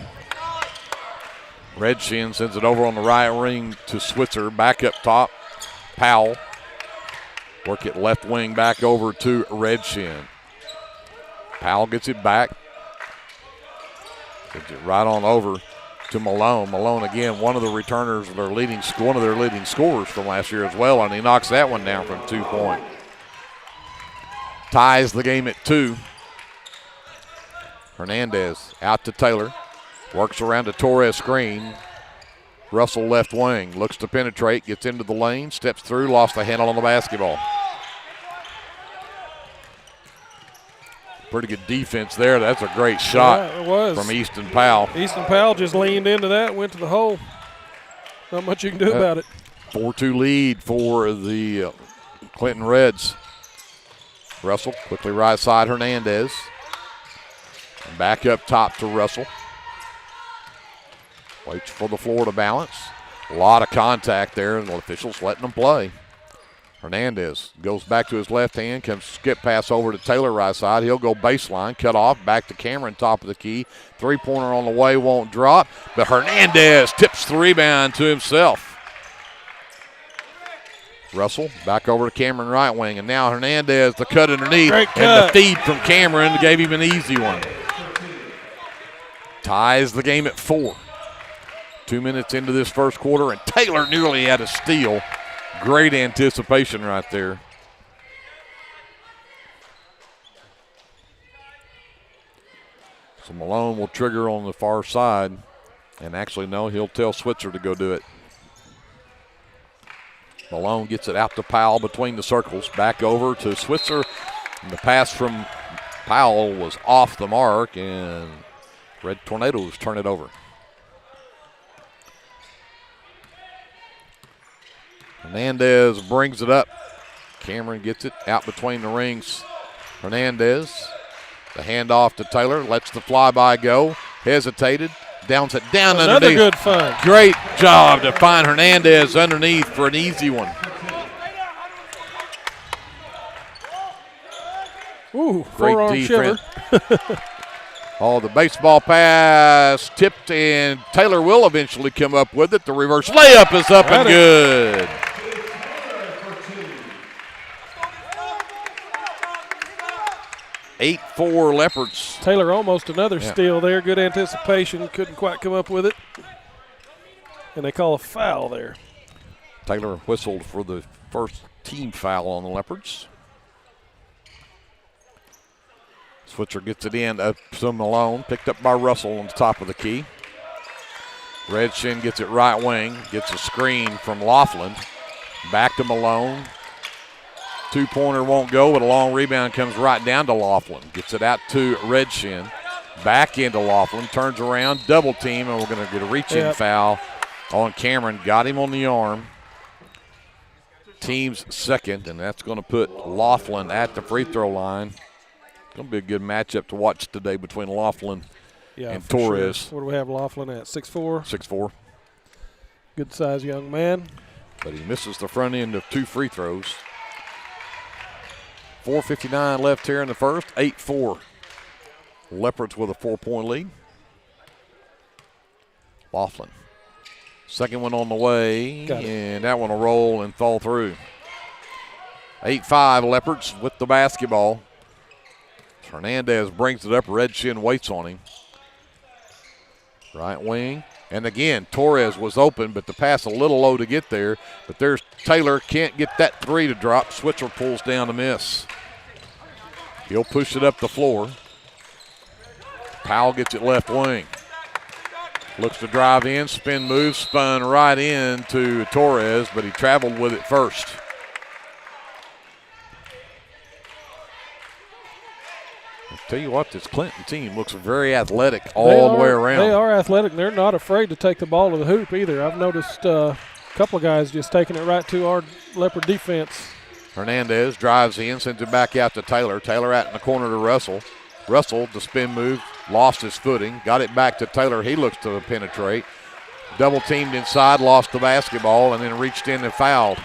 Redshin sends it over on the right wing to Switzer. Back up top, Powell. Work it left wing back over to Redshin. Powell gets it back. Gets it right on over to Malone. Malone again, one of their leading scorers from last year as well, and he knocks that one down from 2-point. Ties the game at 2. Hernandez out to Taylor. Works around the Torres screen. Russell left wing. Looks to penetrate. Gets into the lane. Steps through. Lost the handle on the basketball. Pretty good defense there. That's a great shot from Easton Powell. Easton Powell just leaned into that, went to the hole. Not much you can do about it. 4-2 lead for the Clinton Reds. Russell quickly right side Hernandez. And back up top to Russell. Waits for the floor to balance. A lot of contact there, and the officials letting them play. Hernandez goes back to his left hand, comes skip pass over to Taylor right side. He'll go baseline, cut off, back to Cameron, top of the key. Three-pointer on the way, won't drop, but Hernandez tips the rebound to himself. Russell back over to Cameron right wing, and now Hernandez, the cut underneath, and the feed from Cameron gave him an easy one. Ties the game at 4. 2 minutes into this first quarter, and Taylor nearly had a steal. Great anticipation right there. So Malone will trigger on the far side. And actually, no, he'll tell Switzer to go do it. Malone gets it out to Powell between the circles. Back over to Switzer. And the pass from Powell was off the mark, and Red Tornadoes turn it over. Hernandez brings it up. Cameron gets it out between the rings. Hernandez, the handoff to Taylor, lets the flyby go, hesitated, downs it down Another underneath. Good find. Great job to find Hernandez underneath for an easy one. Ooh, Great forearm defense. shiver. Oh, the baseball pass tipped, and Taylor will eventually come up with it. The reverse layup is up and good. Eight-4 Leopards. Taylor almost another steal there. Good anticipation. Couldn't quite come up with it. And they call a foul there. Taylor whistled for the first team foul on the Leopards. Switzer gets it in up to Malone. Picked up by Russell on the top of the key. Redshin gets it right wing. Gets a screen from Laughlin. Back to Malone. Two-pointer won't go, but a long rebound comes right down to Laughlin. Gets it out to Redshin. Back into Laughlin. Turns around. Double team, and we're going to get a reach-in foul on Cameron. Got him on the arm. Team's second, and that's going to put Laughlin at the free throw line. Going to be a good matchup to watch today between Laughlin and Torres. Sure. What do we have Laughlin at, 6'4"? 6'4". Good-sized young man. But he misses the front end of two free throws. 4:59 left here in the first, 8-4. Leopards with a 4-point lead. Laughlin. Second one on the way, and that one will roll and fall through. 8-5 Leopards with the basketball. Hernandez brings it up. Redshin waits on him. Right wing. And again, Torres was open, but the pass a little low to get there. But there's Taylor. Can't get that three to drop. Switzer pulls down to miss. He'll push it up the floor. Powell gets it left wing. Looks to drive in. Spin move. Spun right into Torres, but he traveled with it first. Tell you what, this Clinton team looks very athletic all the way around. They are athletic, and they're not afraid to take the ball to the hoop either. I've noticed a couple of guys just taking it right to our Leopard defense. Hernandez drives in, sends it back out to Taylor. Taylor out in the corner to Russell. Russell, the spin move, lost his footing. Got it back to Taylor. He looks to penetrate. Double teamed inside, lost the basketball, and then reached in and fouled.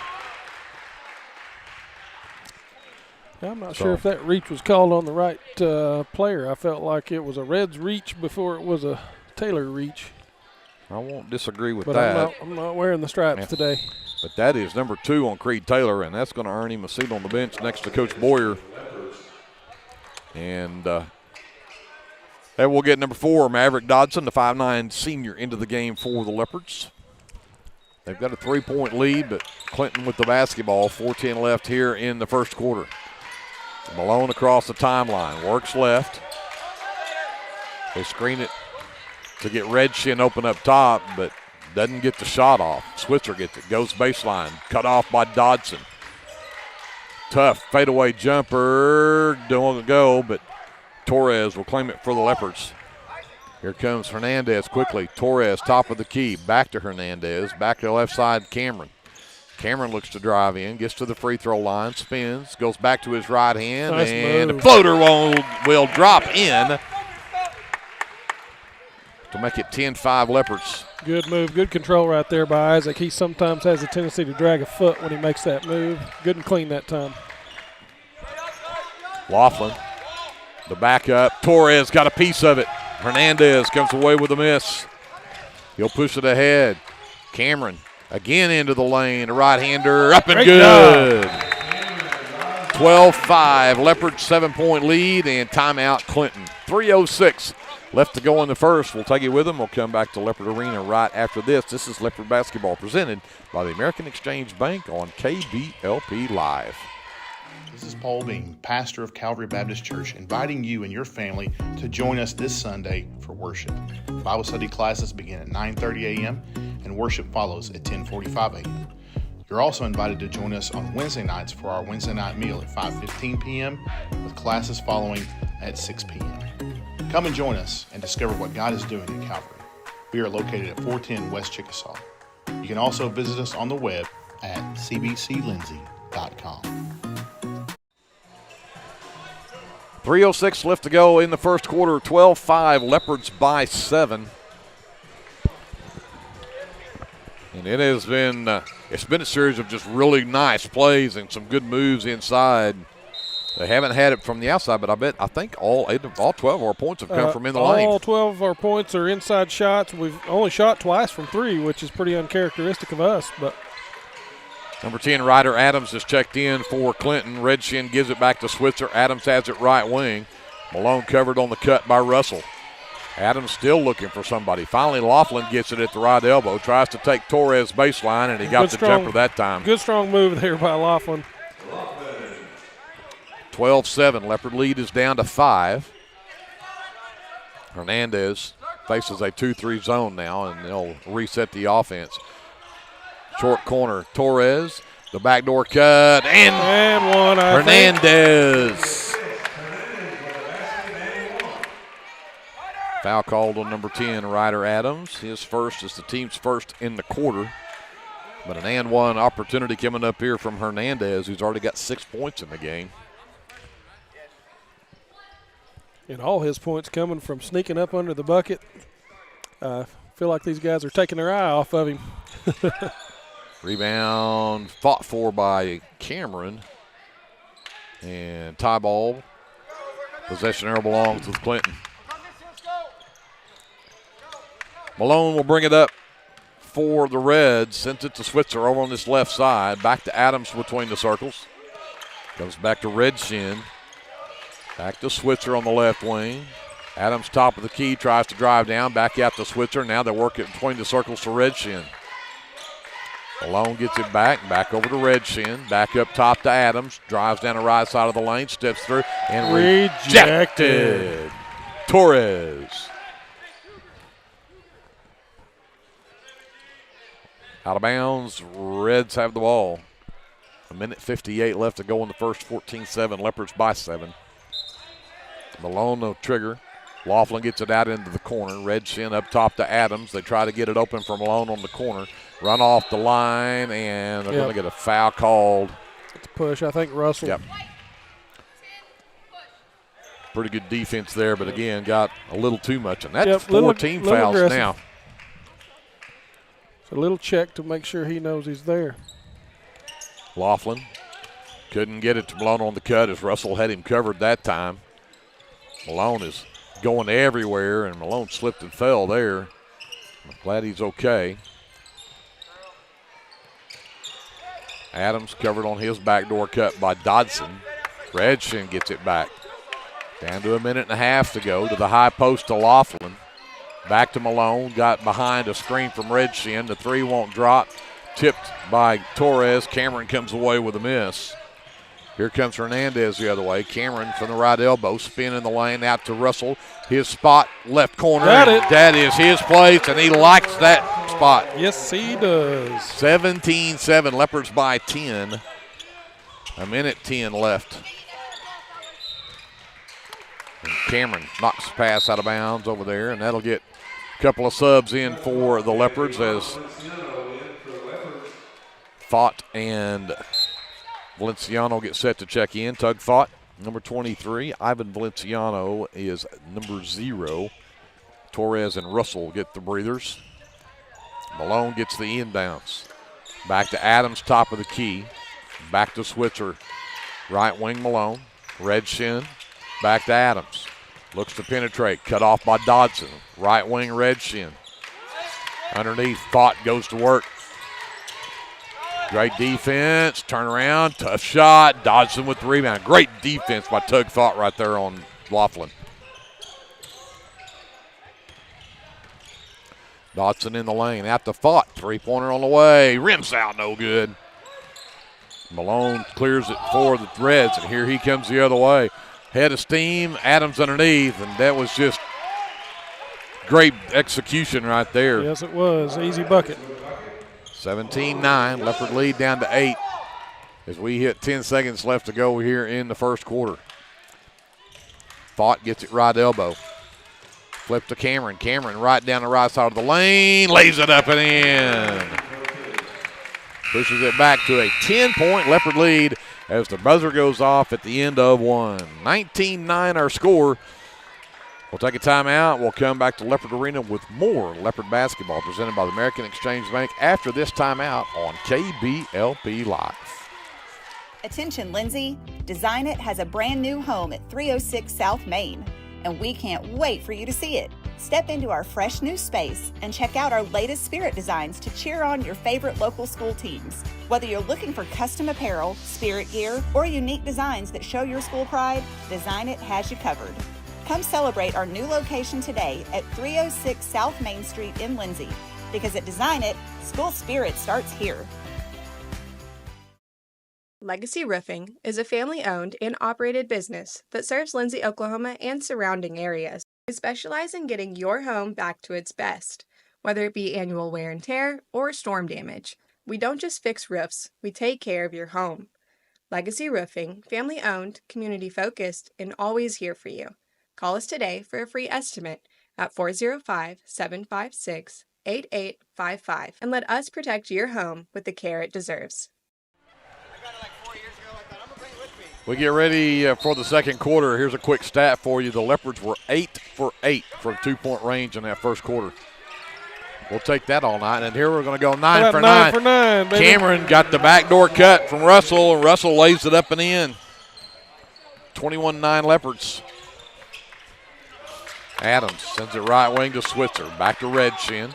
I'm not sure if that reach was called on the right player. I felt like it was a Reds reach before it was a Taylor reach. I won't disagree with but that. I'm not wearing the stripes today. But that is number 2 on Creed Taylor, and that's going to earn him a seat on the bench next to Coach Boyer. And we'll get number 4, Maverick Dodson, the 5'9" senior, into the game for the Leopards. They've got a 3-point lead, but Clinton with the basketball. 4:10 left here in the first quarter. Malone across the timeline, works left. They screen it to get Redshin open up top, but doesn't get the shot off. Switzer gets it, goes baseline, cut off by Dodson. Tough fadeaway jumper, don't go, but Torres will claim it for the Leopards. Here comes Hernandez quickly. Torres, top of the key, back to Hernandez, back to the left side, Cameron. Cameron looks to drive in, gets to the free throw line, spins, goes back to his right hand, and the floater will drop in to make it 10-5 Leopards. Good move, good control right there by Isaac. He sometimes has a tendency to drag a foot when he makes that move. Good and clean that time. Laughlin, the backup. Torres got a piece of it. Hernandez comes away with a miss. He'll push it ahead. Cameron again into the lane. A right-hander up and Great good. 12-5. Leopards 7-point lead and timeout Clinton. 3:06 left to go in the first. We'll take it with them. We'll come back to Leopard Arena right after this. This is Leopard basketball presented by the American Exchange Bank on KBLP Live. This is Paul Bean, pastor of Calvary Baptist Church, inviting you and your family to join us this Sunday for worship. Bible study classes begin at 9:30 a.m. and worship follows at 10:45 a.m. You're also invited to join us on Wednesday nights for our Wednesday night meal at 5:15 p.m. with classes following at 6 p.m. Come and join us and discover what God is doing at Calvary. We are located at 410 West Chickasaw. You can also visit us on the web at cbclindsay.com. 3:06 left to go in the first quarter. 12-5, Leopards by 7. And it has been it's been a series of just really nice plays and some good moves inside. They haven't had it from the outside, but I think all 12 of our points have come from in the lane. All 12 of our points are inside shots. We've only shot twice from 3, which is pretty uncharacteristic of us. But number 10, Ryder Adams has checked in for Clinton. Redshin gives it back to Switzer. Adams has it right wing. Malone covered on the cut by Russell. Adams still looking for somebody. Finally, Laughlin gets it at the right elbow. Tries to take Torres baseline, and he got the jumper that time. Good strong move there by Laughlin. 12-7. Leopard lead is down to 5. Hernandez faces a 2-3 zone now, and they'll reset the offense. Short corner, Torres, the backdoor cut, and one, Hernandez. Foul called on number 10, Ryder Adams. His first is the team's first in the quarter. But an and one opportunity coming up here from Hernandez, who's already got 6 points in the game. And all his points coming from sneaking up under the bucket. Feel like these guys are taking their eye off of him. Rebound fought for by Cameron. And tie ball. Possession arrow belongs with Clinton. Malone will bring it up for the Reds. Sent it to Switzer over on this left side. Back to Adams between the circles. Comes back to Redshin. Back to Switzer on the left wing. Adams top of the key, tries to drive down. Back out to Switzer. Now they work it between the circles to Redshin. Malone gets it back over to Redshin. Back up top to Adams. Drives down the right side of the lane. Steps through and rejected. Torres. Out of bounds, Reds have the ball. 1:58 left to go in the first. 14-7, Leopards by 7. Malone, no trigger. Laughlin gets it out into the corner. Redshin up top to Adams. They try to get it open for Malone on the corner. Run off the line, and they're going to get a foul called. It's a push, I think, Russell. Yep. Pretty good defense there, but again, got a little too much. And that's 4 team fouls aggressive. now. A little check to make sure he knows he's there. Laughlin couldn't get it to Malone on the cut as Russell had him covered that time. Malone is going everywhere, and Malone slipped and fell there. I'm glad he's okay. Adams covered on his backdoor cut by Dodson. Redshin gets it back. Down to 1.5 minutes to go to the high post to Laughlin. Back to Malone, got behind a screen from Redshin. The 3 won't drop. Tipped by Torres. Cameron comes away with a miss. Here comes Hernandez the other way. Cameron from the right elbow, spin in the lane out to Russell. His spot, left corner. That is his place, and he likes that spot. Yes, he does. 17-7, Leopards by 10. 1:10 left. And Cameron knocks the pass out of bounds over there, and that'll get a couple of subs in for the Leopards as Thought and Valenciano get set to check in. Tug Thought, number 23. Ivan Valenciano is number 0. Torres and Russell get the breathers. Malone gets the inbounds. Back to Adams, top of the key. Back to Switzer. Right wing Malone. Redshin. Back to Adams. Looks to penetrate. Cut off by Dodson. Right wing Redshin. Underneath, Thought goes to work. Great defense. Turn around. Tough shot. Dodson with the rebound. Great defense by Tug Thought right there on Laughlin. Dodson in the lane. Out to Thought. Three-pointer on the way. Rims out. No good. Malone clears it for the Reds, and here he comes the other way. Head of steam. Adams underneath, and that was just great execution right there. Yes, it was. Easy bucket. 17-9, Leopard lead down to 8 as we hit 10 seconds left to go here in the first quarter. Thought gets it right elbow. Flip to Cameron. Cameron right down the right side of the lane, lays it up and in. Pushes it back to a 10-point Leopard lead as the buzzer goes off at the end of one. 19-9 our score. We'll take a timeout. We'll come back to Leopard Arena with more Leopard basketball presented by the American Exchange Bank after this timeout on KBLP Live. Attention, Lindsay. Design It has a brand new home at 306 South Main, and we can't wait for you to see it. Step into our fresh new space and check out our latest spirit designs to cheer on your favorite local school teams. Whether you're looking for custom apparel, spirit gear, or unique designs that show your school pride, Design It has you covered. Come celebrate our new location today at 306 South Main Street in Lindsay, because at Design It, school spirit starts here. Legacy Roofing is a family-owned and operated business that serves Lindsay, Oklahoma and surrounding areas. We specialize in getting your home back to its best, whether it be annual wear and tear or storm damage. We don't just fix roofs, we take care of your home. Legacy Roofing, family-owned, community-focused, and always here for you. Call us today for a free estimate at 405-756-8855 and let us protect your home with the care it deserves. We get ready for the second quarter. Here's a quick stat for you. The Leopards were 8 for 8 from two-point range in that first quarter. We'll take that all night. And here we're going to go 9 for 9. 9 for 9, baby. Cameron got the backdoor cut from Russell, and Russell lays it up and in. 21-9 Leopards. Adams sends it right wing to Switzer. Back to Redshin.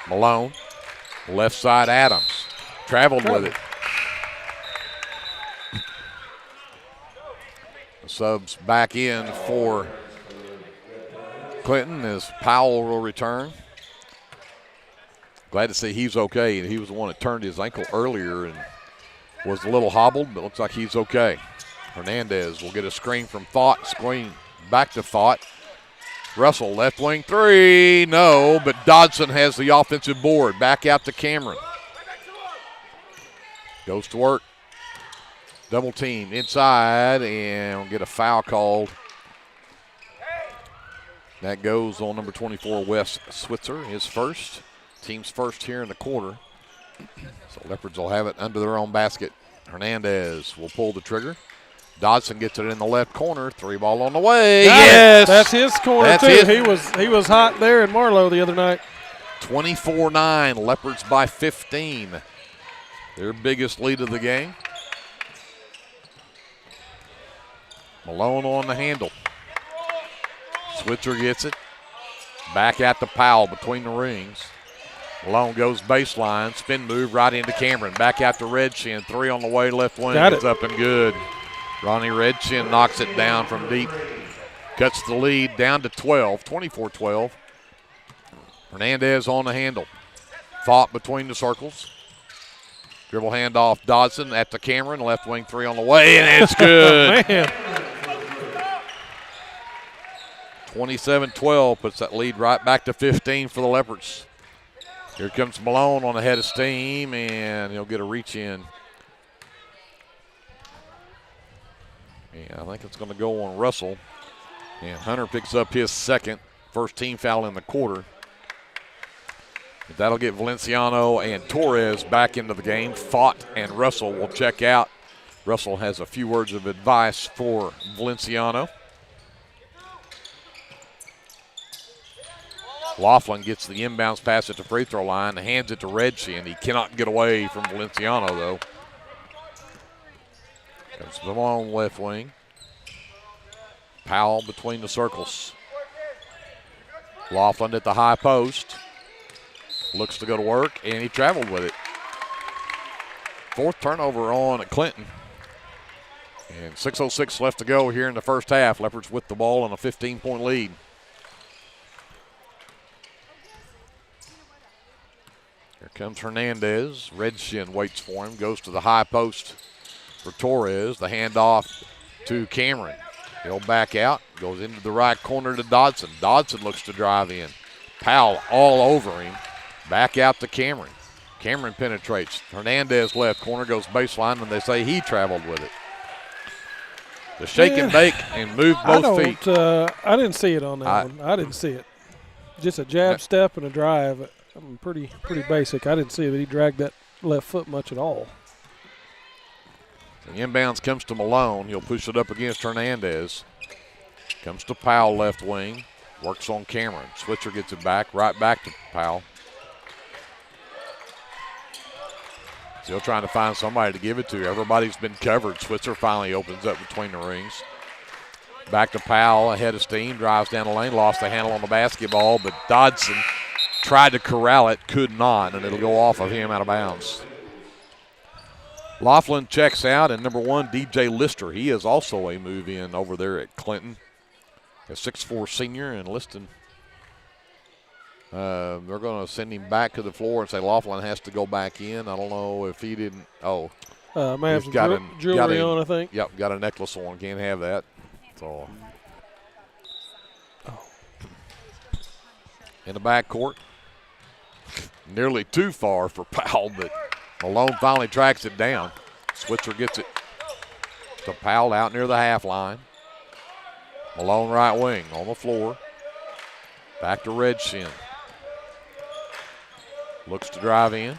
Malone. Left side Adams. Traveled with it. Subs back in for Clinton as Powell will return. Glad to see he's okay. He was the one that turned his ankle earlier and was a little hobbled, but looks like he's okay. Hernandez will get a screen from Thought, screen back to Thought. Russell, left wing three, no, but Dodson has the offensive board. Back out to Cameron. Goes to work. Double team inside, and we'll get a foul called. That goes on number 24, Wes Switzer, his first. Team's first here in the quarter. So Leopards will have it under their own basket. Hernandez will pull the trigger. Dodson gets it in the left corner. Three ball on the way. Yes! That's his corner, too. He was hot there in Marlowe the other night. 24-9, Leopards by 15. Their biggest lead of the game. Malone on the handle. Switzer gets it. Back at the Powell between the rings. Malone goes baseline. Spin move right into Cameron. Back out to Redshin. Three on the way. Left wing. It's up and good. Ronnie Redshin knocks it down from deep. Cuts the lead down to 12. 24-12. Hernandez on the handle. Thought between the circles. Dribble handoff. Dodson at the Cameron. Left wing three on the way, and it's good. Man. 27-12 puts that lead right back to 15 for the Leopards. Here comes Malone on the head of steam, and he'll get a reach in. Yeah, I think it's going to go on Russell. And Hunter picks up his second, first team foul in the quarter. But that'll get Valenciano and Torres back into the game. Thought and Russell will check out. Russell has a few words of advice for Valenciano. Laughlin gets the inbounds pass at the free throw line, hands it to Redshin. He cannot get away from Valenciano, though. Comes Malone left wing. Powell between the circles. Laughlin at the high post. Looks to go to work, and he traveled with it. Fourth turnover on Clinton. And 6:06 left to go here in the first half. Leopards with the ball and a 15-point lead. Here comes Hernandez. Redshin waits for him. Goes to the high post for Torres. The handoff to Cameron. He'll back out. Goes into the right corner to Dodson. Dodson looks to drive in. Powell all over him. Back out to Cameron. Cameron penetrates. Hernandez left corner, goes baseline, and they say he traveled with it. The shake and bake and move both feet. I didn't see it on that one. I didn't see it. Just a jab step and a drive. Pretty basic. I didn't see that he dragged that left foot much at all. The inbounds comes to Malone. He'll push it up against Hernandez. Comes to Powell left wing. Works on Cameron. Switzer gets it back, right back to Powell. Still trying to find somebody to give it to. Everybody's been covered. Switzer finally opens up between the rings. Back to Powell, ahead of steam, drives down the lane, lost the handle on the basketball, but Dodson tried to corral it, could not, and it'll go off of him out of bounds. Laughlin checks out, and number 1, DJ Lister. He is also a move-in over there at Clinton. A 6'4 senior, and Liston, they're going to send him back to the floor and say Laughlin has to go back in. I don't know if he didn't. May have some jewelry on, I think. Yep, got a necklace on. Can't have that. So, in the backcourt, nearly too far for Powell, but Malone finally tracks it down. Switzer gets it to Powell out near the half line. Malone right wing on the floor. Back to Redshin. Looks to drive in.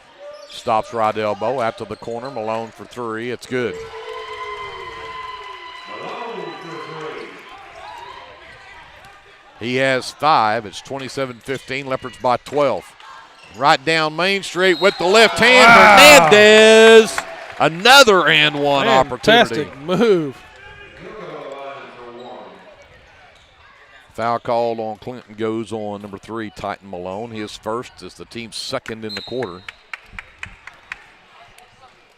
Stops right elbow out to the corner. Malone for 3. It's good. He has 5. It's 27-15. Leopards by 12. Right down Main Street with the left hand. Wow. Hernandez. Another and one opportunity. Fantastic move. Foul called on Clinton goes on number 3, Titan Malone. His first is the team's second in the quarter.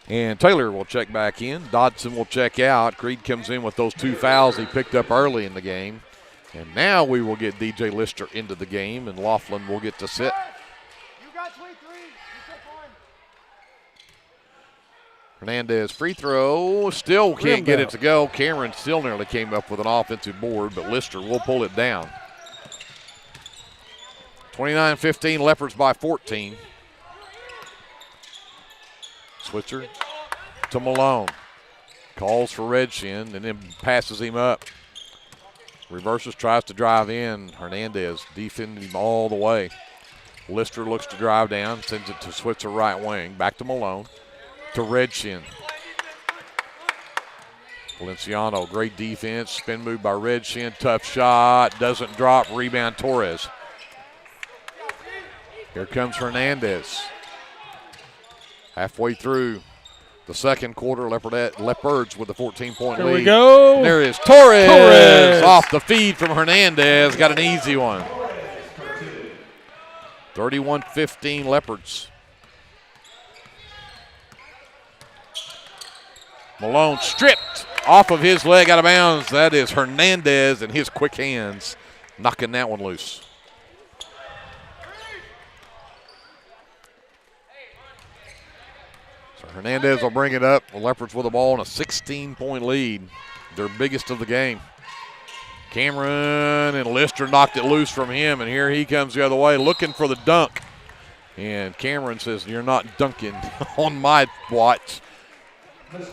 And Taylor will check back in. Dodson will check out. Creed comes in with those 2 fouls he picked up early in the game. And now we will get DJ Lister into the game, and Laughlin will get to sit. Hernandez free throw, still can't get it to go. Cameron still nearly came up with an offensive board, but Lister will pull it down. 29-15, Leopards by 14. Switzer to Malone. Calls for Redshin and then passes him up. Reverses, tries to drive in. Hernandez defending him all the way. Lister looks to drive down, sends it to Switzer right wing. Back to Malone. To Redshin. Valenciano, great defense. Spin move by Redshin. Tough shot. Doesn't drop. Rebound Torres. Here comes Hernandez. Halfway through the second quarter, Leopards with a 14-point lead. Here we go. There is Torres off the feed from Hernandez. Got an easy one. 31-15 Leopards. Malone stripped off of his leg out of bounds. That is Hernandez and his quick hands knocking that one loose. So Hernandez will bring it up. The Leopards with the ball in a 16-point lead. Their biggest of the game. Cameron and Lister knocked it loose from him, and here he comes the other way looking for the dunk. And Cameron says, "You're not dunking on my watch."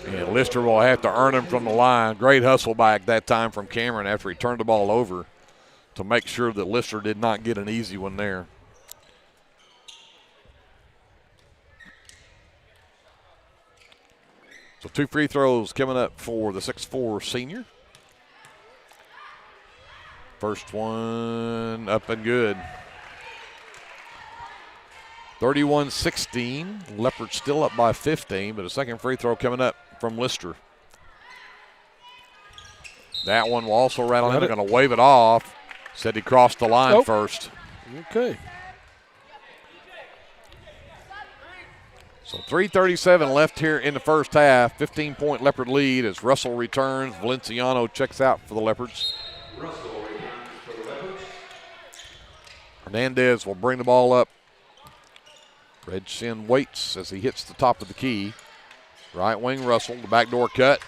And Lister will have to earn him from the line. Great hustle back that time from Cameron after he turned the ball over to make sure that Lister did not get an easy one there. So 2 free throws coming up for the 6'4 senior. First one up and good. 31-16. Leopards still up by 15, but a second free throw coming up from Lister. That one will also rattle in. They're going to wave it off. Said he crossed the line first. Okay. So 3:37 left here in the first half. 15-point Leopard lead as Russell returns. Valenciano checks out for the Leopards. Hernandez will bring the ball up. Redshin waits as he hits the top of the key. Right wing Russell, the backdoor cut.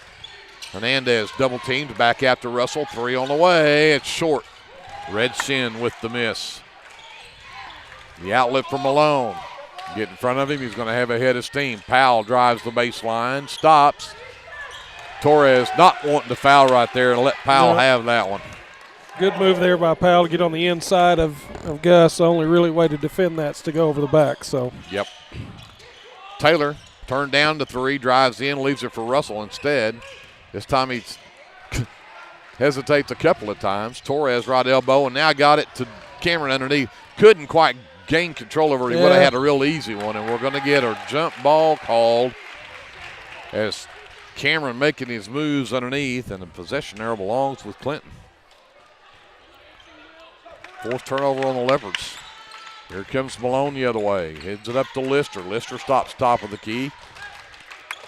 Hernandez double teamed, back out to Russell. 3 on the way, it's short. Redshin with the miss. The outlet for Malone. Get in front of him. He's going to have a head of steam. Powell drives the baseline, stops. Torres not wanting to foul right there and let Powell have that one. Good move there by Powell to get on the inside of Gus. The only really way to defend that is to go over the back. So. Yep. Taylor turned down to three, drives in, leaves it for Russell instead. This time he hesitates a couple of times. Torres right elbow, and now got it to Cameron underneath. Couldn't quite gain control over it. He would have had a real easy one, and we're going to get a jump ball called as Cameron making his moves underneath, and the possession arrow belongs with Clinton. Fourth turnover on the Leopards. Here comes Malone the other way. Heads it up to Lister. Lister stops top of the key.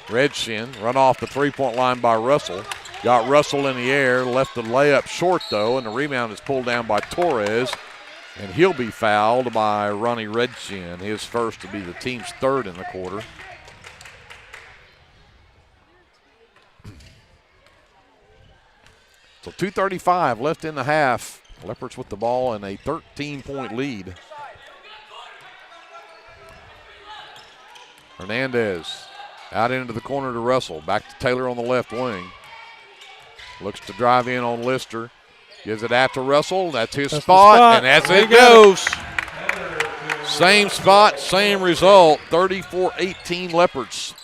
Redshin run off the three-point line by Russell. Got Russell in the air. Left the layup short, though, and the rebound is pulled down by Torres. And he'll be fouled by Ronnie Redshin. His first to be the team's third in the quarter. So 2:35 left in the half. Leopards with the ball and a 13-point lead. Hernandez out into the corner to Russell. Back to Taylor on the left wing. Looks to drive in on Lister. Gives it out to Russell. That's his spot, and that's it goes. Same spot, same result. 34-18 Leopards.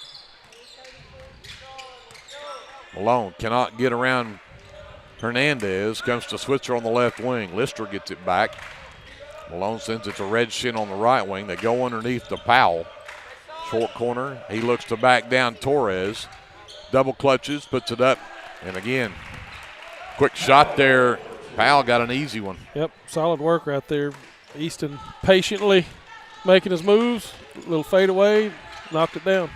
Malone cannot get around Hernandez. Comes to Switzer on the left wing. Lister gets it back. Malone sends it to Redshin on the right wing. They go underneath to Powell. Short corner. He looks to back down Torres. Double clutches, puts it up. And again, quick shot there. Powell got an easy one. Yep, solid work right there. Easton patiently making his moves. A little fade away, knocked it down.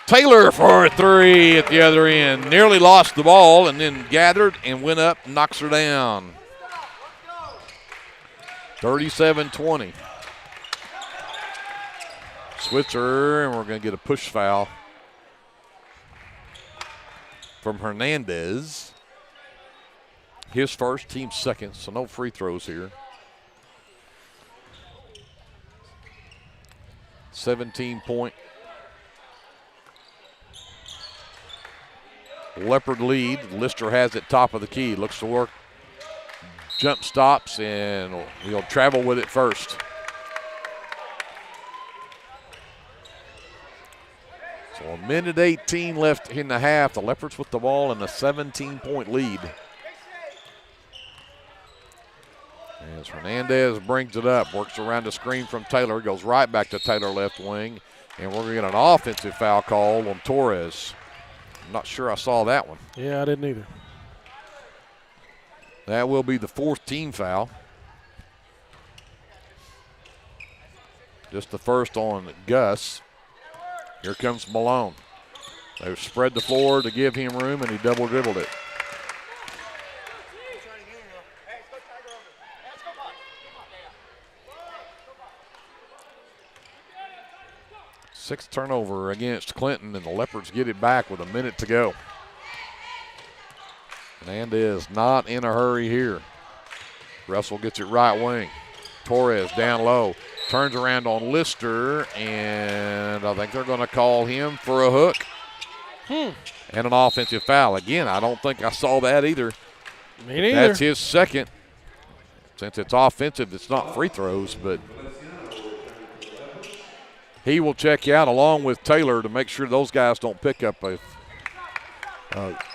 Taylor for a three at the other end. Nearly lost the ball and then gathered and went up and knocks her down. 37-20. Switzer, and we're going to get a push foul from Hernandez. His first, team second, so no free throws here. 17-point Leopard lead. Lister has it top of the key. Looks to work. Jump stops, and he'll travel with it first. So a minute 18 left in the half. The Leopards with the ball and a 17-point lead. As Hernandez brings it up, works around the screen from Taylor, goes right back to Taylor left wing, and we're going to get an offensive foul call on Torres. I'm not sure I saw that one. Yeah, I didn't either. That will be the fourth team foul. Just the first on Gus. Here comes Malone. They've spread the floor to give him room, and he double dribbled it. Sixth turnover against Clinton, and the Leopards get it back with a minute to go. Hernandez not in a hurry here. Russell gets it right wing. Torres down low. Turns around on Lister, and I think they're going to call him for a hook. And an offensive foul. Again, I don't think I saw that either. Me neither. That's his second. Since it's offensive, it's not free throws, but he will check out along with Taylor to make sure those guys don't pick up a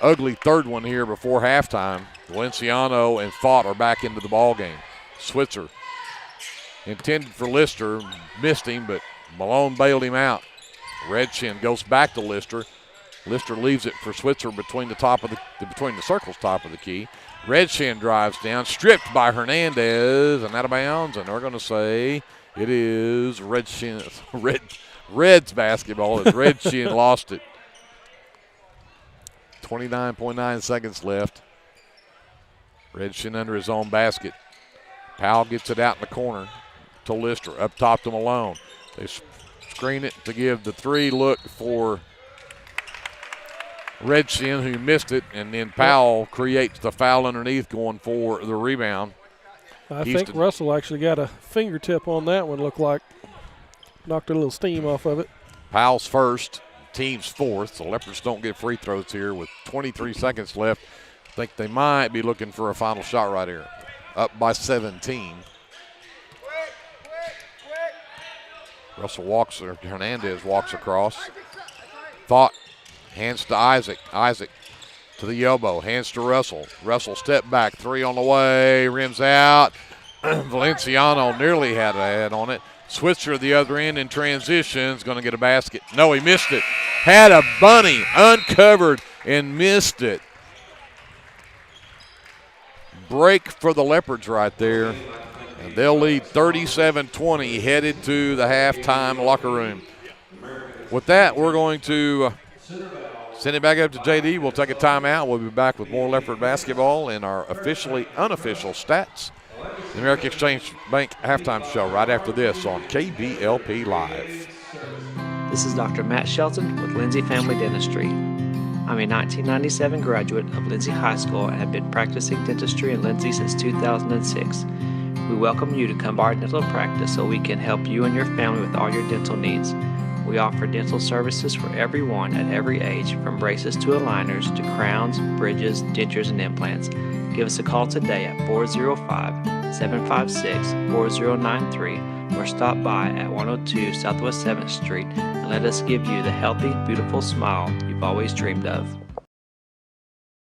ugly third one here before halftime. Valenciano and Fott are back into the ball game. Switzer intended for Lister, missed him, but Malone bailed him out. Redshin goes back to Lister. Lister leaves it for Switzer between the circles top of the key. Redshin drives down, stripped by Hernandez, and out of bounds, and they're going to say it is Reds basketball as Redshin lost it. 29.9 seconds left. Redshin under his own basket. Powell gets it out in the corner to Lister, up top to Malone. They screen it to give the three look for Redshin, who missed it, and then Powell creates the foul underneath going for the rebound. I think Russell actually got a fingertip on that one, looked like. knocked a little steam off of it. Powell's first, team's fourth. The Leopards don't get free throws here with 23 seconds left. I think they might be looking for a final shot right here. Up by 17. Hernandez walks across. Thought, hands to Isaac. Isaac to the elbow, hands to Russell. Russell step back, three on the way, rims out. Valenciano nearly had a head on it. Switzer the other end in transition is going to get a basket. No, he missed it. Had a bunny, uncovered, and missed it. Break for the Leopards right there. And they'll lead 37-20 headed to the halftime locker room. With that, we're going to send it back up to JD. We'll take a timeout. We'll be back with more Leopard basketball and our officially unofficial stats. The American Exchange Bank halftime show right after this on KBLP Live. This is Dr. Matt Shelton with Lindsay Family Dentistry. I'm a 1997 graduate of Lindsay High School and have been practicing dentistry in Lindsay since 2006. We welcome you to come by our dental practice so we can help you and your family with all your dental needs. We offer dental services for everyone at every age, from braces to aligners to crowns, bridges, dentures, and implants. Give us a call today at 405-756-4093 or stop by at 102 Southwest 7th Street and let us give you the healthy, beautiful smile you've always dreamed of.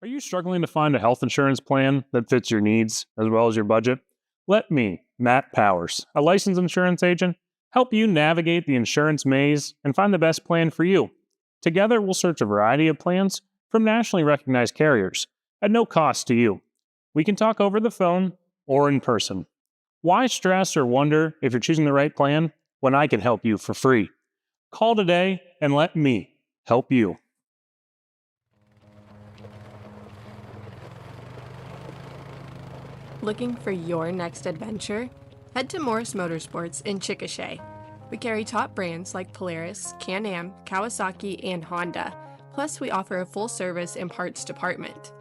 Are you struggling to find a health insurance plan that fits your needs as well as your budget? Let me, Matt Powers, a licensed insurance agent, help you navigate the insurance maze and find the best plan for you. Together, we'll search a variety of plans from nationally recognized carriers at no cost to you. We can talk over the phone or in person. Why stress or wonder if you're choosing the right plan when I can help you for free? Call today and let me help you. Looking for your next adventure? Head to Morris Motorsports in Chickasha. We carry top brands like Polaris, Can-Am, Kawasaki, and Honda. Plus, we offer a full-service and parts department.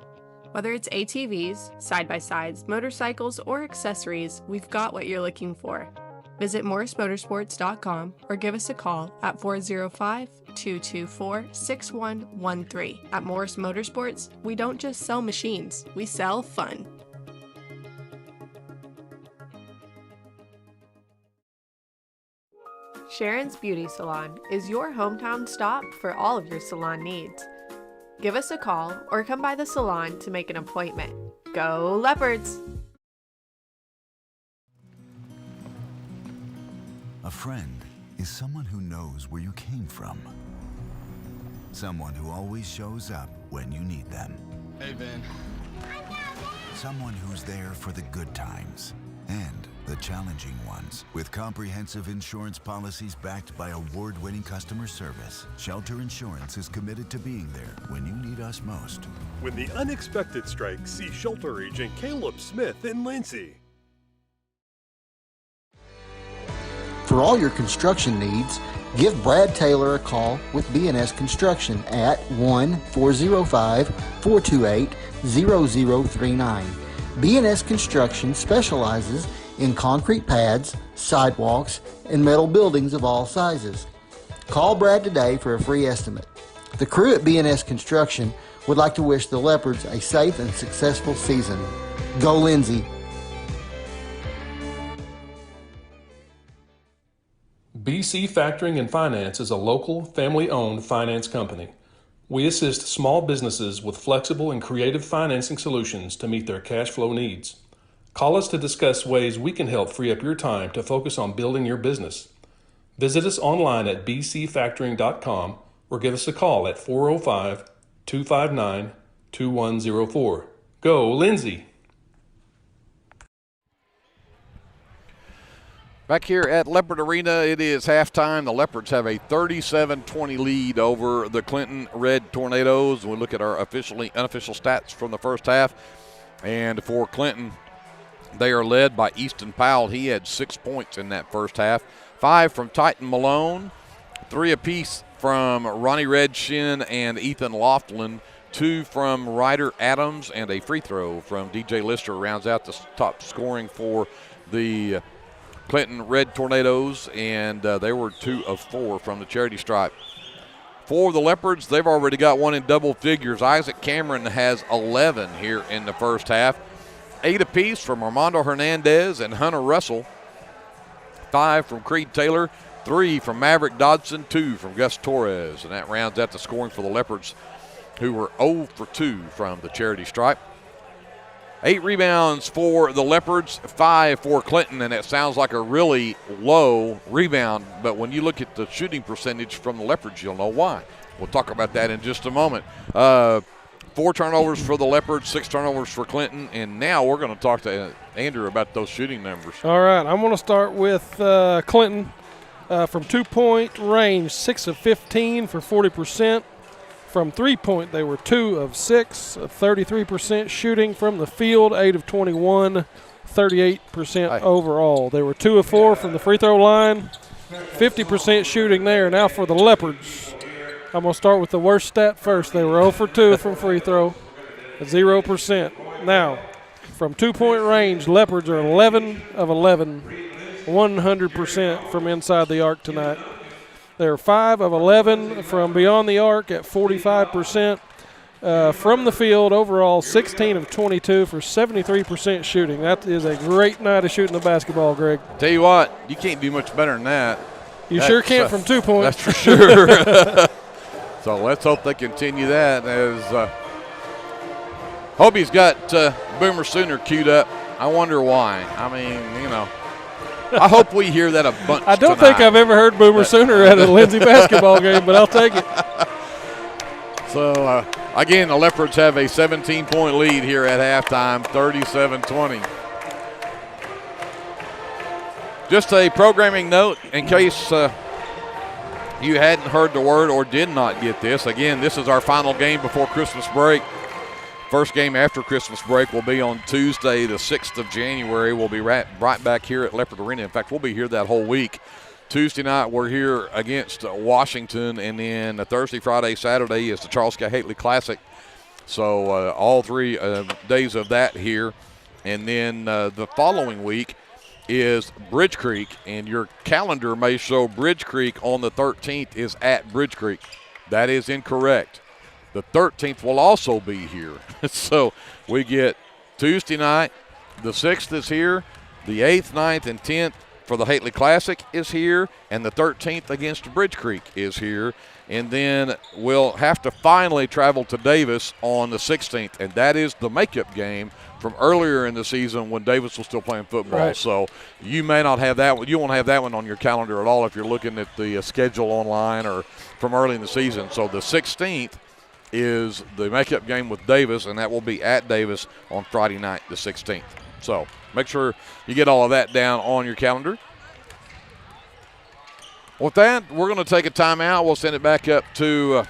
Whether it's ATVs, side-by-sides, motorcycles, or accessories, we've got what you're looking for. Visit morrismotorsports.com or give us a call at 405-224-6113. At Morris Motorsports, we don't just sell machines, we sell fun. Sharon's Beauty Salon is your hometown stop for all of your salon needs. Give us a call or come by the salon to make an appointment. Go Leopards! A friend is someone who knows where you came from. Someone who always shows up when you need them. Hey, Ben. Someone who's there for the good times and the challenging ones. With comprehensive insurance policies backed by award-winning customer service, Shelter Insurance is committed to being there when you need us most. When the unexpected strikes, see Shelter Agent Caleb Smith in Lindsay. For all your construction needs, give Brad Taylor a call with B&S Construction at 1-405-428-0039. B&S Construction specializes in concrete pads, sidewalks, and metal buildings of all sizes. Call Brad today for a free estimate. The crew at B&S Construction would like to wish the Leopards a safe and successful season. Go Lindsay! BC Factoring and Finance is a local, family-owned finance company. We assist small businesses with flexible and creative financing solutions to meet their cash flow needs. Call us to discuss ways we can help free up your time to focus on building your business. Visit us online at bcfactoring.com or give us a call at 405-259-2104. Go, Lindsay! Back here at Leopard Arena, it is halftime. The Leopards have a 37-20 lead over the Clinton Red Tornadoes. We look at our officially unofficial stats from the first half. And for Clinton, they are led by Easton Powell. He had 6 points in that first half. 5 from Titan Malone, 3 apiece from Ronnie Redshin and Ethan Loftland, 2 from Ryder Adams, and a free throw from DJ Lister rounds out the top scoring for the Clinton Red Tornadoes, and they were 2 of 4 from the charity stripe. For the Leopards, they've already got one in double figures. Isaac Cameron has 11 here in the first half. 8 apiece from Armando Hernandez and Hunter Russell. 5 from Creed Taylor, 3 from Maverick Dodson, 2 from Gus Torres. And that rounds out the scoring for the Leopards, who were 0 for 2 from the charity stripe. 8 rebounds for the Leopards, 5 for Clinton, and it sounds like a really low rebound, but when you look at the shooting percentage from the Leopards, you'll know why. We'll talk about that in just a moment. 4 turnovers for the Leopards, 6 turnovers for Clinton, and now we're going to talk to Andrew about those shooting numbers. All right, I'm going to start with Clinton from 2-point range, 6 of 15 for 40%. From 3-point, they were 2 of 6, 33% shooting from the field, 8 of 21, 38% overall. They were 2 of 4 from the free throw line, 50% shooting there. Now for the Leopards, I'm going to start with the worst stat first. They were 0 for 2 from free throw, 0%. Now, from 2-point range, Leopards are 11 of 11, 100% from inside the arc tonight. They're 5 of 11 from beyond the arc at 45%. From the field, overall 16 of 22 for 73% shooting. That is a great night of shooting the basketball, Greg. Tell you what, you can't do much better than that. You sure can't from 2 points. That's for sure. So let's hope they continue that. As Hobie's got Boomer Sooner queued up. I wonder why. I mean, you know. I hope we hear that a bunch I don't tonight. think I've ever heard Boomer Sooner at a Lindsay basketball game, but I'll take it. So, again, the Leopards have a 17-point lead here at halftime, 37-20. Just a programming note in case you hadn't heard the word or did not get this. Again, this is our final game before Christmas break. First game after Christmas break will be on Tuesday, the 6th of January. We'll be right back here at Leopard Arena. In fact, we'll be here that whole week. Tuesday night, we're here against Washington, and then Thursday, Friday, Saturday is the Charles Scott Hately Classic. So all 3 days of that here. And then the following week is Bridge Creek, and your calendar may show Bridge Creek on the 13th is at Bridge Creek. That is incorrect. The 13th will also be here. So we get Tuesday night, the 6th is here, the 8th, 9th, and 10th for the Hately Classic is here, and the 13th against Bridge Creek is here. And then we'll have to finally travel to Davis on the 16th, and that is the makeup game from earlier in the season when Davis was still playing football. Right. So you may not have that one. You won't have that one on your calendar at all if you're looking at the schedule online or from early in the season. So the 16th is the makeup game with Davis, and that will be at Davis on Friday night, the 16th. So make sure you get all of that down on your calendar. With that, we're going to take a timeout. We'll send it back up to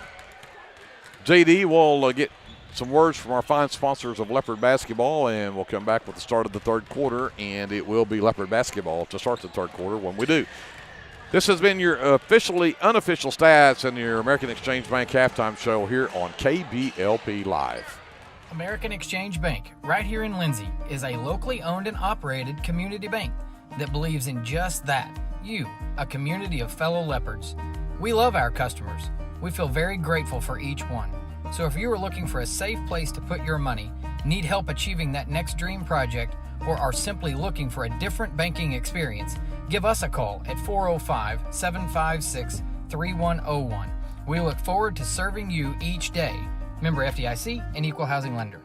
JD. We'll get some words from our fine sponsors of Leopard basketball, and we'll come back with the start of the third quarter, and it will be Leopard basketball to start the third quarter when we do. This has been your unofficial stats and your American Exchange Bank halftime show here on KBLP Live. American Exchange Bank, right here in Lindsay, is a locally owned and operated community bank that believes in just that, you, a community of fellow Leopards. We love our customers. We feel very grateful for each one. So if you are looking for a safe place to put your money, need help achieving that next dream project, or are simply looking for a different banking experience, give us a call at 405-756-3101. We look forward to serving you each day. Member FDIC and Equal Housing Lender.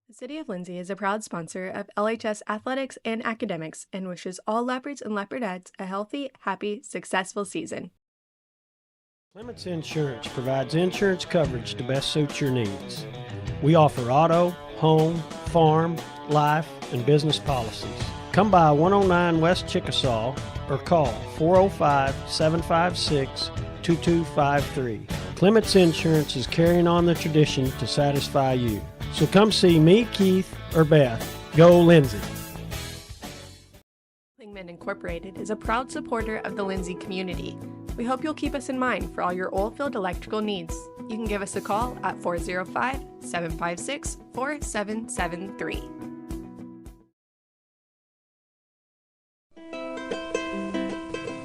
The City of Lindsay is a proud sponsor of LHS Athletics and Academics and wishes all Leopards and Leopardettes a healthy, happy, successful season. Clements Insurance provides insurance coverage to best suit your needs. We offer auto, home, farm, life, and business policies. Come by 109 West Chickasaw or call 405-756-2253. Clements Insurance is carrying on the tradition to satisfy you. So come see me, Keith, or Beth. Go Lindsay. Lingman Incorporated is a proud supporter of the Lindsay community. We hope you'll keep us in mind for all your oil-filled electrical needs. You can give us a call at 405-756-4773.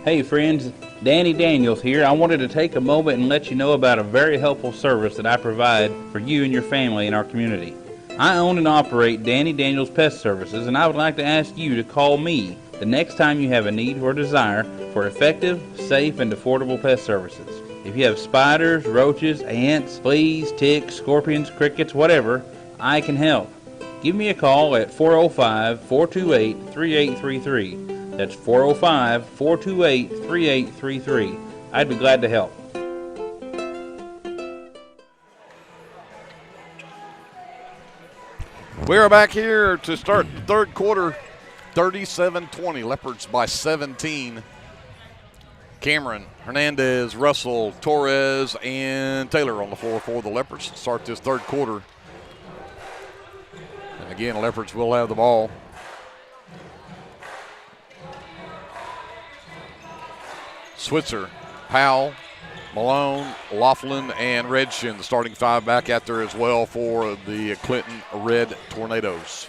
Hey friends, Danny Daniels here. I wanted to take a moment and let you know about a very helpful service that I provide for you and your family in our community. I own and operate Danny Daniels Pest Services, and I would like to ask you to call me the next time you have a need or desire for effective, safe, and affordable pest services. If you have spiders, roaches, ants, fleas, ticks, scorpions, crickets, whatever, I can help. Give me a call at 405-428-3833. That's 405-428-3833. I'd be glad to help. We are back here to start the third quarter, 37-20. Leopards by 17. Cameron, Hernandez, Russell, Torres, and Taylor on the floor for the Leopards to start this third quarter. And again, Leopards will have the ball. Switzer, Powell, Malone, Laughlin, and Redshin, the starting five back out there as well for the Clinton Red Tornadoes.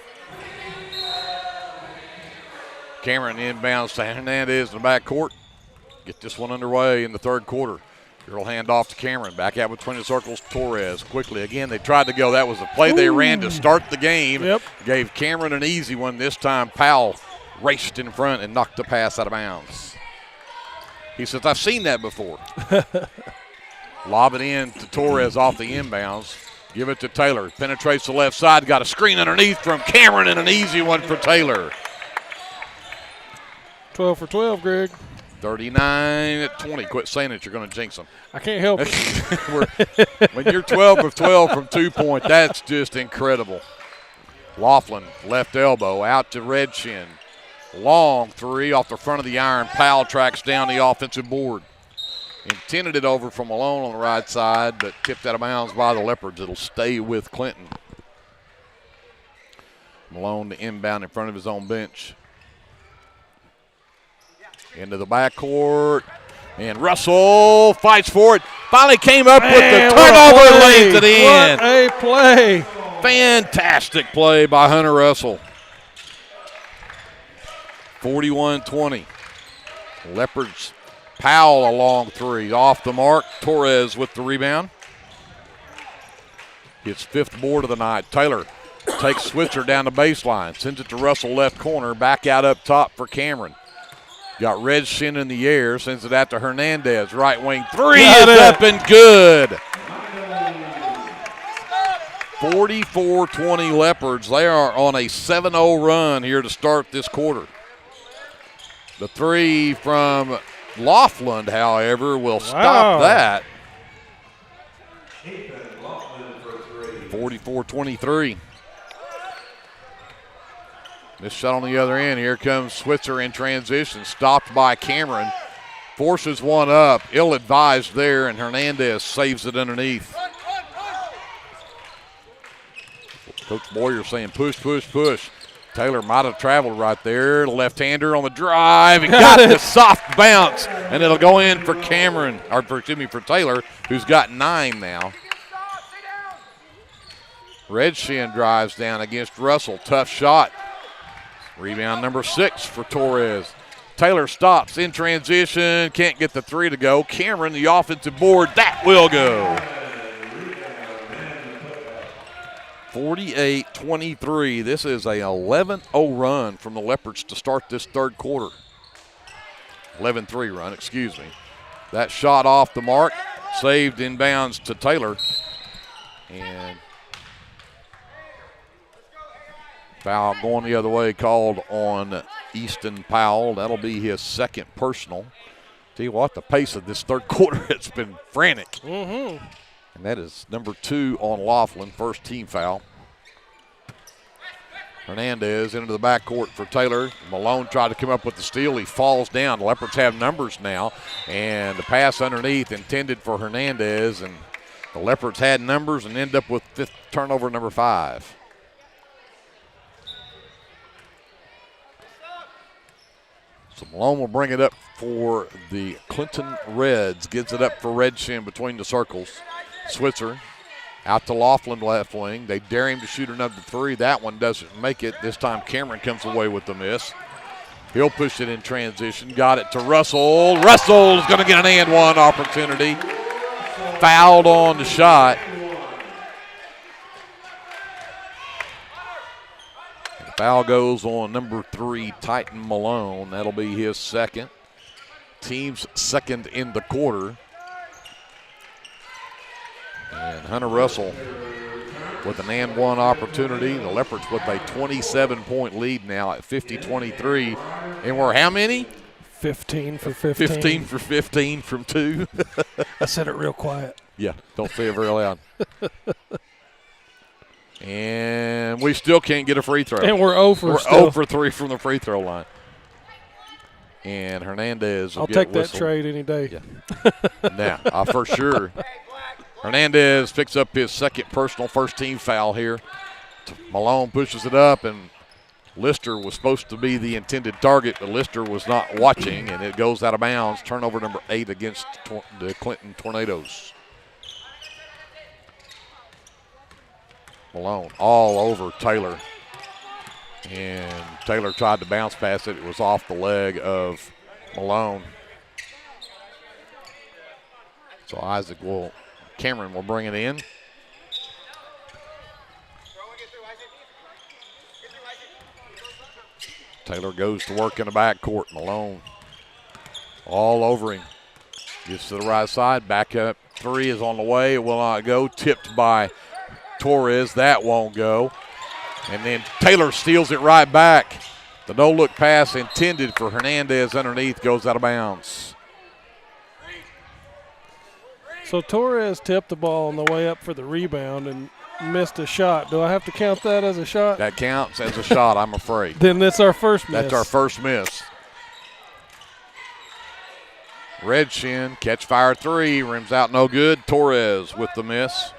Cameron inbounds to Hernandez in the backcourt. Get this one underway in the third quarter. Girl hand off to Cameron. Back out between the circles, Torres quickly. Again, they tried to go. That was the play they ran to start the game. Yep. Gave Cameron an easy one. This time Powell raced in front and knocked the pass out of bounds. He says, I've seen that before. Lob it in to Torres off the inbounds. Give it to Taylor. Penetrates the left side. Got a screen underneath from Cameron and an easy one for Taylor. 12 for 12, Greg. 39-20. Quit saying that you're going to jinx them. I can't help it. When you're 12 of 12 from 2-point, that's just incredible. Laughlin, left elbow, out to Redshin. Long three off the front of the iron. Powell tracks down the offensive board. Intended it over from Malone on the right side, but tipped out of bounds by the Leopards. It'll stay with Clinton. Malone to inbound in front of his own bench. Into the backcourt. And Russell fights for it. Finally came up with the turnover, lays it in. What a play. Fantastic play by Hunter Russell. 41-20. Leopards. Powell a long three. Off the mark. Torres with the rebound. Gets fifth board of the night. Taylor takes Switzer down the baseline. Sends it to Russell left corner. Back out up top for Cameron. Got Redshin in the air. Sends it out to Hernandez. Right wing three is up and good. 44-20 Leopards. They are on a 7-0 run here to start this quarter. The three from Laughlin, however, will stop that. 44-23. This shot on the other end. Here comes Switzer in transition. Stopped by Cameron. Forces one up. Ill-advised there, and Hernandez saves it underneath. Coach Boyer saying push, push, push. Taylor might have traveled right there. Left-hander on the drive. He got the soft bounce, and it'll go in for Cameron, or for Taylor, who's got 9 now. Redshin drives down against Russell. Tough shot. Rebound number 6 for Torres. Taylor stops in transition. Can't get the three to go. Cameron, the offensive board. That will go. 48-23. This is a 11-0 run from the Leopards to start this third quarter. 11-3 run, excuse me. That shot off the mark. Saved inbounds to Taylor. And foul going the other way called on Easton Powell. That'll be his second personal. Tell you what, the pace of this third quarter has been frantic. Mm-hmm. And that is number 2 on Laughlin, first team foul. Hernandez into the backcourt for Taylor. Malone tried to come up with the steal. He falls down. The Leopards have numbers now. And the pass underneath intended for Hernandez. And the Leopards had numbers and end up with fifth turnover number 5. So Malone will bring it up for the Clinton Reds. Gets it up for Redshin between the circles. Switzer out to Laughlin left wing. They dare him to shoot another three. That one doesn't make it. This time Cameron comes away with the miss. He'll push it in transition. Got it to Russell. Russell's going to get an and one opportunity. Fouled on the shot. And the foul goes on number 3, Titan Malone. That'll be his second. Team's second in the quarter. And Hunter Russell with an and one opportunity. The Leopards with a 27-point lead now at 50-23. And we're how many? 15 for 15. 15 for 15 from 2. I said it real quiet. Yeah, don't say it very loud. And we still can't get a free throw. And we're 0 for We're still. 0 for 3 from the free throw line. And Hernandez will I'll get take whistled. that trade any day. Yeah. Now, for sure. Hernandez picks up his second personal first-team foul here. Malone pushes it up, and Lister was supposed to be the intended target, but Lister was not watching, and it goes out of bounds. Turnover number 8 against the Clinton Tornadoes. Malone all over Taylor. And Taylor tried to bounce past it. It was off the leg of Malone. So Cameron will bring it in. Taylor goes to work in the backcourt. Malone all over him. Gets to the right side. Back up. 3 is on the way. It will not go. Tipped by Torres. That won't go. And then Taylor steals it right back. The no-look pass intended for Hernandez underneath goes out of bounds. So Torres tipped the ball on the way up for the rebound and missed a shot. Do I have to count that as a shot? That counts as a shot, I'm afraid. Then that's our first miss. That's our first miss. Red Shin, catch fire 3, rims out no good. Torres with the miss.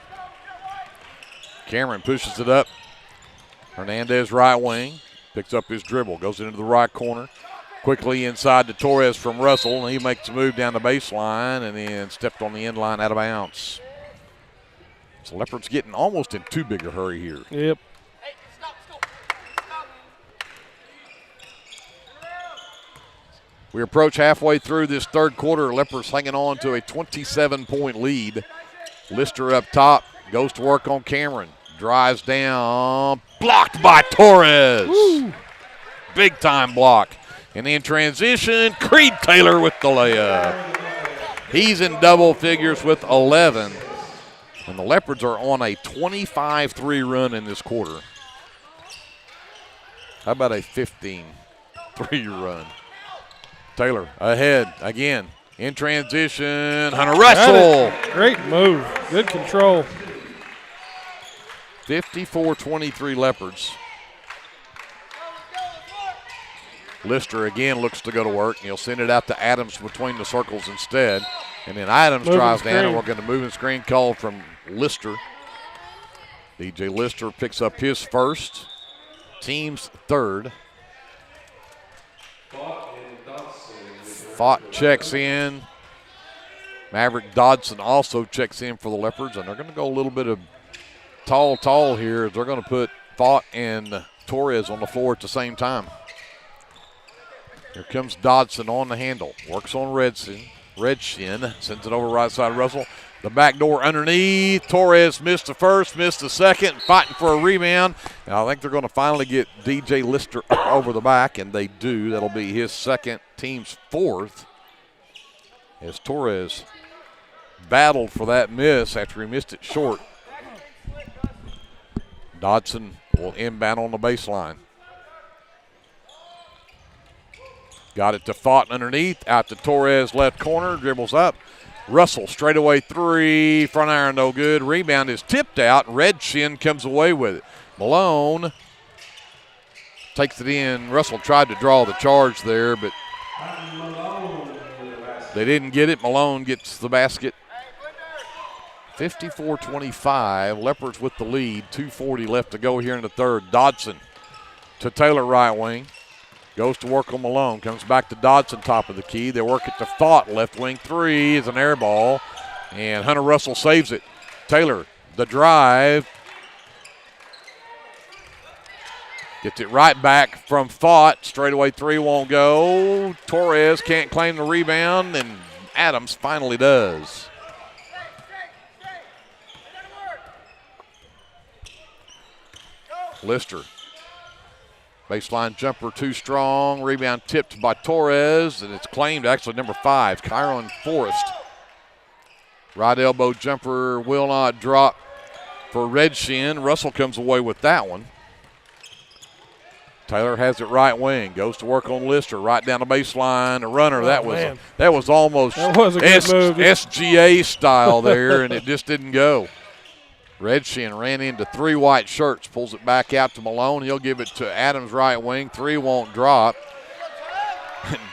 Cameron pushes it up. Hernandez right wing, picks up his dribble, goes into the right corner. Quickly inside to Torres from Russell, and he makes a move down the baseline and then stepped on the end line out of bounds. So Leopards getting almost in too big a hurry here. Yep. We approach halfway through this third quarter. Leopards hanging on to a 27-point lead. Lister up top, goes to work on Cameron. Drives down, blocked by Torres. Woo. Big time block. And in transition, Creed Taylor with the layup. He's in double figures with 11. And the Leopards are on a 25-3 run in this quarter. How about a 15-3 run? Taylor ahead again. In transition, Hunter Russell. Great move. Good control. 54-23 Leopards. Lister again looks to go to work, and he'll send it out to Adams between the circles instead. And then Adams drives down, and we're going to move and screen call from Lister. DJ Lister picks up his first, team's third. Fott checks in. Maverick Dodson also checks in for the Leopards, and they're going to go a little bit of tall here. They're going to put Fott and Torres on the floor at the same time. Here comes Dodson on the handle. Works on Redshin. Sends it over right side Russell. The back door underneath. Torres missed the first, missed the second, fighting for a rebound. And I think they're going to finally get DJ Lister over the back, and they do. That'll be his second, team's fourth. As Torres battled for that miss after he missed it short. Dodson will inbound on the baseline. Got it to Fott underneath, out to Torres left corner, dribbles up. Russell straightaway 3, front iron no good. Rebound is tipped out. Redshin comes away with it. Malone takes it in. Russell tried to draw the charge there, but they didn't get it. Malone gets the basket. 54-25. Leopards with the lead. 2:40 left to go here in the third. Dodson to Taylor right wing. Goes to work on Malone. Comes back to Dodson, top of the key. They work it to Fott. Left wing 3 is an air ball. And Hunter Russell saves it. Taylor, the drive. Gets it right back from Fott. Straightaway three won't go. Torres can't claim the rebound, and Adams finally does. Lister. Baseline jumper too strong. Rebound tipped by Torres, and it's claimed actually number 5, Kyron Forrest. Right elbow jumper will not drop for Redshin. Russell comes away with that one. Taylor has it right wing. Goes to work on Lister. Right down the baseline. A runner. Oh, that was almost that was a good move. SGA style there, and it just didn't go. Redshin ran into 3 white shirts. Pulls it back out to Malone. He'll give it to Adams right wing. 3 won't drop.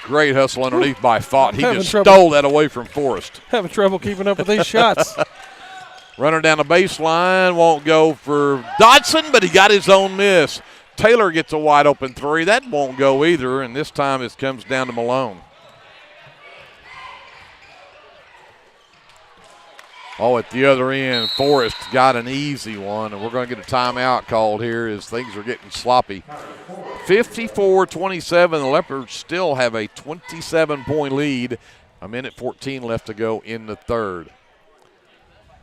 Great hustle underneath by Fott. He just stole that away from Forrest. Having trouble keeping up with these shots. Runner down the baseline. Won't go for Dodson, but he got his own miss. Taylor gets a wide open 3. That won't go either, and this time it comes down to Malone. Oh, at the other end, Forrest got an easy one, and we're going to get a timeout called here as things are getting sloppy. 54-27, the Leopards still have a 27-point lead. 1:14 left to go in the third.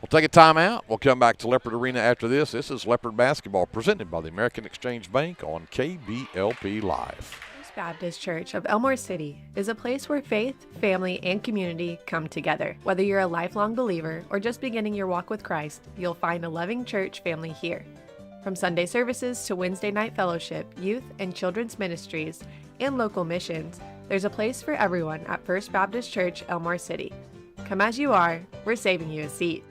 We'll take a timeout. We'll come back to Leopard Arena after this. This is Leopard Basketball presented by the American Exchange Bank on KBLP Live. First Baptist Church of Elmore City is a place where faith, family, and community come together. Whether you're a lifelong believer or just beginning your walk with Christ, you'll find a loving church family here. From Sunday services to Wednesday night fellowship, youth and children's ministries, and local missions, there's a place for everyone at First Baptist Church, Elmore City. Come as you are, we're saving you a seat.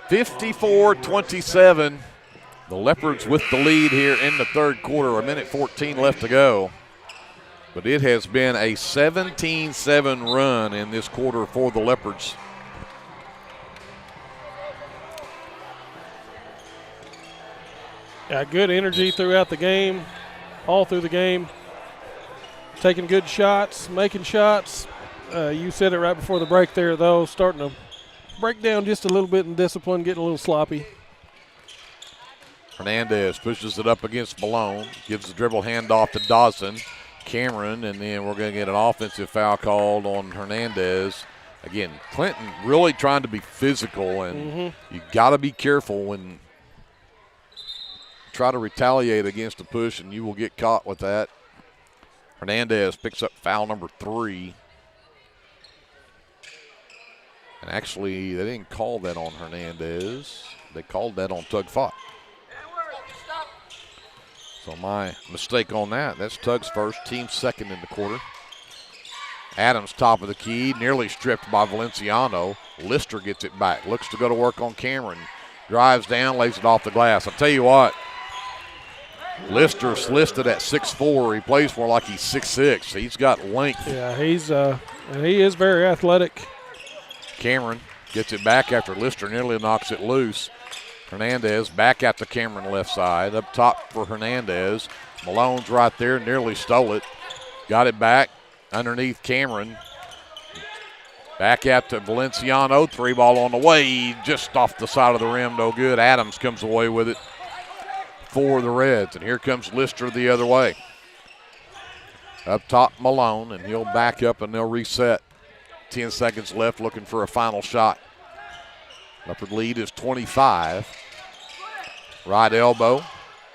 54-27. The Leopards with the lead here in the third quarter. 1:14 left to go. But it has been a 17-7 run in this quarter for the Leopards. Yeah, good energy throughout the game, all through the game. Taking good shots, making shots. You said it right before the break there, though, starting to break down just a little bit in discipline, getting a little sloppy. Hernandez pushes it up against Malone, gives the dribble handoff to Dawson. Cameron, and then we're going to get an offensive foul called on Hernandez. Again, Clinton really trying to be physical, and you got to be careful when you try to retaliate against a push, and you will get caught with that. Hernandez picks up foul number 3. And actually, they didn't call that on Hernandez. They called that on Tug Fott. So my mistake on that. That's Tug's first, team second in the quarter. Adams top of the key, nearly stripped by Valenciano. Lister gets it back, looks to go to work on Cameron. Drives down, lays it off the glass. I'll tell you what, Lister's listed at 6'4". He plays more like he's 6'6". He's got length. Yeah, he is very athletic. Cameron gets it back after Lister nearly knocks it loose. Hernandez back out to Cameron left side. Up top for Hernandez. Malone's right there, nearly stole it. Got it back underneath Cameron. Back out to Valenciano. 3-ball on the way. Just off the side of the rim, no good. Adams comes away with it for the Reds. And here comes Lister the other way. Up top Malone, and he'll back up and they'll reset. 10 seconds left, looking for a final shot. Leopard lead is 25. Right elbow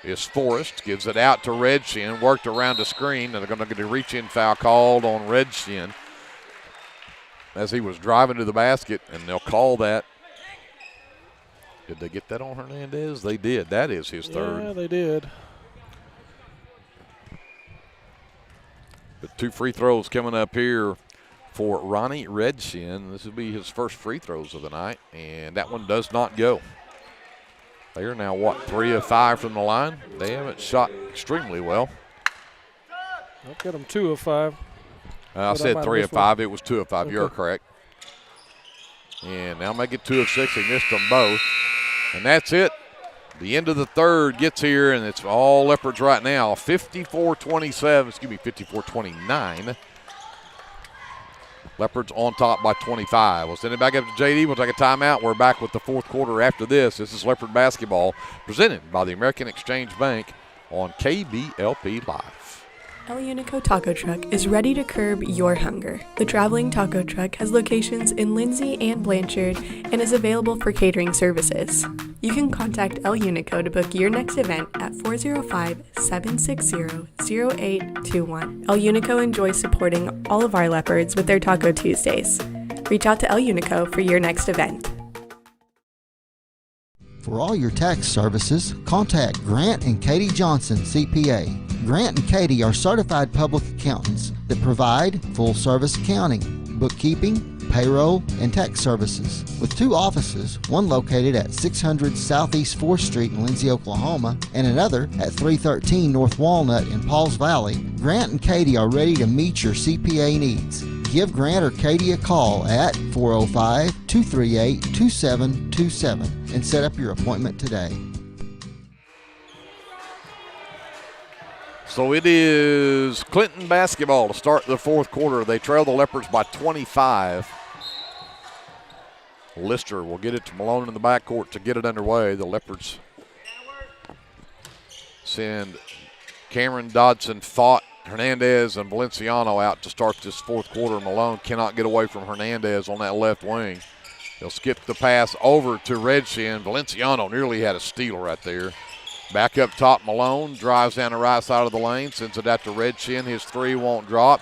is Forrest. Gives it out to Redshin. Worked around the screen, and they're going to get a reach-in foul called on Redshin as he was driving to the basket, and they'll call that. Did they get that on Hernandez? They did. That is his third. Yeah, they did. But 2 free throws coming up here for Ronnie Redshin. This will be his first free throws of the night, and that one does not go. They are now, 3 of 5 from the line? They haven't shot extremely well. I've got them 2 of 5. I said 3 of 5. It was 2 of 5. Okay. You're correct. And now make it 2 of 6. He missed them both. And that's it. The end of the third gets here, and it's all Leopards right now. 54-27, 54-29. Leopards on top by 25. We'll send it back up to JD. We'll take a timeout. We're back with the fourth quarter after this. This is Leopard basketball presented by the American Exchange Bank on KBLP Live. El Unico Taco Truck is ready to curb your hunger. The traveling taco truck has locations in Lindsay and Blanchard and is available for catering services. You can contact El Unico to book your next event at 405-760-0821. El Unico enjoys supporting all of our leopards with their Taco Tuesdays. Reach out to El Unico for your next event. For all your tax services, contact Grant and Katie Johnson, CPA. Grant and Katie are certified public accountants that provide full-service accounting, bookkeeping, payroll, and tax services. With 2 offices, one located at 600 Southeast 4th Street in Lindsay, Oklahoma, and another at 313 North Walnut in Pauls Valley, Grant and Katie are ready to meet your CPA needs. Give Grant or Katie a call at 405-238-2727 and set up your appointment today. So it is Clinton basketball to start the fourth quarter. They trail the Leopards by 25. Lister will get it to Malone in the backcourt to get it underway. The Leopards send Cameron, Dodson, Fott, Hernandez, and Valenciano out to start this fourth quarter. Malone cannot get away from Hernandez on that left wing. They'll skip the pass over to Redshin. Valenciano nearly had a steal right there. Back up top, Malone drives down the right side of the lane, sends it out to Redshin. His three won't drop.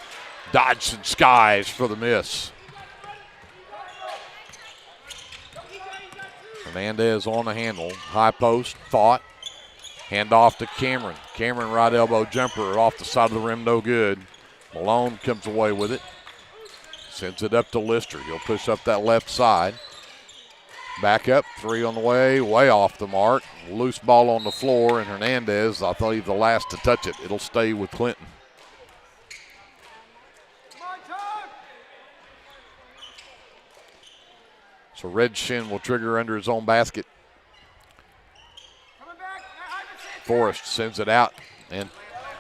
Dodson skies for the miss. Hernandez on the handle. High post, Fought. Hand off to Cameron. Cameron right elbow jumper off the side of the rim, no good. Malone comes away with it. Sends it up to Lister. He'll push up that left side. Back up, three on the way off the mark. Loose ball on the floor, and Hernandez, I believe, the last to touch it. It'll stay with Clinton. So Redshin will trigger under his own basket. Forrest sends it out, and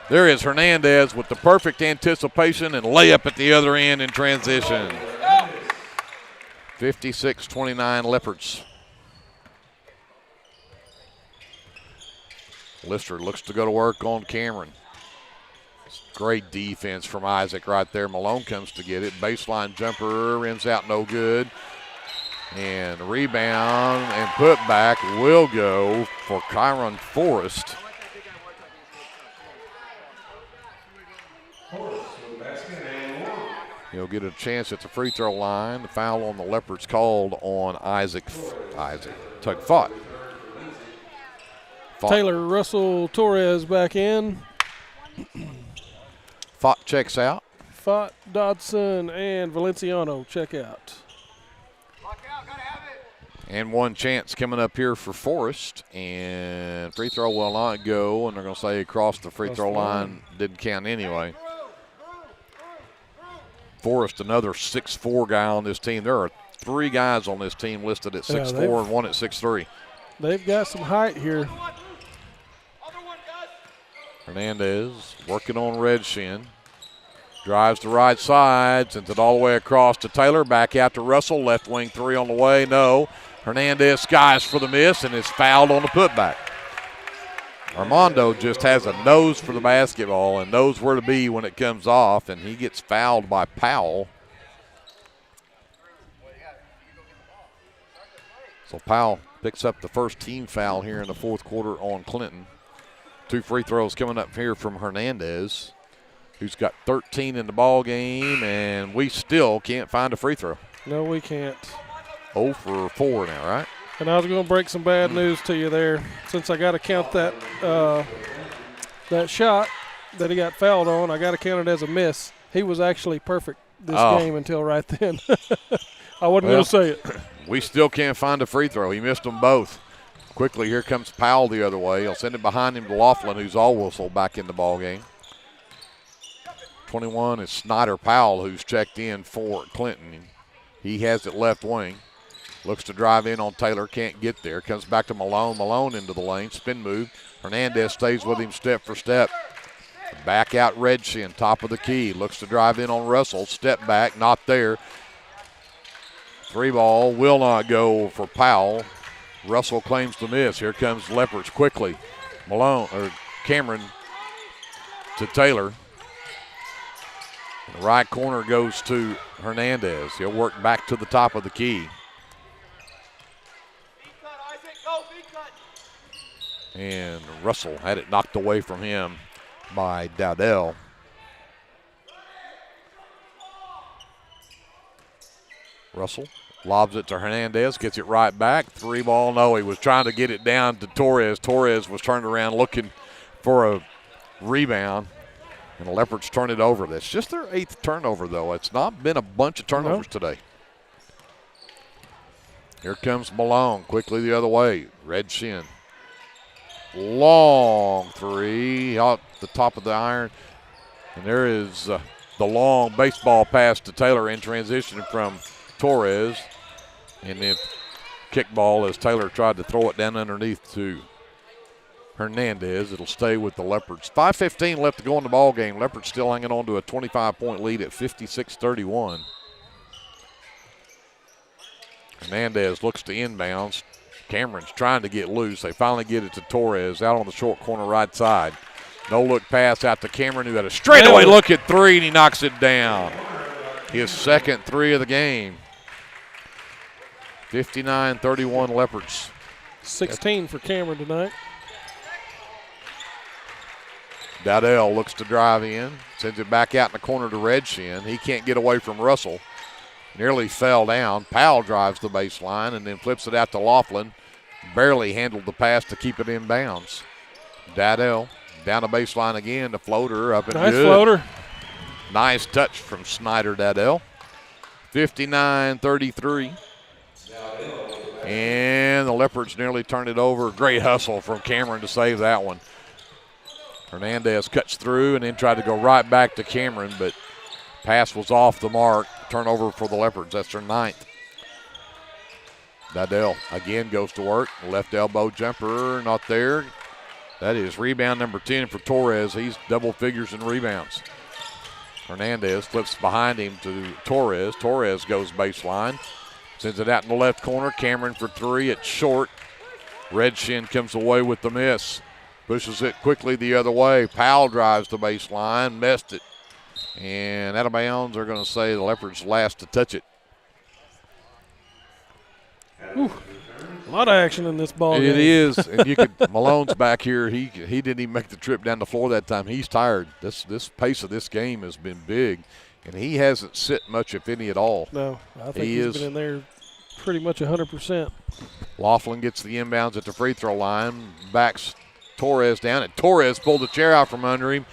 there is Hernandez with the perfect anticipation and layup at the other end in transition. 56-29 Leopards. Lister looks to go to work on Cameron. Great defense from Isaac right there. Malone comes to get it. Baseline jumper ends out no good. And rebound and putback will go for Kyron Forrest. He'll get a chance at the free throw line. The foul on the Leopards called on Tug Fought. Taylor Russell Torres back in. Fought checks out. Fought, Dodson, and Valenciano check out. And one chance coming up here for Forrest. And free throw will not go. And they're going to say across the free throw line. Didn't count anyway. Forrest, another 6'4" guy on this team. There are three guys on this team listed at 6'4" and one at 6'3". They've got some height here. Hernandez working on Redshin. Drives the right side, sends it all the way across to Taylor. Back out to Russell. Left wing three on the way. No. Hernandez skies for the miss and is fouled on the putback. Armando just has a nose for the basketball and knows where to be when it comes off, and he gets fouled by Powell. So Powell picks up the first team foul here in the fourth quarter on Clinton. Two free throws coming up here from Hernandez, who's got 13 in the ball game, and we still can't find a free throw. No, we can't. 0 for 4 now, right? And I was going to break some bad news to you there, since I got to count that that shot that he got fouled on. I got to count it as a miss. He was actually perfect this game until right then. I wasn't going to say it. We still can't find a free throw. He missed them both. Quickly, here comes Powell the other way. He'll send it behind him to Laughlin, who's also back in the ball game. 21 is Snyder Powell, who's checked in for Clinton. He has it left wing. Looks to drive in on Taylor, can't get there. Comes back to Malone. Malone into the lane, spin move. Hernandez stays with him step for step. Back out Redshin, top of the key. Looks to drive in on Russell. Step back, not there. 3 ball will not go for Powell. Russell claims the miss. Here comes Leopards quickly. Cameron to Taylor. The right corner goes to Hernandez. He'll work back to the top of the key. And Russell had it knocked away from him by Dowdell. Russell lobs it to Hernandez, gets it right back. 3 ball, no, he was trying to get it down to Torres. Torres was turned around looking for a rebound, and the Leopards turn it over. That's just their 8th turnover, though. It's not been a bunch of turnovers today. Here comes Malone, quickly the other way. Red Shin. Long 3 out the top of the iron. And there is the long baseball pass to Taylor in transition from Torres. And then kickball as Taylor tried to throw it down underneath to Hernandez. It'll stay with the Leopards. 5:15 left to go in the ball game. Leopards still hanging on to a 25-point lead at 56-31. Hernandez looks to inbounds. Cameron's trying to get loose. They finally get it to Torres out on the short corner right side. No look pass out to Cameron, who had a straightaway look at 3, and he knocks it down. His second 3 of the game. 59-31 Leopards. 16 for Cameron tonight. Dowdell looks to drive in, sends it back out in the corner to Redshin. He can't get away from Russell. Nearly fell down. Powell drives the baseline and then flips it out to Laughlin. Barely handled the pass to keep it in bounds. Dowdell down the baseline again. The floater up and good. Nice floater. Nice touch from Snyder Dowdell. 59-33. And the Leopards nearly turned it over. Great hustle from Cameron to save that one. Hernandez cuts through and then tried to go right back to Cameron, but pass was off the mark. Turnover for the Leopards. That's their 9th. Dowdell again goes to work. Left elbow jumper, not there. That is rebound number 10 for Torres. He's double figures in rebounds. Hernandez flips behind him to Torres. Torres goes baseline. Sends it out in the left corner. Cameron for 3. It's short. Redshin comes away with the miss. Pushes it quickly the other way. Powell drives the baseline. Missed it. And out of bounds, they're going to say the Leopards last to touch it. Whew. A lot of action in this ball game. It is. And you could Malone's back here. He didn't even make the trip down the floor that time. He's tired. This pace of this game has been big. And he hasn't sit much, if any, at all. No, I think he's been in there pretty much 100%. Laughlin gets the inbounds at the free throw line. Backs Torres down. And Torres pulled the chair out from under him.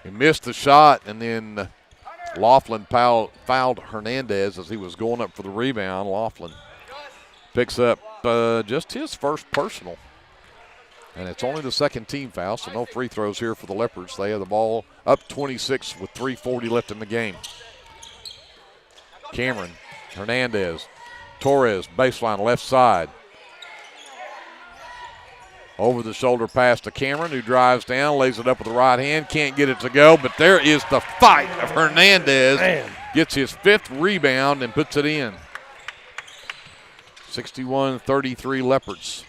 He missed the shot, and then Laughlin fouled Hernandez as he was going up for the rebound. Laughlin picks up just his first personal. And it's only the second team foul, so no free throws here for the Leopards. They have the ball up 26 with 3:40 left in the game. Cameron, Hernandez, Torres, baseline left side. Over the shoulder pass to Cameron, who drives down, lays it up with the right hand, can't get it to go, but there is the fight of Hernandez. Man. Gets his 5th rebound and puts it in. 61-33 Leopards.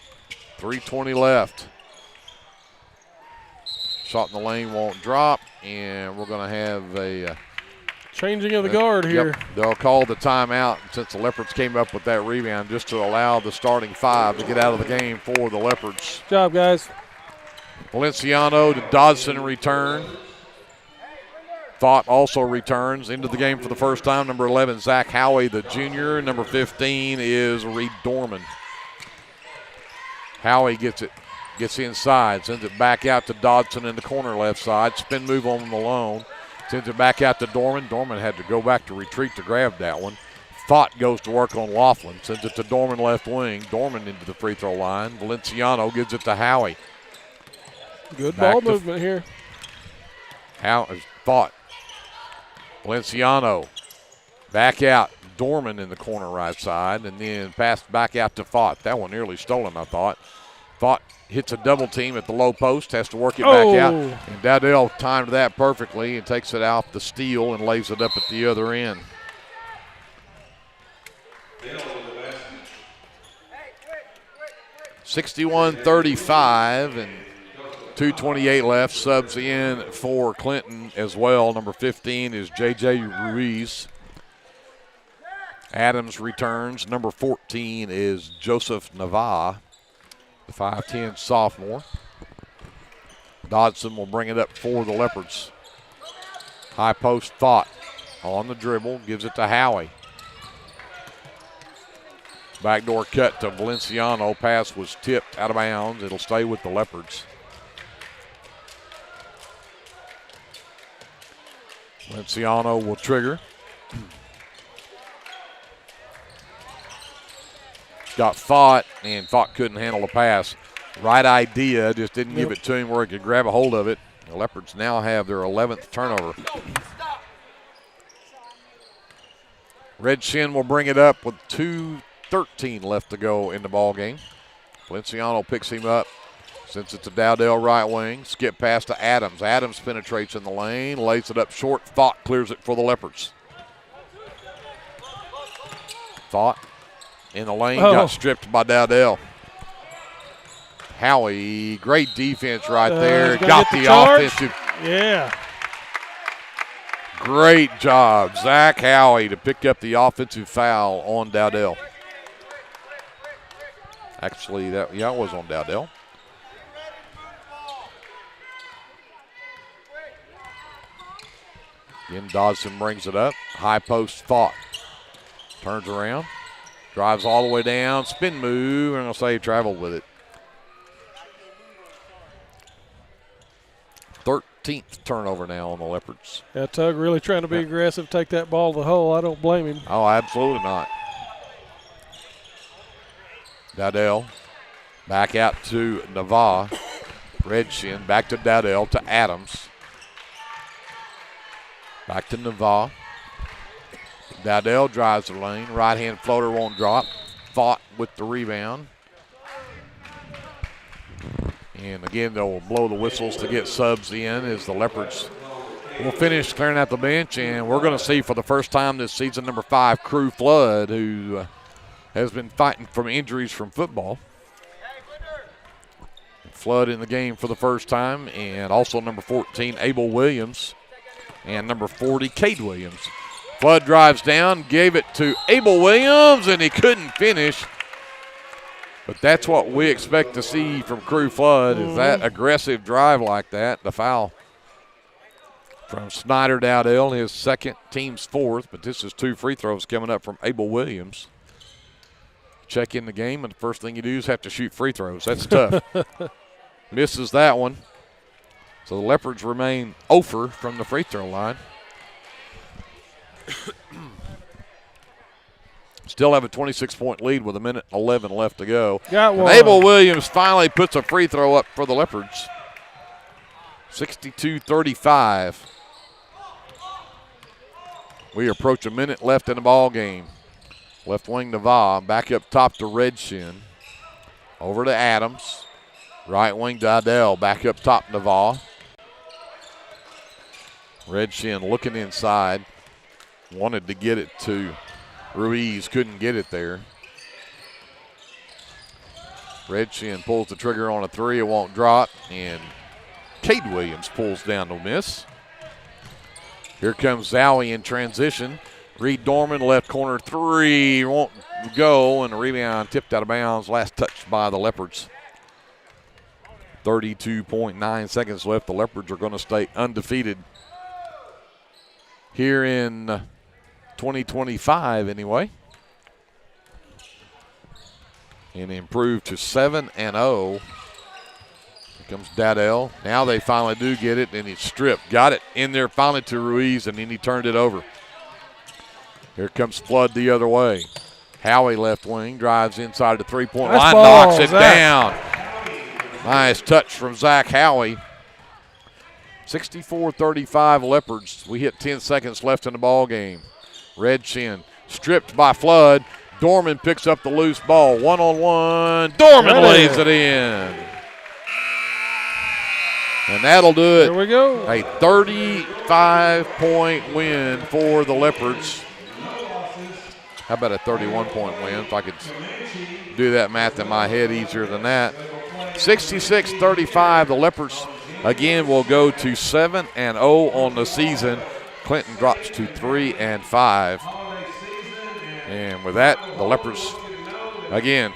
3:20 left. Shot in the lane won't drop, and we're going to have a changing of the guard here. Yep, they'll call the timeout since the Leopards came up with that rebound just to allow the starting 5 to get out of the game for the Leopards. Good job, guys. Valenciano to Dodson return. Thought also returns into the game for the first time. Number 11, Zach Howie, the junior. Number 15 is Reed Dorman. Howie gets it, gets inside, sends it back out to Dodson in the corner left side. Spin move on Malone. Sends it back out to Dorman. Dorman had to go back to retreat to grab that one. Thought goes to work on Laughlin. Sends it to Dorman left wing. Dorman into the free throw line. Valenciano gives it to Howie. Good ball movement here. Thought. Valenciano back out. Dorman in the corner right side. And then passed back out to Thought. That one nearly stolen, I thought. Vaught hits a double team at the low post, has to work it back out. And Dowdell timed that perfectly and takes it out the steal and lays it up at the other end. (61-35) and 2:28 left. Subs in for Clinton as well. Number 15 is J.J. Ruiz. Adams returns. Number 14 is Joseph Nava, the 5'10 sophomore. Dodson will bring it up for the Leopards. High post Vaught on the dribble, gives it to Howie. Backdoor cut to Valenciano. Pass was tipped out of bounds. It'll stay with the Leopards. Valenciano will trigger. Got Vaught, and Vaught couldn't handle the pass. Right idea, just didn't give it to him where he could grab a hold of it. The Leopards now have their 11th turnover. Red Shin will bring it up with 2:13 left to go in the ball game. Valenciano picks him up. Since it's a Dowdell right wing, skip pass to Adams. Adams penetrates in the lane, lays it up short. Vaught clears it for the Leopards. Vaught in the lane, got stripped by Dowdell. Howie, great defense right there. Got the offensive. Yeah. Great job, Zach Howie, to pick up the offensive foul on Dowdell. Actually, it was on Dowdell. Again, Dodson brings it up. High post Vaught. Turns around. Drives all the way down. Spin move. I'm going to say he traveled with it. 13th turnover now on the Leopards. Yeah, Tug really trying to be aggressive, take that ball to the hole. I don't blame him. Oh, absolutely not. Dowdell back out to Nava. Red Shin back to Dowdell to Adams. Back to Nava. Dowdell drives the lane. Right-hand floater won't drop. Vaught with the rebound. And again, they'll blow the whistles to get subs in as the Leopards will finish clearing out the bench. And we're going to see for the first time this season number 5, Crew Flood, who has been fighting from injuries from football. Flood in the game for the first time. And also number 14, Abel Williams. And number 40, Cade Williams. Flood drives down, gave it to Abel Williams, and he couldn't finish. But that's what we expect to see from Crew Flood, is that aggressive drive like that. The foul from Snyder Dowdell, his second, team's fourth, but this is 2 free throws coming up from Abel Williams. Check in the game, and the first thing you do is have to shoot free throws. That's tough. Misses that one. So the Leopards remain 0 from the free throw line. Still have a 26-point lead with 1:11 left to go. Got one. And Abel Williams finally puts a free throw up for the Leopards. 62-35. We approach a minute left in the ball game. Left wing Nava, back up top to Red Shin. Over to Adams. Right wing Dowdell, back up top Nava. Red Shin looking inside. Wanted to get it to Ruiz, couldn't get it there. Red Shin pulls the trigger on a 3, it won't drop, and Cade Williams pulls down to miss. Here comes Zowie in transition. Reed Dorman, left corner 3, won't go, and the rebound tipped out of bounds. Last touch by the Leopards. 32.9 seconds left. The Leopards are going to stay undefeated here in 2025 anyway. And improve to 7-0. Here comes Dowdell. Now they finally do get it, and he's stripped. Got it in there finally to Ruiz, and then he turned it over. Here comes Flood the other way. Howie left wing, drives inside the three-point line, knocks it down. Nice touch from Zach Howie. 64-35 Leopards. We hit 10 seconds left in the ball game. Red Shin stripped by Flood. Dorman picks up the loose ball. One-on-one. Dorman lays it in. And that'll do it. There we go. A 35-point win for the Leopards. How about a 31-point win? If I could do that math in my head easier than that. 66-35. The Leopards, again, will go to 7-0 on the season. Clinton drops to 3-5. And with that, the Leopards, again,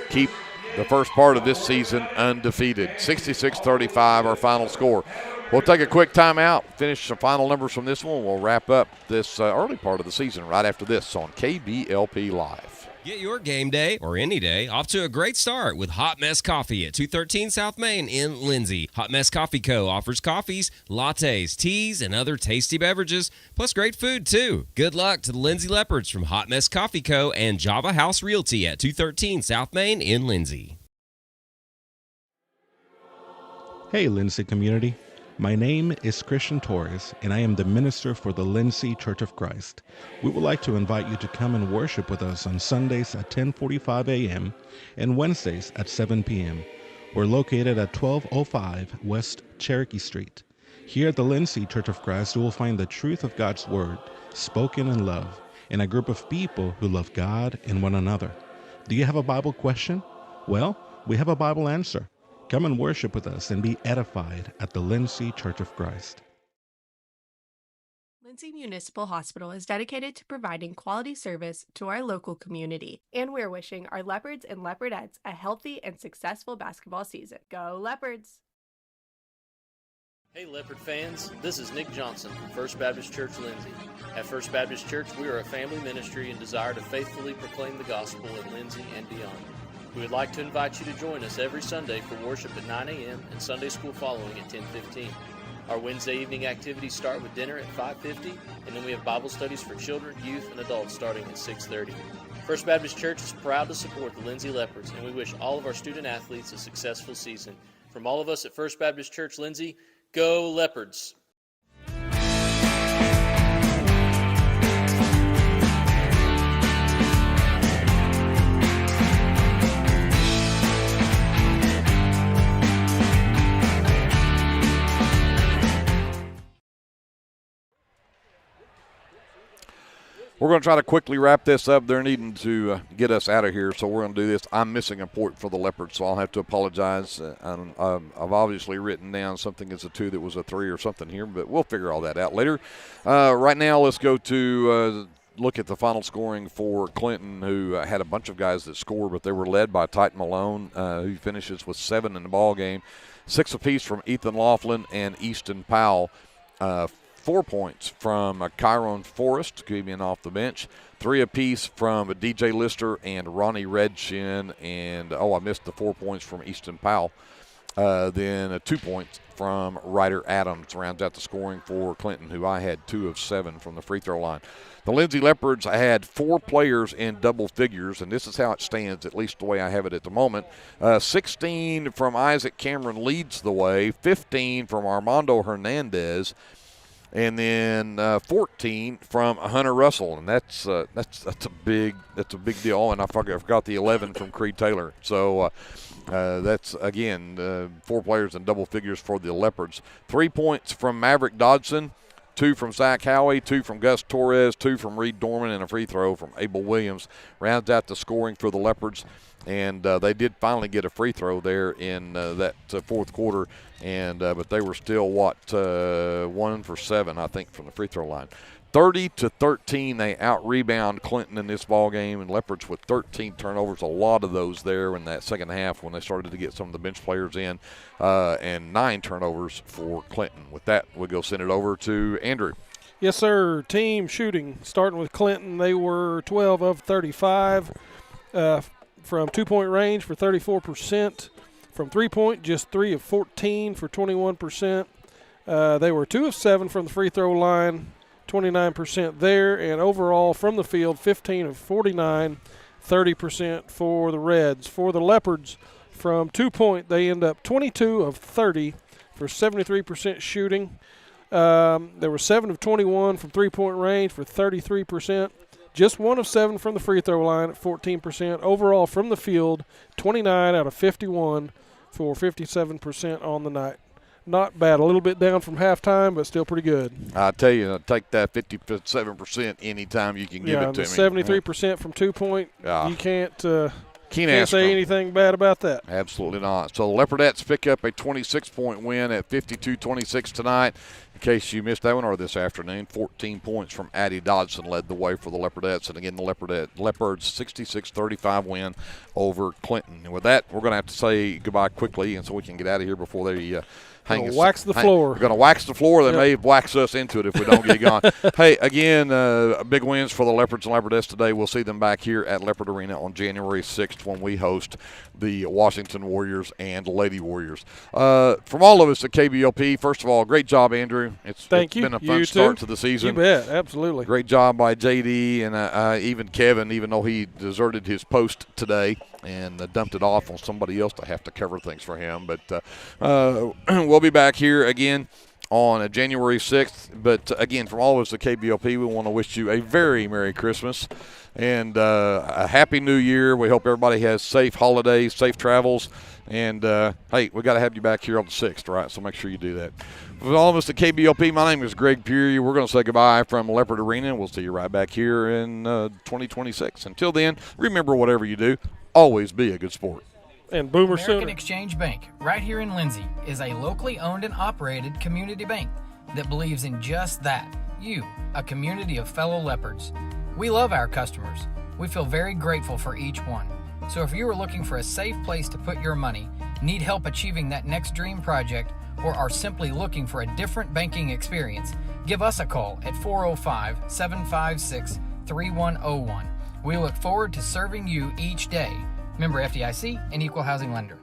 keep the first part of this season undefeated. 66-35, our final score. We'll take a quick timeout, finish some final numbers from this one. We'll wrap up this early part of the season right after this on KBLP Live. Get your game day, or any day, off to a great start with Hot Mess Coffee at 213 South Main in Lindsay. Hot Mess Coffee Co. offers coffees, lattes, teas, and other tasty beverages, plus great food, too. Good luck to the Lindsay Leopards from Hot Mess Coffee Co. and Java House Realty at 213 South Main in Lindsay. Hey, Lindsay community. My name is Christian Torres, and I am the minister for the Lindsay Church of Christ. We would like to invite you to come and worship with us on Sundays at 10:45 a.m. and Wednesdays at 7 p.m. We're located at 1205 West Cherokee Street. Here at the Lindsay Church of Christ, you will find the truth of God's Word, spoken in love, and a group of people who love God and one another. Do you have a Bible question? Well, we have a Bible answer. Come and worship with us and be edified at the Lindsay Church of Christ. Lindsay Municipal Hospital is dedicated to providing quality service to our local community, and we're wishing our Leopards and Leopardettes a healthy and successful basketball season. Go Leopards! Hey Leopard fans, this is Nick Johnson from First Baptist Church Lindsay. At First Baptist Church, we are a family ministry and desire to faithfully proclaim the gospel in Lindsay and beyond. We would like to invite you to join us every Sunday for worship at 9 a.m. and Sunday school following at 10:15. Our Wednesday evening activities start with dinner at 5:50, and then we have Bible studies for children, youth, and adults starting at 6:30. First Baptist Church is proud to support the Lindsay Leopards, and we wish all of our student athletes a successful season. From all of us at First Baptist Church Lindsay, go Leopards! We're going to try to quickly wrap this up. They're needing to get us out of here, so we're going to do this. I'm missing a point for the Leopards, so I'll have to apologize. I've obviously written down something as a 2 that was a 3 or something here, but we'll figure all that out later. Right now, let's go to look at the final scoring for Clinton, who had a bunch of guys that scored, but they were led by Titan Malone, who finishes with 7 in the ball game. 6 apiece from Ethan Laughlin and Easton Powell. 4 points from Chiron Forrest, came in off the bench. 3 apiece from DJ Lister and Ronnie Redshin. And, I missed the 4 points from Easton Powell. Then 2 points from Ryder Adams rounds out the scoring for Clinton, who I had 2 of 7 from the free throw line. The Lindsay Leopards had 4 players in double figures, and this is how it stands, at least the way I have it at the moment. 16 from Isaac Cameron leads the way, 15 from Armando Hernandez, and then 14 from Hunter Russell, and that's a big deal. And I forgot the 11 from Creed Taylor. So that's again 4 players in double figures for the Leopards. 3 points from Maverick Dodson, 2 from Zach Howie, 2 from Gus Torres, 2 from Reed Dorman, and a free throw from Abel Williams. Rounds out the scoring for the Leopards. And they did finally get a free throw there in that fourth quarter, but they were still 1 for 7, I think, from the free throw line. 30-13, they out-rebound Clinton in this ball game, and Leopards with 13 turnovers, a lot of those there in that second half when they started to get some of the bench players in, and 9 turnovers for Clinton. With that, we'll go send it over to Andrew. Yes, sir. Team shooting, starting with Clinton, they were 12 of 35. From 2-point range for 34%. From 3-point, just 3 of 14 for 21%. They were 2 of 7 from the free throw line, 29% there. And overall from the field, 15 of 49, 30% for the Reds. For the Leopards, from 2-point, they end up 22 of 30 for 73% shooting. There were 7 of 21 from 3-point range for 33%. Just 1 of 7 from the free throw line at 14%. Overall from the field, 29 out of 51 for 57% on the night. Not bad. A little bit down from halftime, but still pretty good. I tell you, take that 57% anytime you can give it to me. 73% from 2-point. Yeah. You can't Can't say anything bad about that. Absolutely not. So the Leopardettes pick up a 26-point win at 52-26 tonight. In case you missed that one, or this afternoon, 14 points from Addie Dodson led the way for the Leopardettes. And again, the Leopards 66-35 win over Clinton. And with that, we're going to have to say goodbye quickly, and so we can get out of here before they wax the floor. We're going to wax the floor. They may wax us into it if we don't get gone. Hey, again, big wins for the Leopards and Leopardettes today. We'll see them back here at Leopard Arena on January 6th when we host the Washington Warriors and Lady Warriors. From all of us at KBLP, first of all, great job, Andrew. It's been a fun start to the season. You bet, absolutely. Great job by JD and even Kevin, even though he deserted his post today and dumped it off on somebody else to have to cover things for him. But we'll be back here again on January 6th. But, again, from all of us at KBLP, we want to wish you a very Merry Christmas and a Happy New Year. We hope everybody has safe holidays, safe travels. And, hey, we got to have you back here on the 6th, right? So make sure you do that. For all of us at KBLP, my name is Greg Peary. We're going to say goodbye from Leopard Arena. We'll see you right back here in 2026. Until then, remember, whatever you do, always be a good sport. And Boomer American Sooner. Exchange Bank, right here in Lindsay, is a locally owned and operated community bank that believes in just that, you, a community of fellow leopards. We love our customers. We feel very grateful for each one. So if you are looking for a safe place to put your money, need help achieving that next dream project, or are simply looking for a different banking experience, give us a call at 405-756-3101. We look forward to serving you each day. Member FDIC and Equal Housing Lender.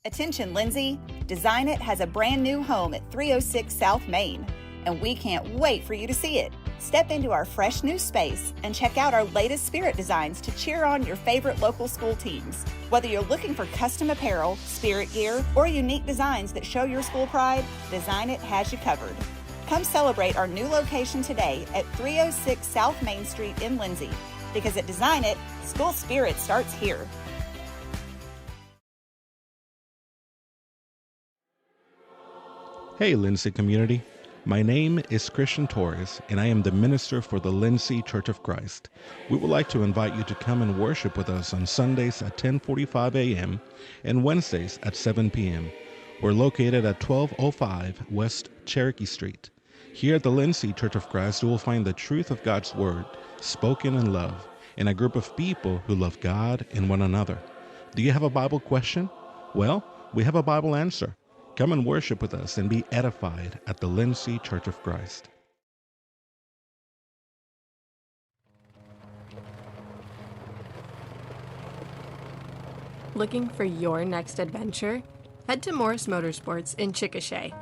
Attention, Lindsay. Design It has a brand new home at 306 South Main, and we can't wait for you to see it. Step into our fresh new space and check out our latest spirit designs to cheer on your favorite local school teams. Whether you're looking for custom apparel, spirit gear, or unique designs that show your school pride, Design It has you covered. Come celebrate our new location today at 306 South Main Street in Lindsay. Because at Design It, school spirit starts here. Hey, Lindsay community. My name is Christian Torres, and I am the minister for the Lindsay Church of Christ. We would like to invite you to come and worship with us on Sundays at 10:45 a.m. and Wednesdays at 7 p.m. We're located at 1205 West Cherokee Street. Here at the Lindsay Church of Christ, you will find the truth of God's Word, spoken in love, and a group of people who love God and one another. Do you have a Bible question? Well, we have a Bible answer. Come and worship with us and be edified at the Lindsay Church of Christ. Looking for your next adventure? Head to Morris Motorsports in Chickasha.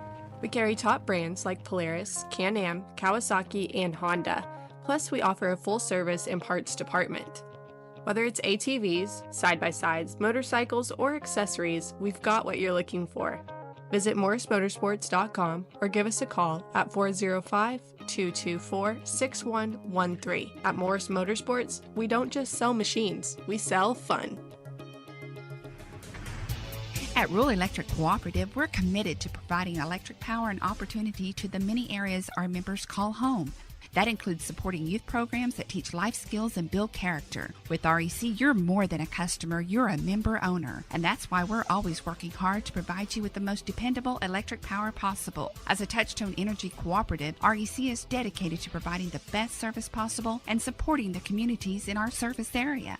We carry top brands like Polaris, Can-Am, Kawasaki, and Honda. Plus, we offer a full-service and parts department. Whether it's ATVs, side-by-sides, motorcycles, or accessories, we've got what you're looking for. Visit morrismotorsports.com or give us a call at 405-224-6113. At Morris Motorsports, we don't just sell machines, we sell fun. At Rural Electric Cooperative, we're committed to providing electric power and opportunity to the many areas our members call home. That includes supporting youth programs that teach life skills and build character. With REC, you're more than a customer, you're a member owner. And that's why we're always working hard to provide you with the most dependable electric power possible. As a Touchstone Energy Cooperative, REC is dedicated to providing the best service possible and supporting the communities in our service area.